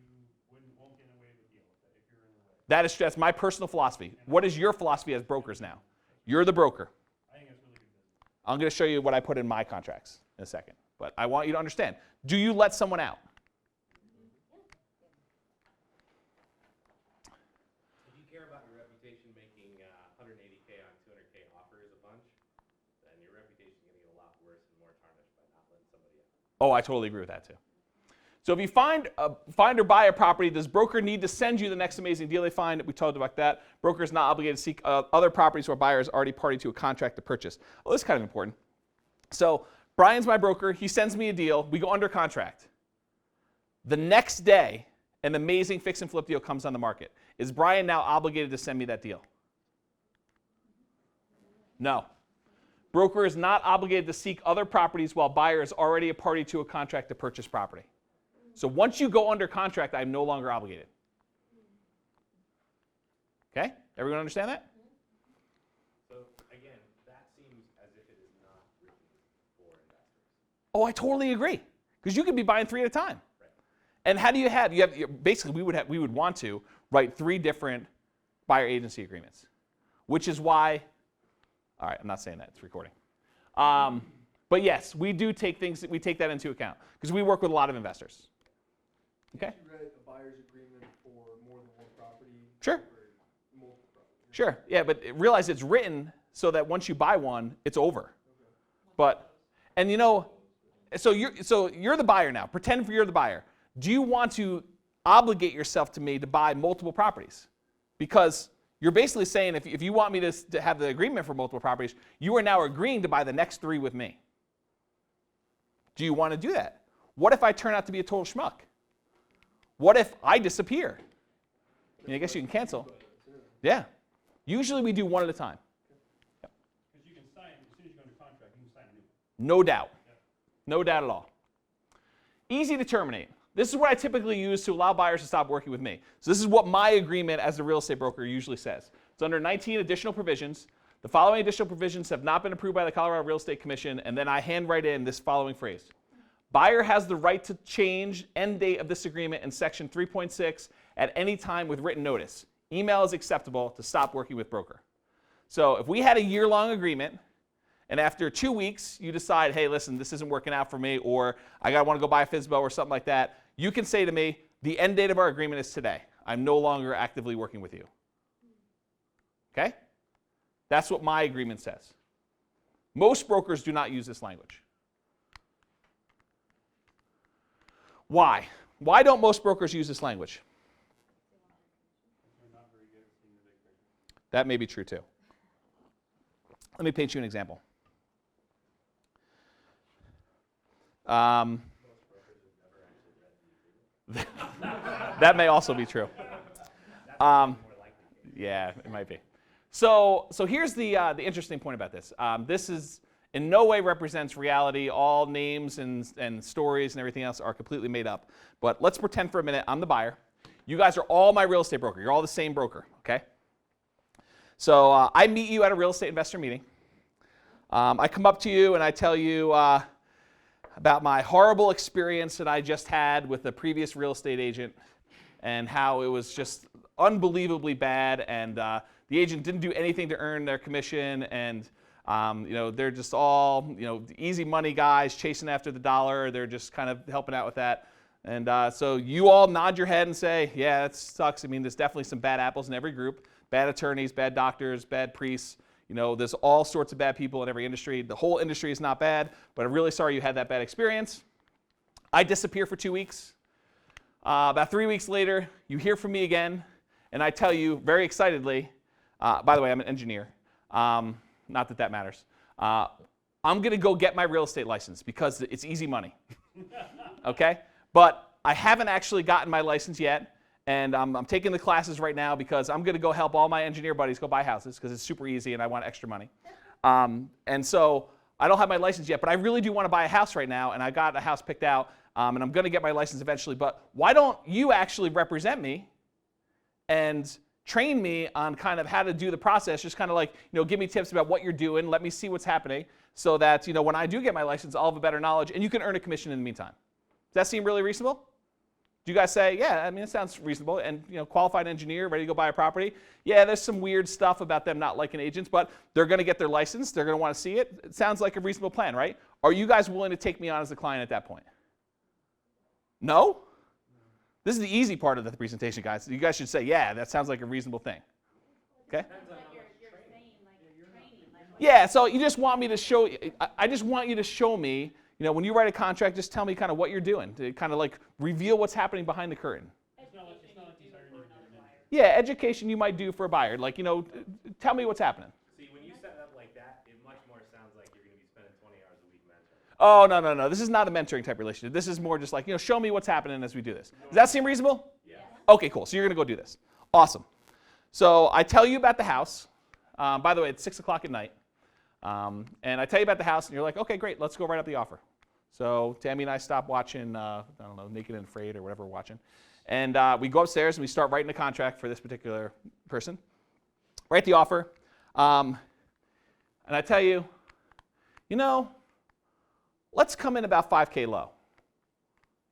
won't get away with the deal if you're in the way. That's my personal philosophy. What is your philosophy as brokers now? You're the broker. I think that's really good business. I'm going to show you what I put in my contracts in a second. But I want you to understand. Do you let someone out? If you care about your reputation, making 180K on 200K offer is a bunch, then your reputation is going to get a lot worse and more tarnished by not letting somebody out. Oh, I totally agree with that too. So if you find or buy a property, does broker need to send you the next amazing deal they find? We talked about that. Broker is not obligated to seek other properties where buyer is already party to a contract to purchase. Well, this is kind of important. So Brian's my broker. He sends me a deal. We go under contract. The next day, an amazing fix and flip deal comes on the market. Is Brian now obligated to send me that deal? No. Broker is not obligated to seek other properties while buyer is already a party to a contract to purchase property. So once you go under contract, I'm no longer obligated. Okay? Everyone understand that? So again, that seems as if it is not written for investors. Oh, I totally agree. Because you could be buying 3 at a time. Right. And how do you have basically we would want to write 3 different buyer agency agreements, which is why, all right, I'm not saying that, it's recording. But yes, we do take that into account because we work with a lot of investors. Okay? Did you write a buyer's agreement for more than one property? Sure. Or multiple properties? Sure. Yeah, but realize it's written so that once you buy one, it's over. Okay. But, and so you're the buyer now. Pretend you're the buyer. Do you want to obligate yourself to me to buy multiple properties? Because you're basically saying if you want me to have the agreement for multiple properties, you are now agreeing to buy the next 3 with me. Do you want to do that? What if I turn out to be a total schmuck? What if I disappear? I guess you can cancel. Yeah. Usually we do 1 at a time. Yep. Because you can sign, as soon as you go under contract, you can sign a new one. No doubt. No doubt at all. Easy to terminate. This is what I typically use to allow buyers to stop working with me. So this is what my agreement as a real estate broker usually says. It's under 19 additional provisions. The following additional provisions have not been approved by the Colorado Real Estate Commission, and then I handwrite in this following phrase. Buyer has the right to change end date of this agreement in section 3.6 at any time with written notice. Email is acceptable to stop working with broker. So if we had a year-long agreement, and after 2 weeks you decide, hey, listen, this isn't working out for me, or I want to go buy a FSBO or something like that, you can say to me, the end date of our agreement is today. I'm no longer actively working with you. Okay? That's what my agreement says. Most brokers do not use this language. Why? Why don't most brokers use this language? That may be true too. Let me paint you an example. That may also be true. Yeah, it might be. So here's the interesting point about this. This is in no way represents reality. All names and stories and everything else are completely made up. But let's pretend for a minute I'm the buyer. You guys are all my real estate broker. You're all the same broker, okay? So I meet you at a real estate investor meeting. I come up to you and I tell you about my horrible experience that I just had with the previous real estate agent and how it was just unbelievably bad, and the agent didn't do anything to earn their commission, and they're just all easy money guys chasing after the dollar. They're just kind of helping out with that. And so you all nod your head and say, yeah, that sucks. I mean, there's definitely some bad apples in every group. Bad attorneys, bad doctors, bad priests. There's all sorts of bad people in every industry. The whole industry is not bad, but I'm really sorry you had that bad experience. I disappear for 2 weeks. About 3 weeks later, you hear from me again, and I tell you very excitedly, by the way, I'm an engineer. Not that that matters. I'm going to go get my real estate license because it's easy money. Okay? But I haven't actually gotten my license yet. And I'm taking the classes right now because I'm going to go help all my engineer buddies go buy houses because it's super easy and I want extra money. And so I don't have my license yet, but I really do want to buy a house right now, and I got a house picked out, and I'm going to get my license eventually. But why don't you actually represent me and train me on kind of how to do the process, just kind of like, give me tips about what you're doing, let me see what's happening, so that, when I do get my license, I'll have a better knowledge, and you can earn a commission in the meantime. Does that seem really reasonable? Do you guys say, yeah, I mean, it sounds reasonable, and qualified engineer, ready to go buy a property? Yeah, there's some weird stuff about them not liking agents, but they're going to get their license. They're going to want to see it. It sounds like a reasonable plan, right? Are you guys willing to take me on as a client at that point? No? This is the easy part of the presentation, guys. You guys should say, yeah, that sounds like a reasonable thing. Okay? Yeah, so you just want me to show, I just want you to show me, when you write a contract, just tell me kind of what you're doing to kind of like reveal what's happening behind the curtain. Yeah, education you might do for a buyer. Like, tell me what's happening. See, when you set it up like that, it much more sounds like you're going to be spending 20 hours a week mentoring. Oh, no. This is not a mentoring type relationship. This is more just like, show me what's happening as we do this. Does that seem reasonable? Yeah. Okay, cool. So you're going to go do this. Awesome. So I tell you about the house. By the way, it's 6 o'clock at night. And I tell you about the house, and you're like, okay, great, let's go write up the offer. So Tammy and I stop watching, I don't know, Naked and Afraid or whatever we're watching. And we go upstairs and we start writing a contract for this particular person. Write the offer. And I tell you, let's come in about 5K low.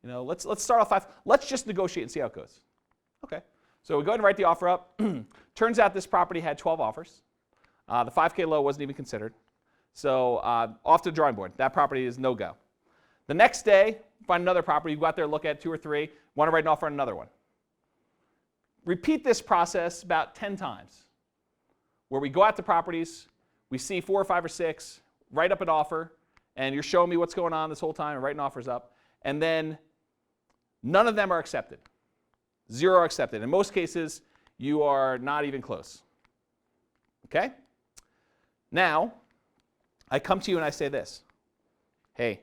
Let's start off 5. Let's just negotiate and see how it goes. Okay. So we go ahead and write the offer up. Turns out this property had 12 offers. The 5K low wasn't even considered. So off to the drawing board. That property is no go. The next day, find another property. You go out there, look at 2 or 3. Want to write an offer on another one. Repeat this process about 10 times, where we go out to properties, we see 4 or 5 or 6, write up an offer, and you're showing me what's going on this whole time and writing offers up, and then none of them are accepted. 0 are accepted. In most cases, you are not even close. Okay? Now, I come to you and I say this. Hey,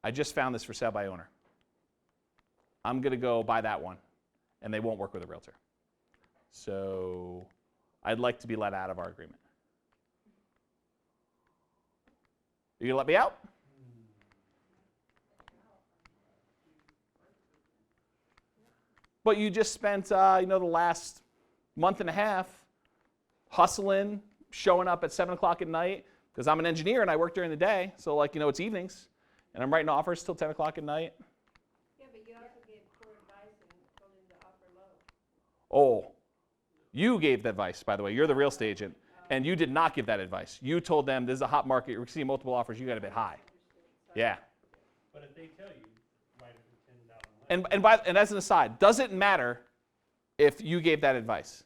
I just found this for sale by owner. I'm going to go buy that one, and they won't work with a realtor. So I'd like to be let out of our agreement. Are you going to let me out? But you just spent, the last month and a half hustling, showing up at 7 o'clock at night, because I'm an engineer and I work during the day, so it's evenings, and I'm writing offers till 10 o'clock at night. Yeah, but you also gave poor advice and told him to offer low. Oh, you gave the advice, by the way. You're the real estate agent, and you did not give that advice. You told them this is a hot market, you're seeing multiple offers, you got a bit high. Yeah. But if they tell you, write it for $10 less. And as an aside, does it matter if you gave that advice?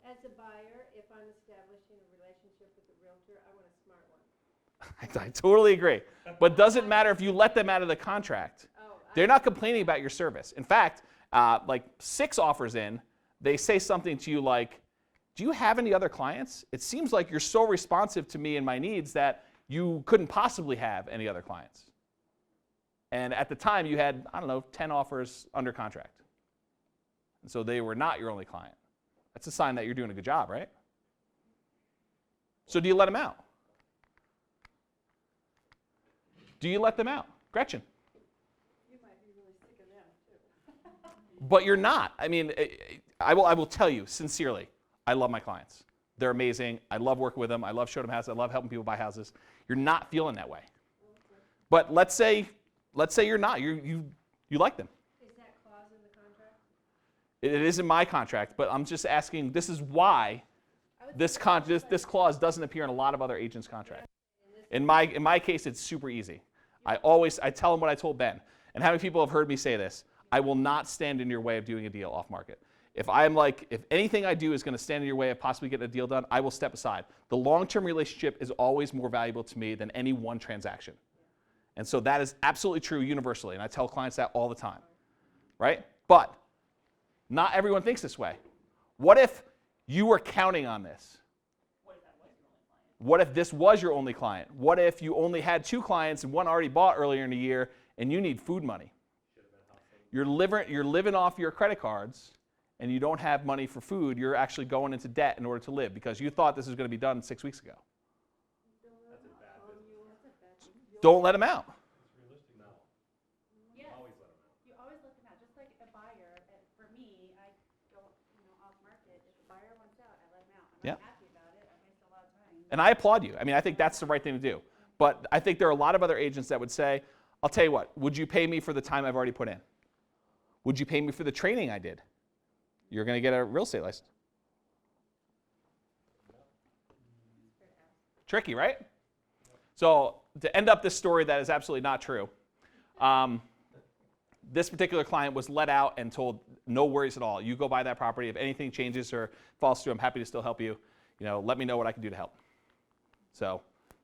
As a buyer, if I'm establishing a relationship with a realtor, I want a smart one. I totally agree. But does it matter if you let them out of the contract? They're not complaining about your service. In fact, 6 offers in, they say something to you like, do you have any other clients? It seems like you're so responsive to me and my needs that you couldn't possibly have any other clients. And at the time, you had, 10 offers under contract. And so they were not your only client. That's a sign that you're doing a good job, right? So do you let them out? Do you let them out? Gretchen? You might be really sick of them too. But you're not. I mean, I will tell you sincerely, I love my clients. They're amazing. I love working with them. I love showing them houses. I love helping people buy houses. You're not feeling that way. But let's say you're not. You like them. Is that clause in the contract? It is in my contract, but I'm just asking, this is why this clause doesn't appear in a lot of other agents' contracts. In my case, it's super easy. I tell them what I told Ben. And how many people have heard me say this? I will not stand in your way of doing a deal off market. If anything I do is going to stand in your way of possibly getting a deal done, I will step aside. The long-term relationship is always more valuable to me than any one transaction. And so that is absolutely true universally, and I tell clients that all the time, right? But not everyone thinks this way. What if you were counting on this? What if this was your only client? What if you only had 2 clients and one already bought earlier in the year and you need food money? You're living off your credit cards and you don't have money for food. You're actually going into debt in order to live because you thought this was going to be done 6 weeks ago. Don't let them out. Yes. You always let them out. Just like a buyer, for me, I don't, off market. If a buyer wants out, I let them out. I'm not happy about it. I waste a lot of time. And I applaud you. I mean, I think that's the right thing to do. But I think there are a lot of other agents that would say, I'll tell you what, would you pay me for the time I've already put in? Would you pay me for the training I did? You're going to get a real estate license. Tricky, right? So to end up this story that is absolutely not true, this particular client was let out and told, no worries at all. You go buy that property. If anything changes or falls through, I'm happy to still help you. Let me know what I can do to help. So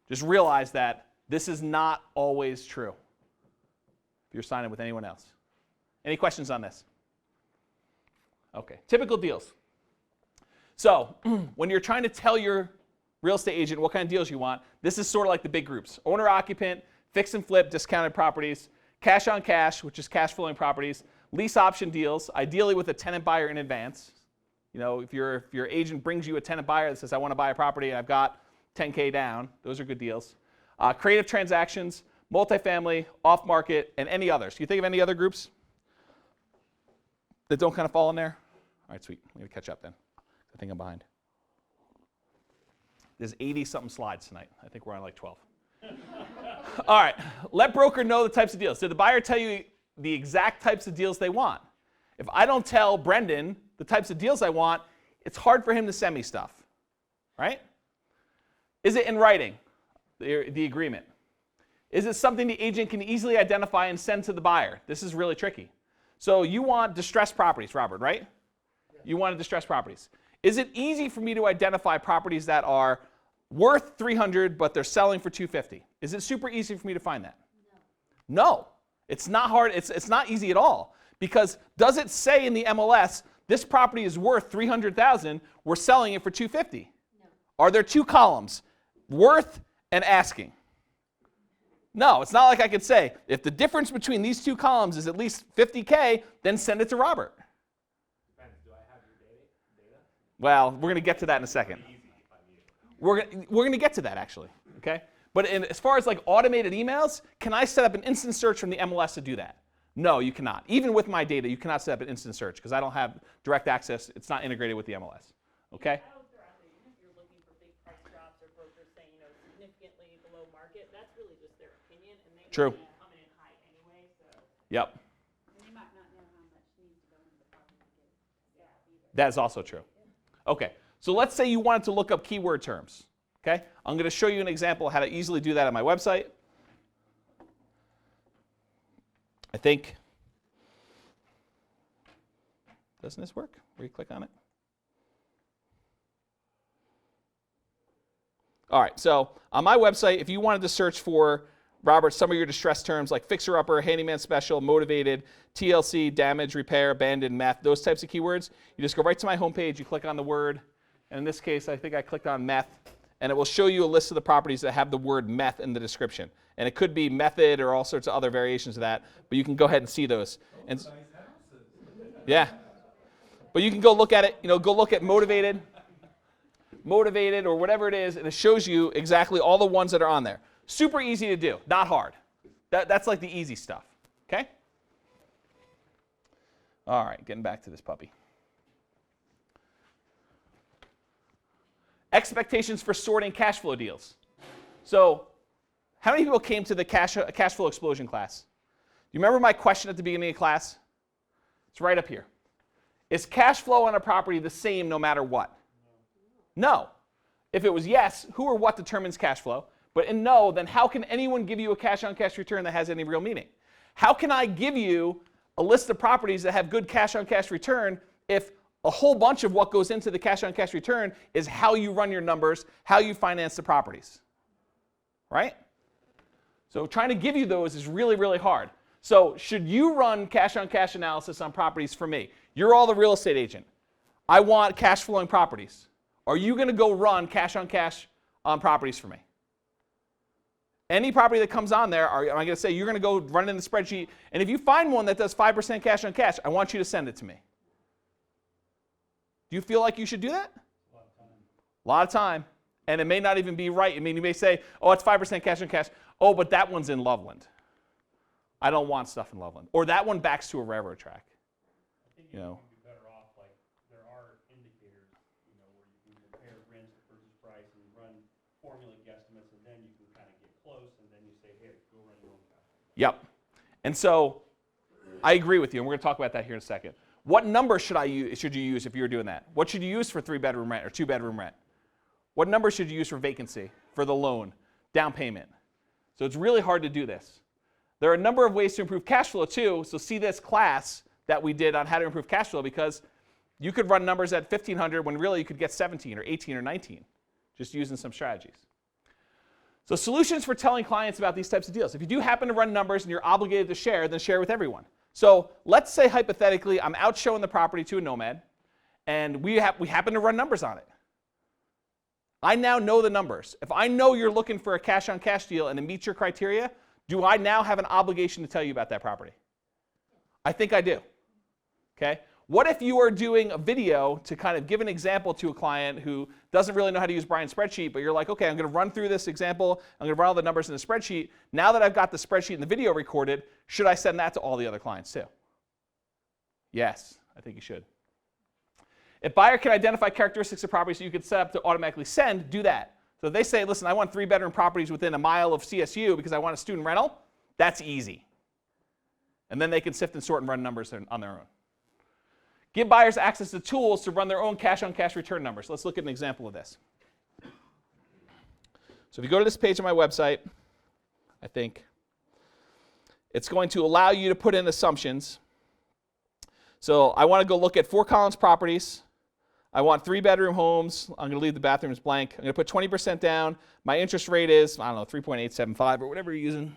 just realize that this is not always true if you're signing with anyone else. Any questions on this? Okay, typical deals. So when you're trying to tell your real estate agent what kind of deals you want, this is sort of like the big groups. Owner-occupant, fix and flip, discounted properties, cash on cash, which is cash flowing properties, lease option deals, ideally with a tenant buyer in advance. If your agent brings you a tenant buyer that says, I want to buy a property and I've got $10K down, those are good deals. Creative transactions, multifamily, off-market, and any others. Can you think of any other groups that don't kind of fall in there? All right, sweet. I'm going to catch up then. I think I'm behind. There's 80-something slides tonight. I think we're on like 12. All right. Let broker know the types of deals. Did the buyer tell you the exact types of deals they want? If I don't tell Brendan the types of deals I want, it's hard for him to send me stuff, right? Is it in writing, the agreement? Is it something the agent can easily identify and send to the buyer? This is really tricky. So you want distressed properties, Robert, right? You want distressed properties. Is it easy for me to identify properties that are worth $300 but they're selling for $250? Is it super easy for me to find that? No. It's not hard. It's not easy at all. Because does it say in the MLS, this property is worth $300,000, we're selling it for $250? No. Are there 2 columns, worth and asking? No, it's not like I could say, if the difference between these 2 columns is at least $50K, then send it to Robert. Depends. Do I have your data? Well, we're going to get to that in a second. We're going to get to that, actually. Okay? But as far as like automated emails, can I set up an instant search from the MLS to do that? No, you cannot. Even with my data, you cannot set up an instant search because I don't have direct access. It's not integrated with the MLS. Okay? I would throw out there, even if you're looking for big price drops or brokers saying, significantly below market, that's really just their opinion, and they True. come in high anyway, so. Yep. And they might not know how much needs to go into the property to get it either. That is also true. Okay, so let's say you wanted to look up keyword terms. Okay, I'm going to show you an example of how to easily do that on my website. I think, doesn't this work? Where you click on it? All right, so on my website, if you wanted to search for, Robert, some of your distressed terms like fixer-upper, handyman special, motivated, TLC, damage, repair, abandoned, meth, those types of keywords, you just go right to my homepage, you click on the word, and in this case, I think I clicked on meth, and it will show you a list of the properties that have the word meth in the description. And it could be method or all sorts of other variations of that, but you can go ahead and see those. And yeah. But you can go look at it, go look at motivated. motivated, or whatever it is, and it shows you exactly all the ones that are on there. Super easy to do, not hard. That's like the easy stuff, okay? All right, getting back to this puppy. Expectations for sorting cash flow deals. So how many people came to the cash flow explosion class? You remember my question at the beginning of class? It's right up here. Is cash flow on a property the same no matter what? No. If it was yes, who or what determines cash flow? But in no, then how can anyone give you a cash-on-cash return that has any real meaning? How can I give you a list of properties that have good cash-on-cash return if a whole bunch of what goes into the cash-on-cash return is how you run your numbers, how you finance the properties, right? So trying to give you those is really, really hard. So should you run cash-on-cash analysis on properties for me? You're all the real estate agent. I want cash flowing properties. Are you going to go run cash-on-cash on properties for me? Any property that comes on there, am I going to say you're going to go run it in the spreadsheet, and if you find one that does 5% cash-on-cash, I want you to send it to me. Do you feel like you should do that? A lot of time. And it may not even be right. I mean, you may say, oh, it's 5% cash-on-cash. Oh, but that one's in Loveland. I don't want stuff in Loveland. Or that one backs to a railroad track. I think you would be better off, like, there are indicators, you know, where you can compare rent to purchase price and run formula guesstimates, and then you can kind of get close, and then you say, hey, go run your own calculation. Yep. And so I agree with you, and we're going to talk about that here in a second. What number should you use if you were doing that? What should you use for 3-bedroom rent or 2-bedroom rent? What number should you use for vacancy, for the loan, down payment? So it's really hard to do this. There are a number of ways to improve cash flow too. So see this class that we did on how to improve cash flow, because you could run numbers at 1,500 when really you could get 17 or 18 or 19, just using some strategies. So solutions for telling clients about these types of deals. If you do happen to run numbers and you're obligated to share, then share with everyone. So let's say hypothetically I'm out showing the property to a nomad, and we happen to run numbers on it. I now know the numbers. If I know you're looking for a cash-on-cash deal and it meets your criteria, do I now have an obligation to tell you about that property? I think I do. Okay? What if you are doing a video to kind of give an example to a client who doesn't really know how to use Brian's spreadsheet, but you're like, okay, I'm going to run through this example. I'm going to run all the numbers in the spreadsheet. Now that I've got the spreadsheet and the video recorded, should I send that to all the other clients too? Yes, I think you should. If buyer can identify characteristics of properties so you could set up to automatically send, do that. So if they say, listen, I want 3-bedroom properties within a mile of CSU because I want a student rental, that's easy. And then they can sift and sort and run numbers on their own. Give buyers access to tools to run their own cash-on-cash return numbers. Let's look at an example of this. So if you go to this page on my website, I think, it's going to allow you to put in assumptions. So I want to go look at Fort Collins properties. I want 3-bedroom homes. I'm going to leave the bathrooms blank. I'm going to put 20% down. My interest rate is, I don't know, 3.875 or whatever you're using.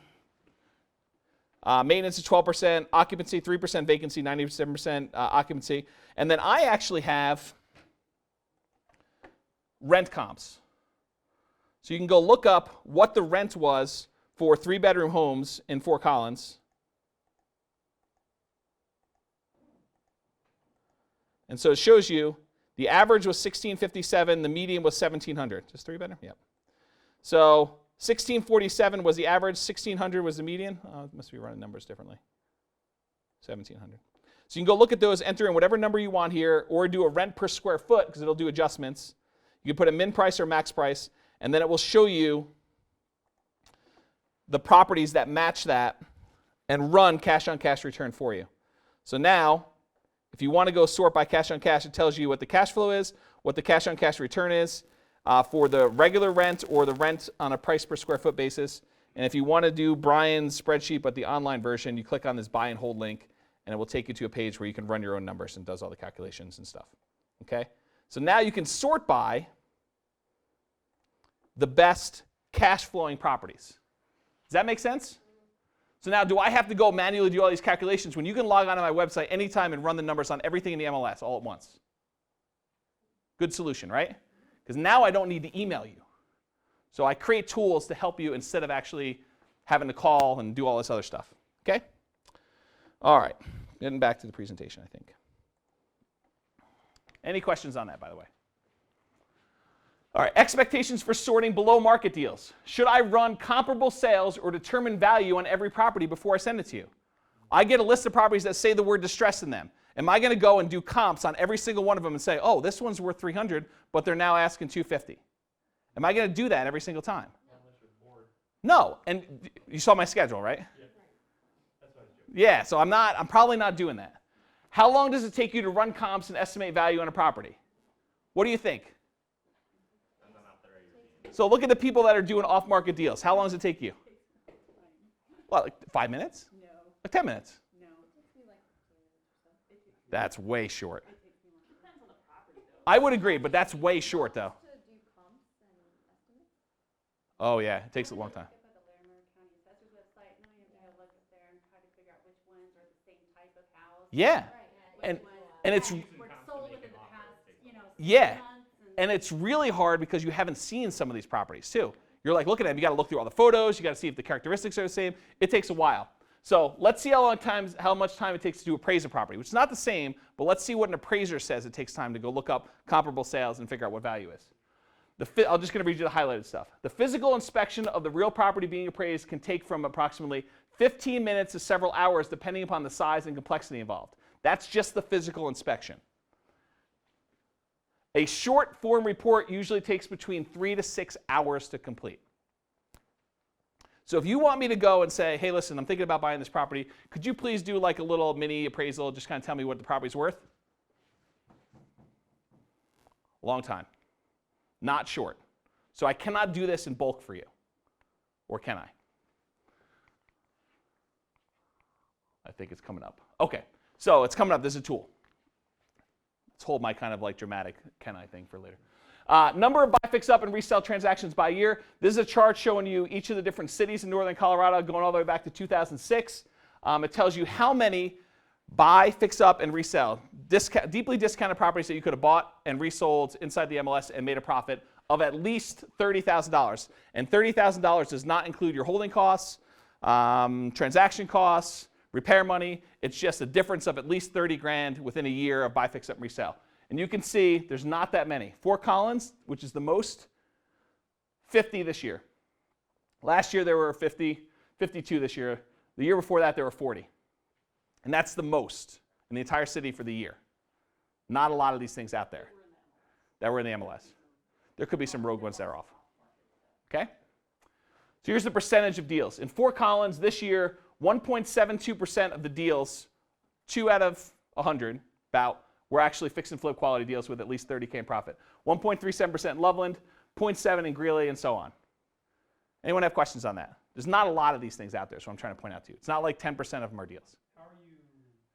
Maintenance is 12%, occupancy 3%, vacancy 97% occupancy. And then I actually have rent comps. So you can go look up what the rent was for 3-bedroom homes in Fort Collins. And so it shows you the average was $1,657, the median was $1,700. Just 3-bedroom? Yep. So $1,647 was the average, $1,600 was the median. It must be running numbers differently. $1,700. So you can go look at those, enter in whatever number you want here, or do a rent per square foot, because it'll do adjustments. You can put a min price or max price, and then it will show you the properties that match that and run cash-on-cash return for you. So now, if you want to go sort by cash-on-cash, it tells you what the cash flow is, what the cash-on-cash return is, for the regular rent or the rent on a price per square foot basis. And if you want to do Brian's spreadsheet but the online version, you click on this buy and hold link, and it will take you to a page where you can run your own numbers and does all the calculations and stuff. Okay? So now you can sort by the best cash flowing properties. Does that make sense? So now, do I have to go manually do all these calculations when you can log onto my website anytime and run the numbers on everything in the MLS all at once? Good solution, right? Because now I don't need to email you. So I create tools to help you instead of actually having to call and do all this other stuff. Okay? All right. Getting back to the presentation, I think. Any questions on that, by the way? All right, expectations for sorting below market deals. Should I run comparable sales or determine value on every property before I send it to you? I get a list of properties that say the word distressed in them. Am I going to go and do comps on every single one of them and say, oh, this one's worth 300, but they're now asking 250? Am I going to do that every single time? No. And you saw my schedule, right? Yeah, so I'm probably not doing that. How long does it take you to run comps and estimate value on a property? What do you think? So look at the people that are doing off-market deals. How long does it take you? What, like 5 minutes? No. Like 10 minutes? No. It takes me like 2 minutes or so. That's way short. Depends on the property though. I would agree, but that's way short though. To do comps and estimates? Oh yeah, it takes a long time. Look at the Larimer County Assessor's website. No, you have to look up there and try to figure out which ones are the same type of house. Yeah. Which And ones it's were sold within the past, 6 yeah. months. And it's really hard because you haven't seen some of these properties too. You're like looking at them, you got to look through all the photos, you got to see if the characteristics are the same. It takes a while. So let's see how much time it takes to do appraise a property, which is not the same, but let's see what an appraiser says it takes time to go look up comparable sales and figure out what value is. I'm just going to read you the highlighted stuff. The physical inspection of the real property being appraised can take from approximately 15 minutes to several hours depending upon the size and complexity involved. That's just the physical inspection. A short form report usually takes between 3 to 6 hours to complete. So if you want me to go and say, hey, listen, I'm thinking about buying this property, could you please do like a little mini appraisal, just kind of tell me what the property's worth? Long time. Not short. So I cannot do this in bulk for you. Or can I? I think it's coming up. Okay, so it's coming up. This is a tool. Let's hold my kind of like dramatic can I thing for later. Number of buy, fix up, and resell transactions by year. This is a chart showing you each of the different cities in northern Colorado going all the way back to 2006. It tells you how many buy, fix up, and resell. Deeply discounted properties that you could have bought and resold inside the MLS and made a profit of at least $30,000. And $30,000 does not include your holding costs, transaction costs, repair money. It's just a difference of at least 30 grand within a year of buy, fix up, and resell. And you can see there's not that many. Fort Collins, which is the most, 50 this year. Last year there were 50, 52 this year. The year before that there were 40. And that's the most in the entire city for the year. Not a lot of these things out there that were in the MLS. There could be some rogue ones that are off. Okay? So here's the percentage of deals. In Fort Collins this year, 1.72% of the deals, 2 out of 100, about, were actually fix and flip quality deals with at least 30K in profit. 1.37% in Loveland, 0.7 in Greeley, and so on. Anyone have questions on that? There's not a lot of these things out there, so I'm trying to point out to you. It's not like 10% of them are deals. How are you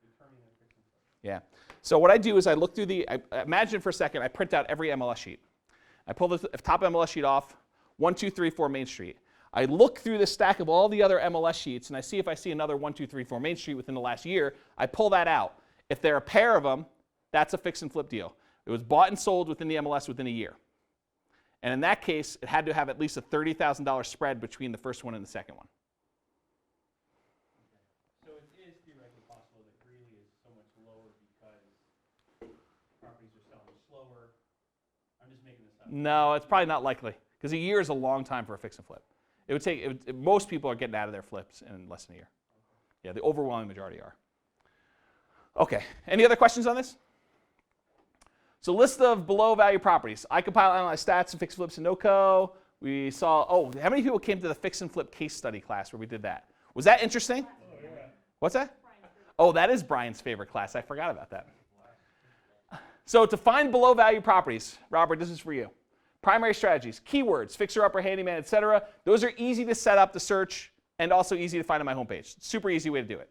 determining a fix and flip? Yeah. So what I do is I look through imagine for a second, I print out every MLS sheet. I pull the top MLS sheet off, 1, 2, 3, 4 Main Street. I look through the stack of all the other MLS sheets, and I see if I see another 1, 2, 3, 4 Main Street within the last year. I pull that out. If there are a pair of them, that's a fix and flip deal. It was bought and sold within the MLS within a year. And in that case, it had to have at least a $30,000 spread between the first one and the second one. So it is theoretically possible that Greeley is so much lower because properties are selling slower. I'm just making this up. No, it's probably not likely because a year is a long time for a fix and flip. It would take, most people are getting out of their flips in less than a year. Yeah, the overwhelming majority are. Okay, any other questions on this? So list of below value properties. I compile, analyze stats and fix flips in NoCo. We saw, how many people came to the fix and flip case study class where we did that? Was that interesting? Oh, yeah. What's that? Oh, that is Brian's favorite class. I forgot about that. So to find below value properties, Robert, this is for you. Primary strategies, keywords, fixer-upper, handyman, etc. Those are easy to set up to search and also easy to find on my homepage. Super easy way to do it.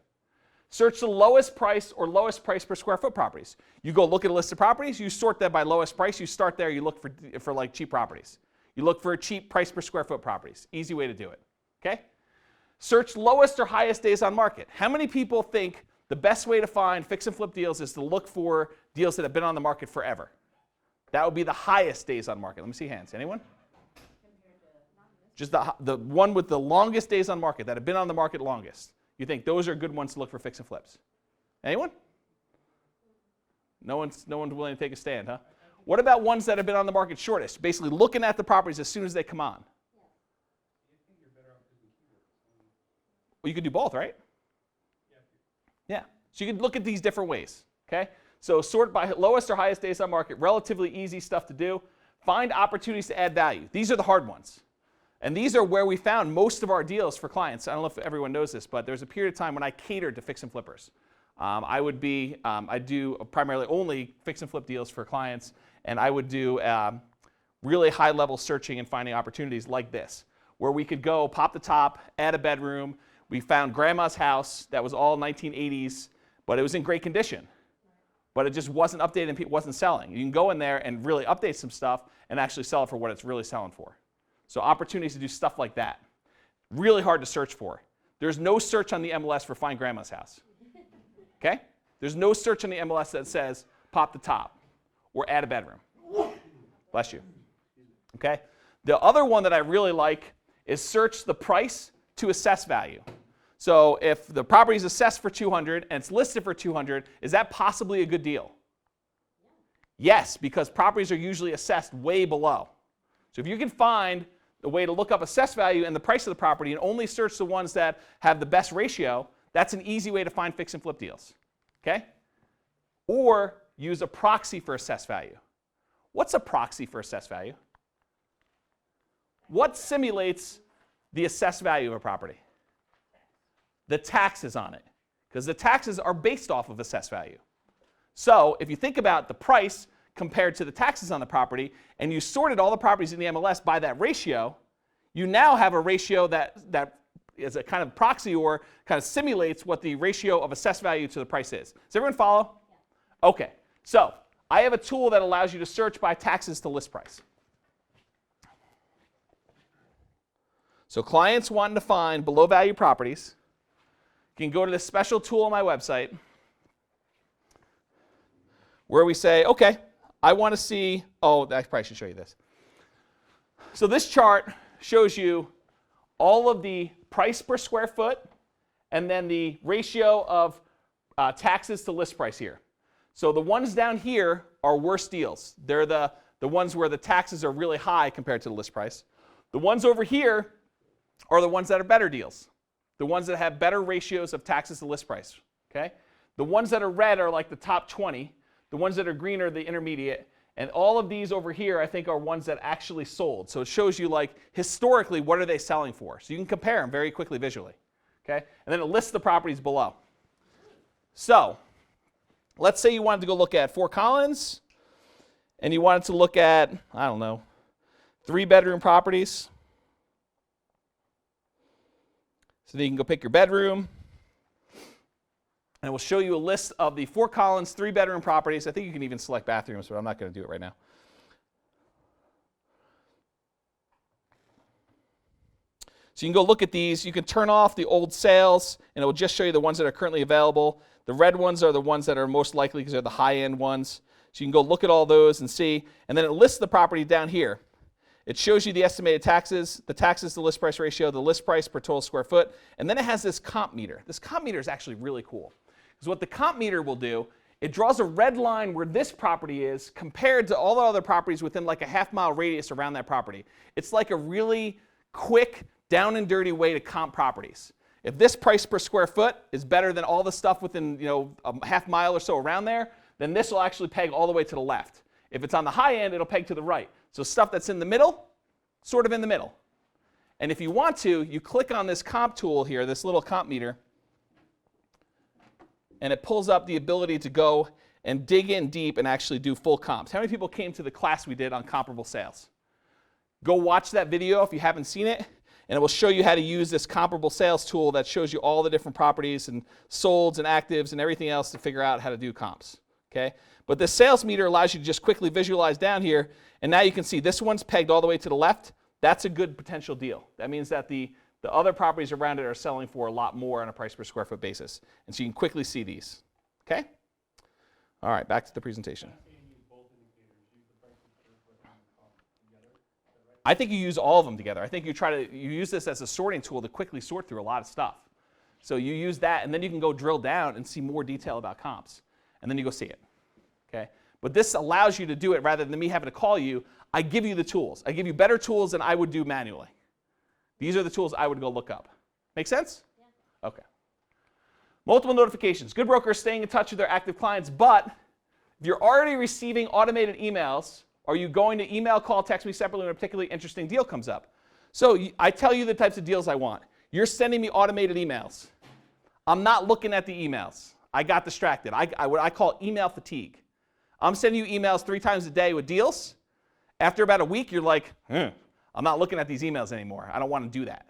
Search the lowest price or lowest price per square foot properties. You go look at a list of properties, you sort that by lowest price, you start there, you look for like cheap properties. You look for cheap price per square foot properties. Easy way to do it, okay? Search lowest or highest days on market. How many people think the best way to find fix and flip deals is to look for deals that have been on the market forever? That would be the highest days on market. Let me see hands. Anyone? Just the one with the longest days on market, that have been on the market longest. You think those are good ones to look for fix and flips? Anyone? No one's willing to take a stand, huh? What about ones that have been on the market shortest? Basically looking at the properties as soon as they come on. Well, you could do both, right? Yeah. So you could look at these different ways, okay? So sort by lowest or highest days on market, relatively easy stuff to do. Find opportunities to add value. These are the hard ones. And these are where we found most of our deals for clients. I don't know if everyone knows this, but there's a period of time when I catered to fix and flippers. I do primarily only fix and flip deals for clients, and I would do really high level searching and finding opportunities like this, where we could go pop the top, add a bedroom. We found grandma's house that was all 1980s, but it was in great condition. But it just wasn't updated and wasn't selling. You can go in there and really update some stuff and actually sell it for what it's really selling for. So opportunities to do stuff like that. Really hard to search for. There's no search on the MLS for find grandma's house. Okay? There's no search on the MLS that says pop the top or add a bedroom. Bless you. Okay? The other one that I really like is search the price to assess value. So if the property is assessed for $200 and it's listed for $200, is that possibly a good deal? Yes, because properties are usually assessed way below. So if you can find the way to look up assessed value and the price of the property and only search the ones that have the best ratio, that's an easy way to find fix and flip deals. Okay? Or use a proxy for assessed value. What's a proxy for assessed value? What simulates the assessed value of a property? The taxes on it, because the taxes are based off of assessed value. So if you think about the price compared to the taxes on the property, and you sorted all the properties in the MLS by that ratio, you now have a ratio that is a kind of proxy or kind of simulates what the ratio of assessed value to the price is. Does everyone follow? Yeah. Okay, so I have a tool that allows you to search by taxes to list price. So clients wanting to find below value properties can go to this special tool on my website where we say, okay, I want to see, I probably should show you this. So this chart shows you all of the price per square foot and then the ratio of taxes to list price here. So the ones down here are worse deals. They're the ones where the taxes are really high compared to the list price. The ones over here are the ones that are better deals. The ones that have better ratios of taxes to list price, okay? The ones that are red are like the top 20. The ones that are green are the intermediate. And all of these over here, I think, are ones that actually sold. So it shows you, like, historically, what are they selling for? So you can compare them very quickly visually, okay? And then it lists the properties below. So let's say you wanted to go look at Fort Collins, and you wanted to look at, I don't know, 3-bedroom properties. So then you can go pick your bedroom. And it will show you a list of the Fort Collins 3-bedroom properties. I think you can even select bathrooms, but I'm not going to do it right now. So you can go look at these. You can turn off the old sales, and it will just show you the ones that are currently available. The red ones are the ones that are most likely because they're the high-end ones. So you can go look at all those and see. And then it lists the property down here. It shows you the estimated taxes, the taxes to list price ratio, the list price per total square foot, and then it has this comp meter. This comp meter is actually really cool. Because what the comp meter will do, it draws a red line where this property is compared to all the other properties within like a half-mile radius around that property. It's like a really quick, down and dirty way to comp properties. If this price per square foot is better than all the stuff within a half mile or so around there, then this will actually peg all the way to the left. If it's on the high end, it'll peg to the right. So stuff that's in the middle, sort of in the middle. And if you want to, you click on this comp tool here, this little comp meter, and it pulls up the ability to go and dig in deep and actually do full comps. How many people came to the class we did on comparable sales? Go watch that video if you haven't seen it, and it will show you how to use this comparable sales tool that shows you all the different properties and solds and actives and everything else to figure out how to do comps. Okay? But this sales meter allows you to just quickly visualize down here, and now you can see this one's pegged all the way to the left. That's a good potential deal. That means that the other properties around it are selling for a lot more on a price per square foot basis. And so you can quickly see these. Okay? All right, back to the presentation. I think you use all of them together. I think you use this as a sorting tool to quickly sort through a lot of stuff. So you use that, and then you can go drill down and see more detail about comps. And then you go see it. Okay? But this allows you to do it rather than me having to call you. I give you the tools. I give you better tools than I would do manually. These are the tools I would go look up. Make sense? Yeah. Okay. Multiple notifications. Good brokers staying in touch with their active clients, but if you're already receiving automated emails, are you going to email, call, text me separately when a particularly interesting deal comes up? So I tell you the types of deals I want. You're sending me automated emails. I'm not looking at the emails. I got distracted. What I call email fatigue. I'm sending you emails 3 times a day with deals. After about a week, you're like, I'm not looking at these emails anymore. I don't want to do that.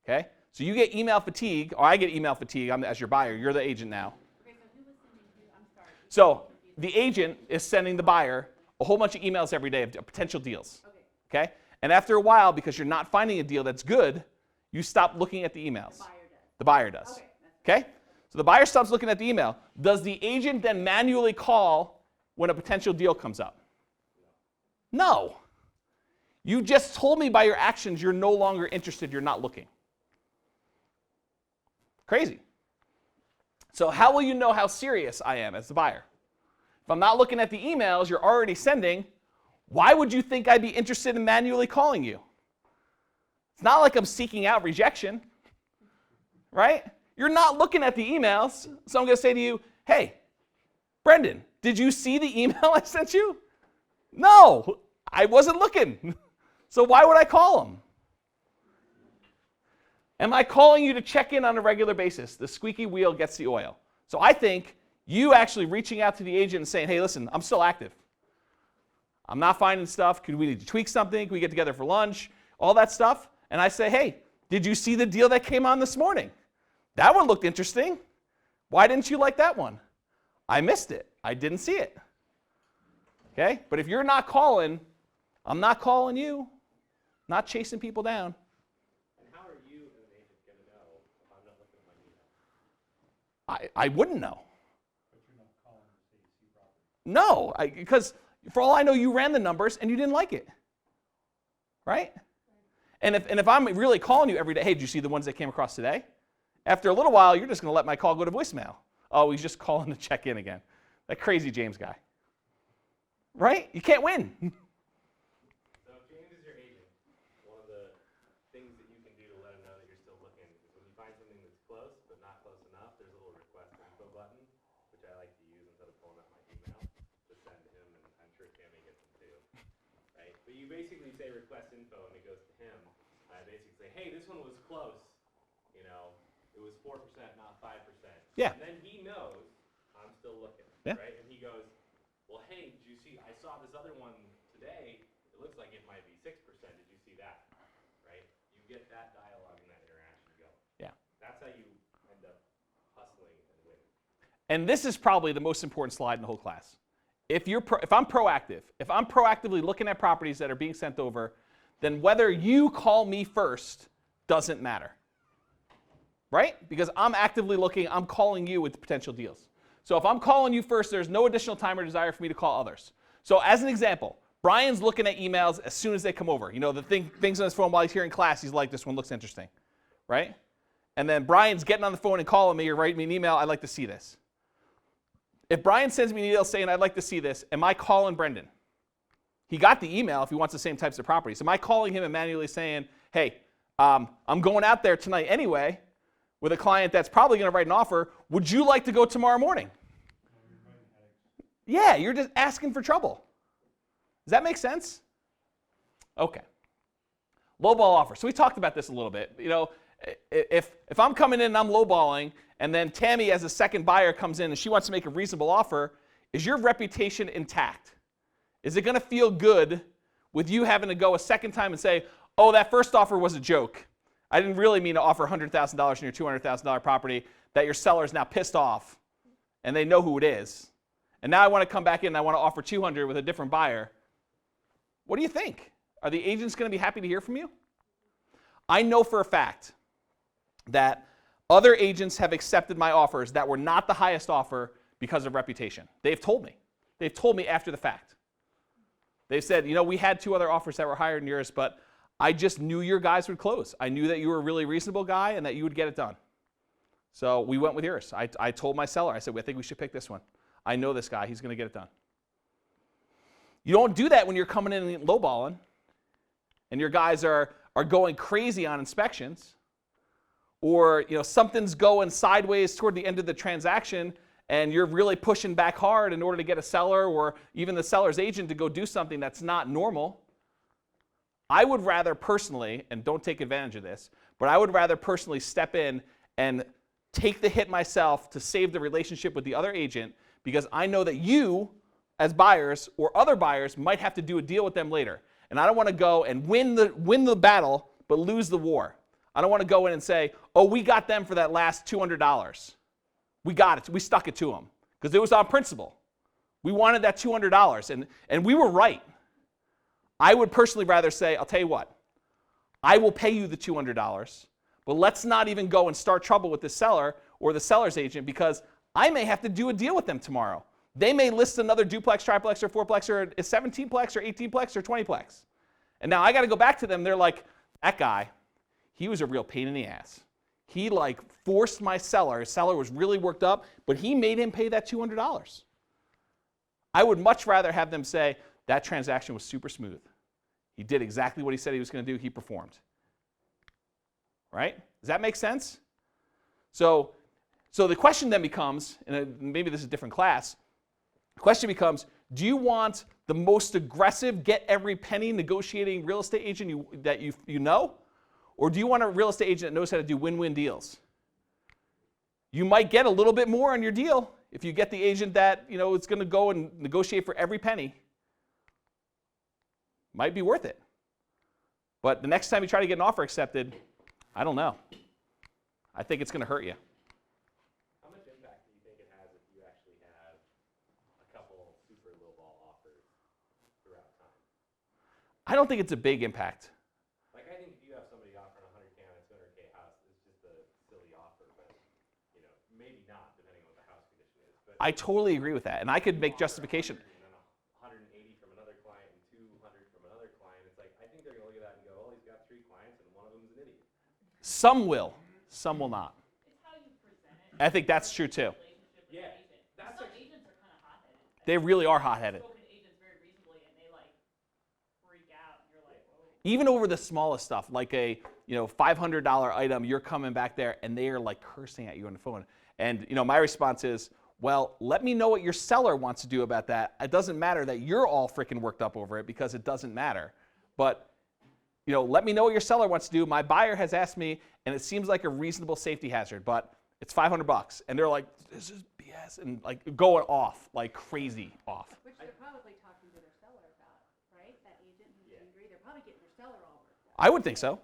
Okay? So you get email fatigue, or I get email fatigue. I'm as your buyer. You're the agent now. Okay, so who was sending who? I'm sorry. So the agent is sending the buyer a whole bunch of emails every day of potential deals. Okay? And after a while, because you're not finding a deal that's good, you stop looking at the emails. The buyer does. Okay? So the buyer stops looking at the email. Does the agent then manually call when a potential deal comes up? No. You just told me by your actions you're no longer interested, you're not looking. Crazy. So how will you know how serious I am as the buyer? If I'm not looking at the emails you're already sending, why would you think I'd be interested in manually calling you? It's not like I'm seeking out rejection, right? You're not looking at the emails, so I'm going to say to you, hey, Brendan, did you see the email I sent you? No, I wasn't looking. So why would I call him? Am I calling you to check in on a regular basis? The squeaky wheel gets the oil. So I think you actually reaching out to the agent and saying, hey, listen, I'm still active. I'm not finding stuff. Could we need to tweak something? Can we get together for lunch? All that stuff. And I say, hey, did you see the deal that came on this morning? That one looked interesting. Why didn't you like that one? I missed it. I didn't see it. Okay? But if you're not calling, I'm not calling you. Not chasing people down. And how are you as an agent going to know if I'm not looking at my email? I wouldn't know. But you're not calling to say you see property. No, because for all I know, you ran the numbers and you didn't like it. Right? And if I'm really calling you every day, hey, did you see the ones that came across today? After a little while, you're just going to let my call go to voicemail. Oh, he's just calling to check in again. That crazy James guy. Right? You can't win. So if James is your agent, one of the things that you can do to let him know that you're still looking is when you find something that's close but not close enough, there's a little request info button, which I like to use instead of pulling up my email to send to him, and I'm sure Tammy gets them too. Right? But you basically say request info and it goes to him. I basically say, hey, this one was close. You know, it was 4%, not 5%. Yeah. And then he knows I'm still looking. Yeah. Right? And he goes, well, hey, did you see, I saw this other one today. It looks like it might be 6%. Did you see that? Right? You get that dialogue and that interaction going. Yeah. That's how you end up hustling and winning. And this is probably the most important slide in the whole class. If I'm proactive, if I'm proactively looking at properties that are being sent over, then whether you call me first doesn't matter. Right? Because I'm actively looking, I'm calling you with potential deals. So if I'm calling you first, there's no additional time or desire for me to call others. So as an example, Brian's looking at emails as soon as they come over. You know, the things on his phone while he's here in class, he's like, this one looks interesting. Right? And then Brian's getting on the phone and calling me or writing me an email, I'd like to see this. If Brian sends me an email saying, I'd like to see this, am I calling Brendan? He got the email if he wants the same types of properties. Am I calling him and manually saying, hey, I'm going out there tonight anyway with a client that's probably going to write an offer. Would you like to go tomorrow morning? Yeah, you're just asking for trouble. Does that make sense? Okay. Lowball offer. So we talked about this a little bit. You know, if I'm coming in and I'm lowballing, and then Tammy as a second buyer comes in and she wants to make a reasonable offer, is your reputation intact? Is it going to feel good with you having to go a second time and say, oh, that first offer was a joke. I didn't really mean to offer $100,000 on your $200,000 property, that your seller is now pissed off and they know who it is. And now I want to come back in and I want to offer $200,000 with a different buyer. What do you think? Are the agents going to be happy to hear from you? I know for a fact that other agents have accepted my offers that were not the highest offer because of reputation. They've told me. They've told me after the fact. They've said, you know, we had 2 other offers that were higher than yours, but I just knew your guys would close. I knew that you were a really reasonable guy and that you would get it done. So we went with yours. I told my seller, I said, I think we should pick this one. I know this guy. He's going to get it done. You don't do that when you're coming in and lowballing and your guys are going crazy on inspections, or something's going sideways toward the end of the transaction and you're really pushing back hard in order to get a seller or even the seller's agent to go do something that's not normal. I would rather personally, and don't take advantage of this, but I would rather personally step in and take the hit myself to save the relationship with the other agent, because I know that you, as buyers or other buyers, might have to do a deal with them later. And I don't want to go and win the battle but lose the war. I don't want to go in and say, oh, we got them for that last $200. We got it. We stuck it to them because it was on principle. We wanted that $200, and we were right. I would personally rather say, I'll tell you what, I will pay you the $200, but let's not even go and start trouble with the seller or the seller's agent, because I may have to do a deal with them tomorrow. They may list another duplex, triplex, or fourplex, or a 17plex, or 18plex, or 20plex. And now I got to go back to them. They're like, that guy, he was a real pain in the ass. He forced my seller. His seller was really worked up, but he made him pay that $200. I would much rather have them say, that transaction was super smooth. He did exactly what he said he was going to do. He performed. Right? Does that make sense? So the question then becomes, and maybe this is a different class, the question becomes, do you want the most aggressive, get every penny negotiating real estate agent that you know? Or do you want a real estate agent that knows how to do win-win deals? You might get a little bit more on your deal if you get the agent that is going to go and negotiate for every penny. Might be worth it. But the next time you try to get an offer accepted, I don't know. I think it's going to hurt you. How much impact do you think it has if you actually have a couple super lowball offers throughout time? I don't think it's a big impact. Like, I think if you have somebody offering a 100K on a 200K house, it's just a silly offer, but maybe not, depending on what the house condition is. But I totally agree with that, and I could make justification. And then 180 from another client and 200 from another client. It's like, I think they're gonna look at that and go, oh, he's got 3 clients and one of them is an idiot. Some will, some will not. It's how you present it. I think that's true too. Yeah, Some agents are kind of hot-headed. They really are hot-headed. I've spoken to agents very reasonably, and they freak out, and you're like, whoa. Even over the smallest stuff, like a $500 item, you're coming back there and they are cursing at you on the phone. And my response is, well, let me know what your seller wants to do about that. It doesn't matter that you're all freaking worked up over it, because it doesn't matter. But let me know what your seller wants to do. My buyer has asked me, and it seems like a reasonable safety hazard, but it's $500. And they're like, this is BS, and going off, crazy off. Which they're probably talking to their seller about, right? That agent who's angry, they're probably getting their seller all worked up. I would think so.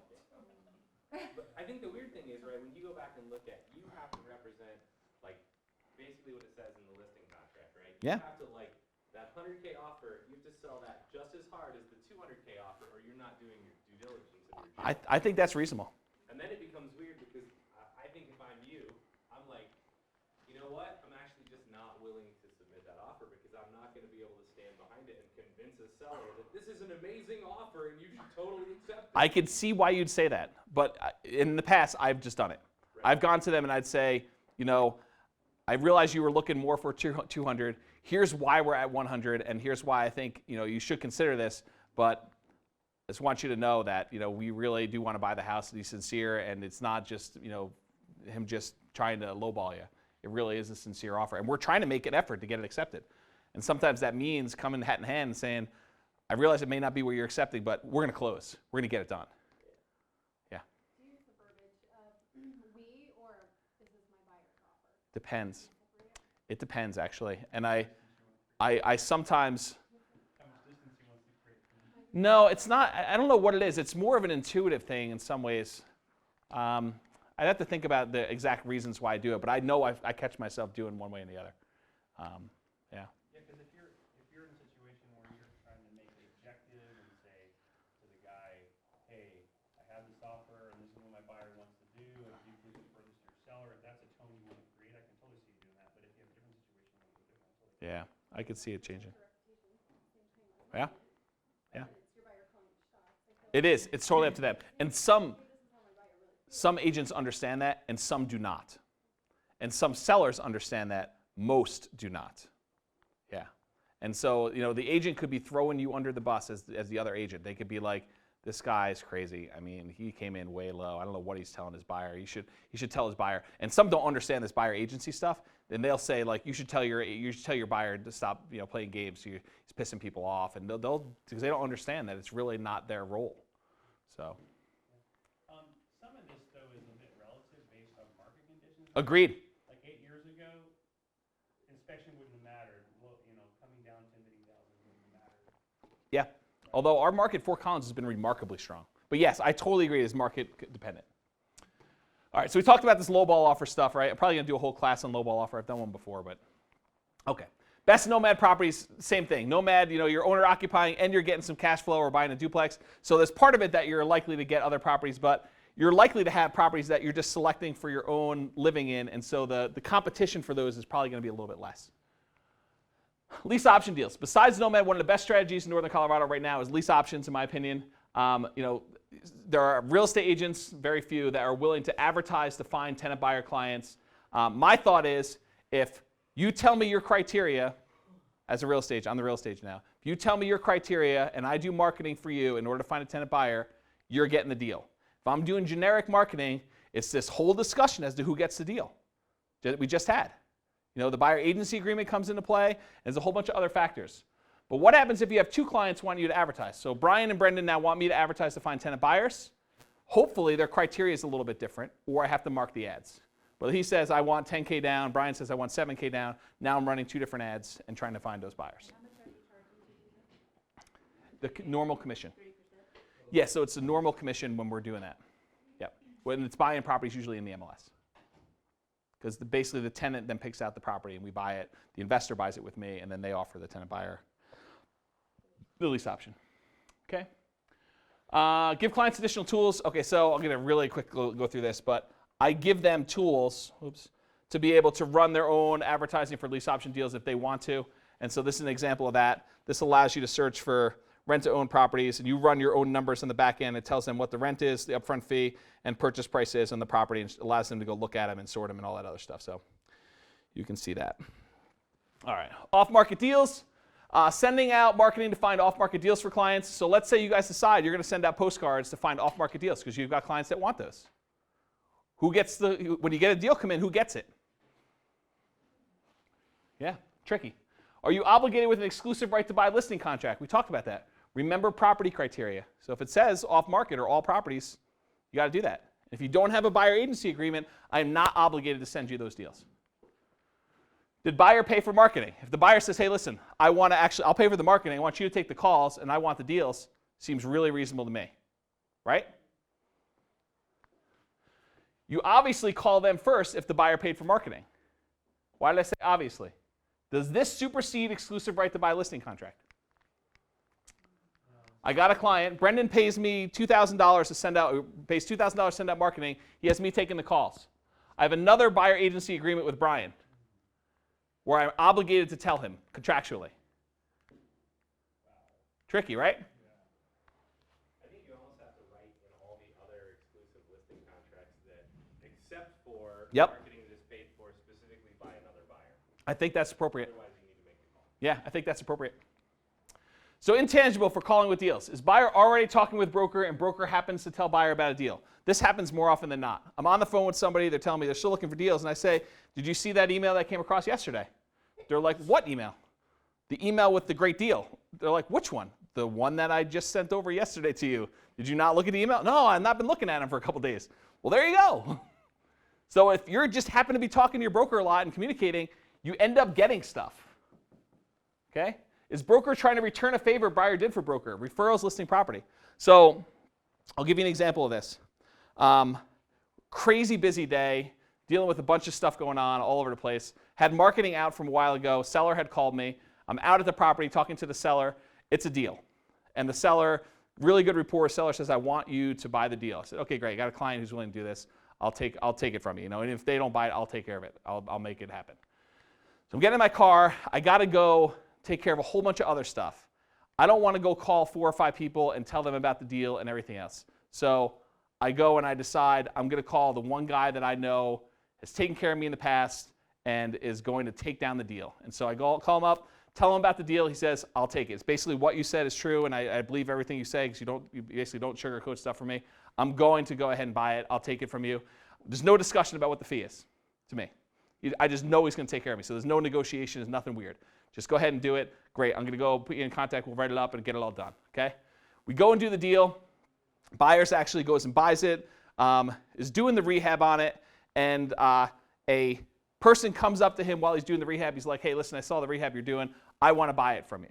But I think the weird thing is, right, when you go back and look at, you have to represent, basically what it says in the listing contract, right? Yeah. You have to, that 100K offer, you have to sell that just as hard as the 200K offer, or you're not doing your due diligence and your I think that's reasonable. And then it becomes weird, because I think if I'm you, I'm like, you know what? I'm actually just not willing to submit that offer, because I'm not going to be able to stand behind it and convince a seller that this is an amazing offer and you should totally accept it. I could see why you'd say that, but in the past, I've just done it. Right. I've gone to them and I'd say, I realize you were looking more for 200. Here's why we're at 100, and here's why I think you should consider this. But I just want you to know that we really do want to buy the house, and he's sincere, and it's not just him just trying to lowball you. It really is a sincere offer, and we're trying to make an effort to get it accepted. And sometimes that means coming hat in hand and saying, I realize it may not be what you're accepting, but we're going to close. We're going to get it done. Yeah. Do you use the verbiage of we, or is this my buyer's offer? Depends. It depends, actually. And I sometimes... No, it's not. I don't know what it is. It's more of an intuitive thing in some ways. I'd have to think about the exact reasons why I do it, but I know I catch myself doing one way and the other. Yeah. Yeah, because if you're in a situation where you're trying to make it objective and say to the guy, hey, I have this offer and this is what my buyer wants to do, and you can refer this to your seller, if that's a tone you want to create, I can totally see you doing that. But if you have a different situation, a little bit different. Yeah, I could see it changing. Yeah. Yeah. It is. It's totally up to them. And some agents understand that, and some do not. And some sellers understand that. Most do not. Yeah. And so, the agent could be throwing you under the bus as the other agent. They could be like, this guy's crazy. I mean, he came in way low. I don't know what he's telling his buyer. He should tell his buyer. And some don't understand this buyer agency stuff. Then they'll say like, you should tell your buyer to stop, playing games. He's pissing people off, and they'll because they don't understand that it's really not their role. So. Some of this though is a bit relative based on market conditions. Agreed. Like 8 years ago, inspection wouldn't have mattered. Well, coming down 10,000 wouldn't have mattered. Yeah. Although our market, Fort Collins, has been remarkably strong. But yes, I totally agree. It's market dependent. All right, so we talked about this lowball offer stuff, right? I'm probably going to do a whole class on lowball offer. I've done one before, but okay. Best nomad properties, same thing. Nomad, you're owner occupying and you're getting some cash flow or buying a duplex. So there's part of it that you're likely to get other properties, but you're likely to have properties that you're just selecting for your own living in, and so the competition for those is probably going to be a little bit less. Lease option deals. Besides Nomad, one of the best strategies in Northern Colorado right now is lease options, in my opinion. There are real estate agents, very few, that are willing to advertise to find tenant buyer clients. My thought is, if you tell me your criteria as a real estate agent, I'm the real estate agent now. If you tell me your criteria and I do marketing for you in order to find a tenant buyer, you're getting the deal. If I'm doing generic marketing, it's this whole discussion as to who gets the deal that we just had. The buyer agency agreement comes into play, and there's a whole bunch of other factors. But what happens if you have two clients wanting you to advertise? So Brian and Brendan now want me to advertise to find tenant buyers. Hopefully their criteria is a little bit different, or I have to mark the ads. But he says I want 10K down, Brian says I want 7K down. Now I'm running two different ads and trying to find those buyers. How much are you charging to do that? The normal commission. 30%? Yeah, so it's a normal commission when we're doing that. Yep. When it's buying properties usually in the MLS. Because basically the tenant then picks out the property and we buy it. The investor buys it with me, and then they offer the tenant buyer the lease option. Okay. Give clients additional tools. Okay, so I'm going to really quickly go through this, but I give them tools to be able to run their own advertising for lease option deals if they want to. And so this is an example of that. This allows you to search for rent-to-own properties, and you run your own numbers on the back end. It tells them what the rent is, the upfront fee, and purchase price is on the property, and allows them to go look at them and sort them and all that other stuff. So you can see that. All right, off-market deals. Sending out marketing to find off-market deals for clients. So let's say you guys decide you're going to send out postcards to find off-market deals because you've got clients that want those. When you get a deal come in, who gets it? Yeah, tricky. Are you obligated with an exclusive right to buy listing contract? We talked about that. Remember property criteria. So if it says off-market or all properties, you got to do that. If you don't have a buyer agency agreement, I am not obligated to send you those deals. Did buyer pay for marketing? If the buyer says, hey, listen, I'll pay for the marketing, I want you to take the calls, and I want the deals, seems really reasonable to me, right? You obviously call them first if the buyer paid for marketing. Why did I say obviously? Does this supersede exclusive right to buy listing contract? I got a client. Brendan pays me $2,000 to send out, pays $2,000 to send out marketing. He has me taking the calls. I have another buyer agency agreement with Brian where I'm obligated to tell him contractually. Tricky, right? I think you almost have to write in all the other exclusive listing contracts that, except for marketing that is paid for specifically by another buyer. I think that's appropriate. Otherwise, you need to make the call. Yeah, I think that's appropriate. So intangible for calling with deals. Is buyer already talking with broker and broker happens to tell buyer about a deal? This happens more often than not. I'm on the phone with somebody, they're telling me they're still looking for deals, and I say, did you see that email that came across yesterday? They're like, what email? The email with the great deal. They're like, which one? The one that I just sent over yesterday to you. Did you not look at the email? No, I've not been looking at them for a couple days. Well, there you go. So if you're just happen to be talking to your broker a lot and communicating, you end up getting stuff. Okay? Is broker trying to return a favor buyer did for broker? Referrals listing property. So I'll give you an example of this. Crazy busy day, dealing with a bunch of stuff going on all over the place. Had marketing out from a while ago. Seller had called me. I'm out at the property talking to the seller. It's a deal. And the seller, really good rapport, seller says, I want you to buy the deal. I said, okay, great. I got a client who's willing to do this. I'll take it from you. And if they don't buy it, I'll take care of it. I'll make it happen. So I'm getting in my car. I got to go take care of a whole bunch of other stuff. I don't want to go call 4 or 5 people and tell them about the deal and everything else. So I go and I decide I'm going to call the one guy that I know has taken care of me in the past and is going to take down the deal. And so I call him up, tell him about the deal. He says, I'll take it. It's basically what you said is true, and I believe everything you say because you basically don't sugarcoat stuff for me. I'm going to go ahead and buy it. I'll take it from you. There's no discussion about what the fee is to me. I just know he's going to take care of me. So there's no negotiation. There's nothing weird. Just go ahead and do it. Great. I'm going to go put you in contact. We'll write it up and get it all done. Okay? We go and do the deal. Buyers actually goes and buys it, is doing the rehab on it, and a person comes up to him while he's doing the rehab. He's like, hey, listen, I saw the rehab you're doing. I want to buy it from you.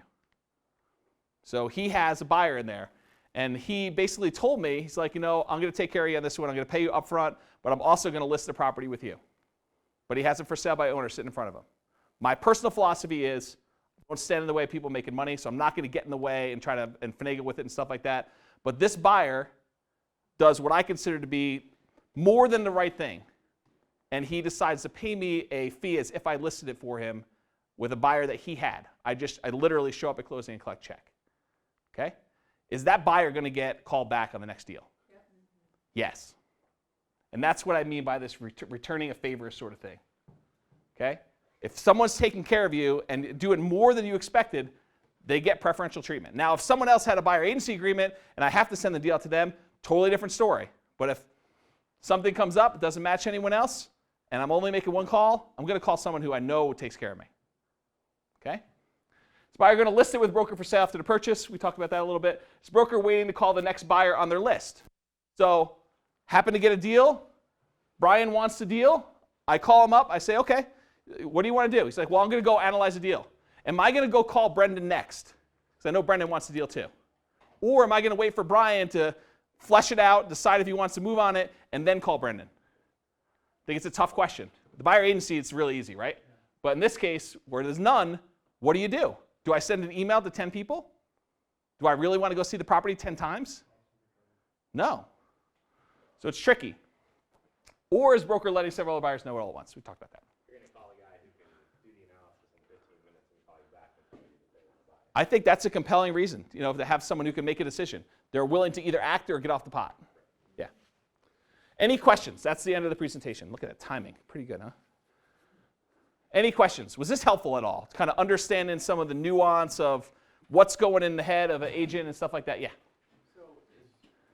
So he has a buyer in there. And he basically told me, he's like, I'm going to take care of you on this one. I'm going to pay you up front, but I'm also going to list the property with you. But he has it for sale by owner sitting in front of him. My personal philosophy is don't stand in the way of people making money, so I'm not going to get in the way and try to finagle with it and stuff like that. But this buyer does what I consider to be more than the right thing. And he decides to pay me a fee as if I listed it for him with a buyer that he had. I literally show up at closing and collect check. Okay? Is that buyer going to get called back on the next deal? Yep. Yes. And that's what I mean by this returning a favor sort of thing. Okay? If someone's taking care of you and doing more than you expected, they get preferential treatment. Now, if someone else had a buyer agency agreement and I have to send the deal to them, totally different story. But if something comes up, it doesn't match anyone else, and I'm only making one call, I'm going to call someone who I know takes care of me. Okay? This buyer going to list it with broker for sale after the purchase. We talked about that a little bit. This broker waiting to call the next buyer on their list. So, happen to get a deal. Brian wants the deal. I call him up. I say, okay, what do you want to do? He's like, well, I'm going to go analyze the deal. Am I going to go call Brendan next? Because I know Brendan wants the deal too. Or am I going to wait for Brian to flesh it out, decide if he wants to move on it, and then call Brendan? I think it's a tough question. The buyer agency, it's really easy, right? But in this case, where there's none, what do you do? Do I send an email to 10 people? Do I really want to go see the property 10 times? No. So it's tricky. Or is broker letting several other buyers know it all at once? We talked about that. You're going to call a guy who can do the analysis in 15 minutes and call you back and tell you that they want to buy it. I think that's a compelling reason, to have someone who can make a decision. They're willing to either act or get off the pot. Yeah. Any questions? That's the end of the presentation. Look at that timing. Pretty good, huh? Any questions? Was this helpful at all? Kind of understanding some of the nuance of what's going in the head of an agent and stuff like that? Yeah. So is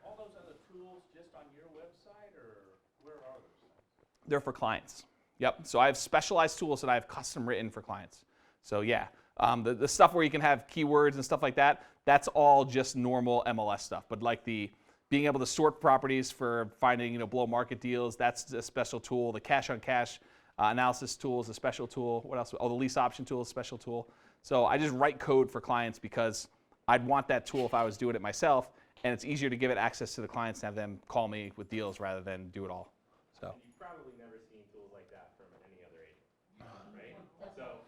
all those other tools just on your website, or where are those? They're for clients. Yep. So I have specialized tools that I have custom written for clients. So yeah, the stuff where you can have keywords and stuff like that, that's all just normal MLS stuff. But like the being able to sort properties for finding below market deals, that's a special tool. The cash on cash analysis tool is a special tool. What else? Oh, the lease option tool is a special tool. So I just write code for clients because I'd want that tool if I was doing it myself, and it's easier to give it access to the clients and have them call me with deals rather than do it all. So. You've probably never seen tools like that from any other agent, right? So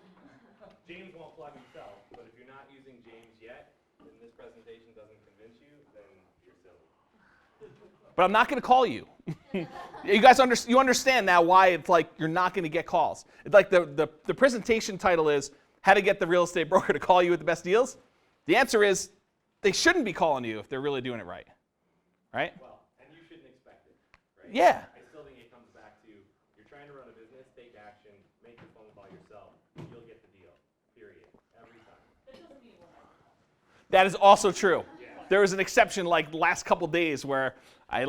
James won't plug himself, but if you're not using James yet, and this presentation doesn't convince you, then you're silly. But I'm not going to call you. You guys understand now why it's like you're not going to get calls. It's like the presentation title is how to get the real estate broker to call you with the best deals. The answer is they shouldn't be calling you if they're really doing it right. Right? Well, and you shouldn't expect it, right? Yeah. I still think it comes back to you're trying to run a business, take action, make the phone call yourself, you'll get the deal. Period. Every time. That doesn't mean it won't happen. That is also true. There was an exception like the last couple days where I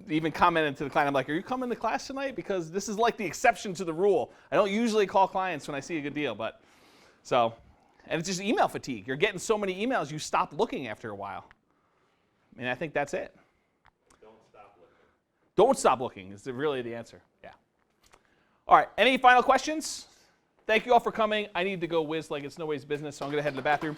even commented to the client, I'm like, are you coming to class tonight? Because this is like the exception to the rule. I don't usually call clients when I see a good deal, and it's just email fatigue. You're getting so many emails, you stop looking after a while. I think that's it. Don't stop looking. Don't stop looking is really the answer. Yeah. All right, any final questions? Thank you all for coming. I need to go whiz like it's nobody's business, so I'm going to head to the bathroom.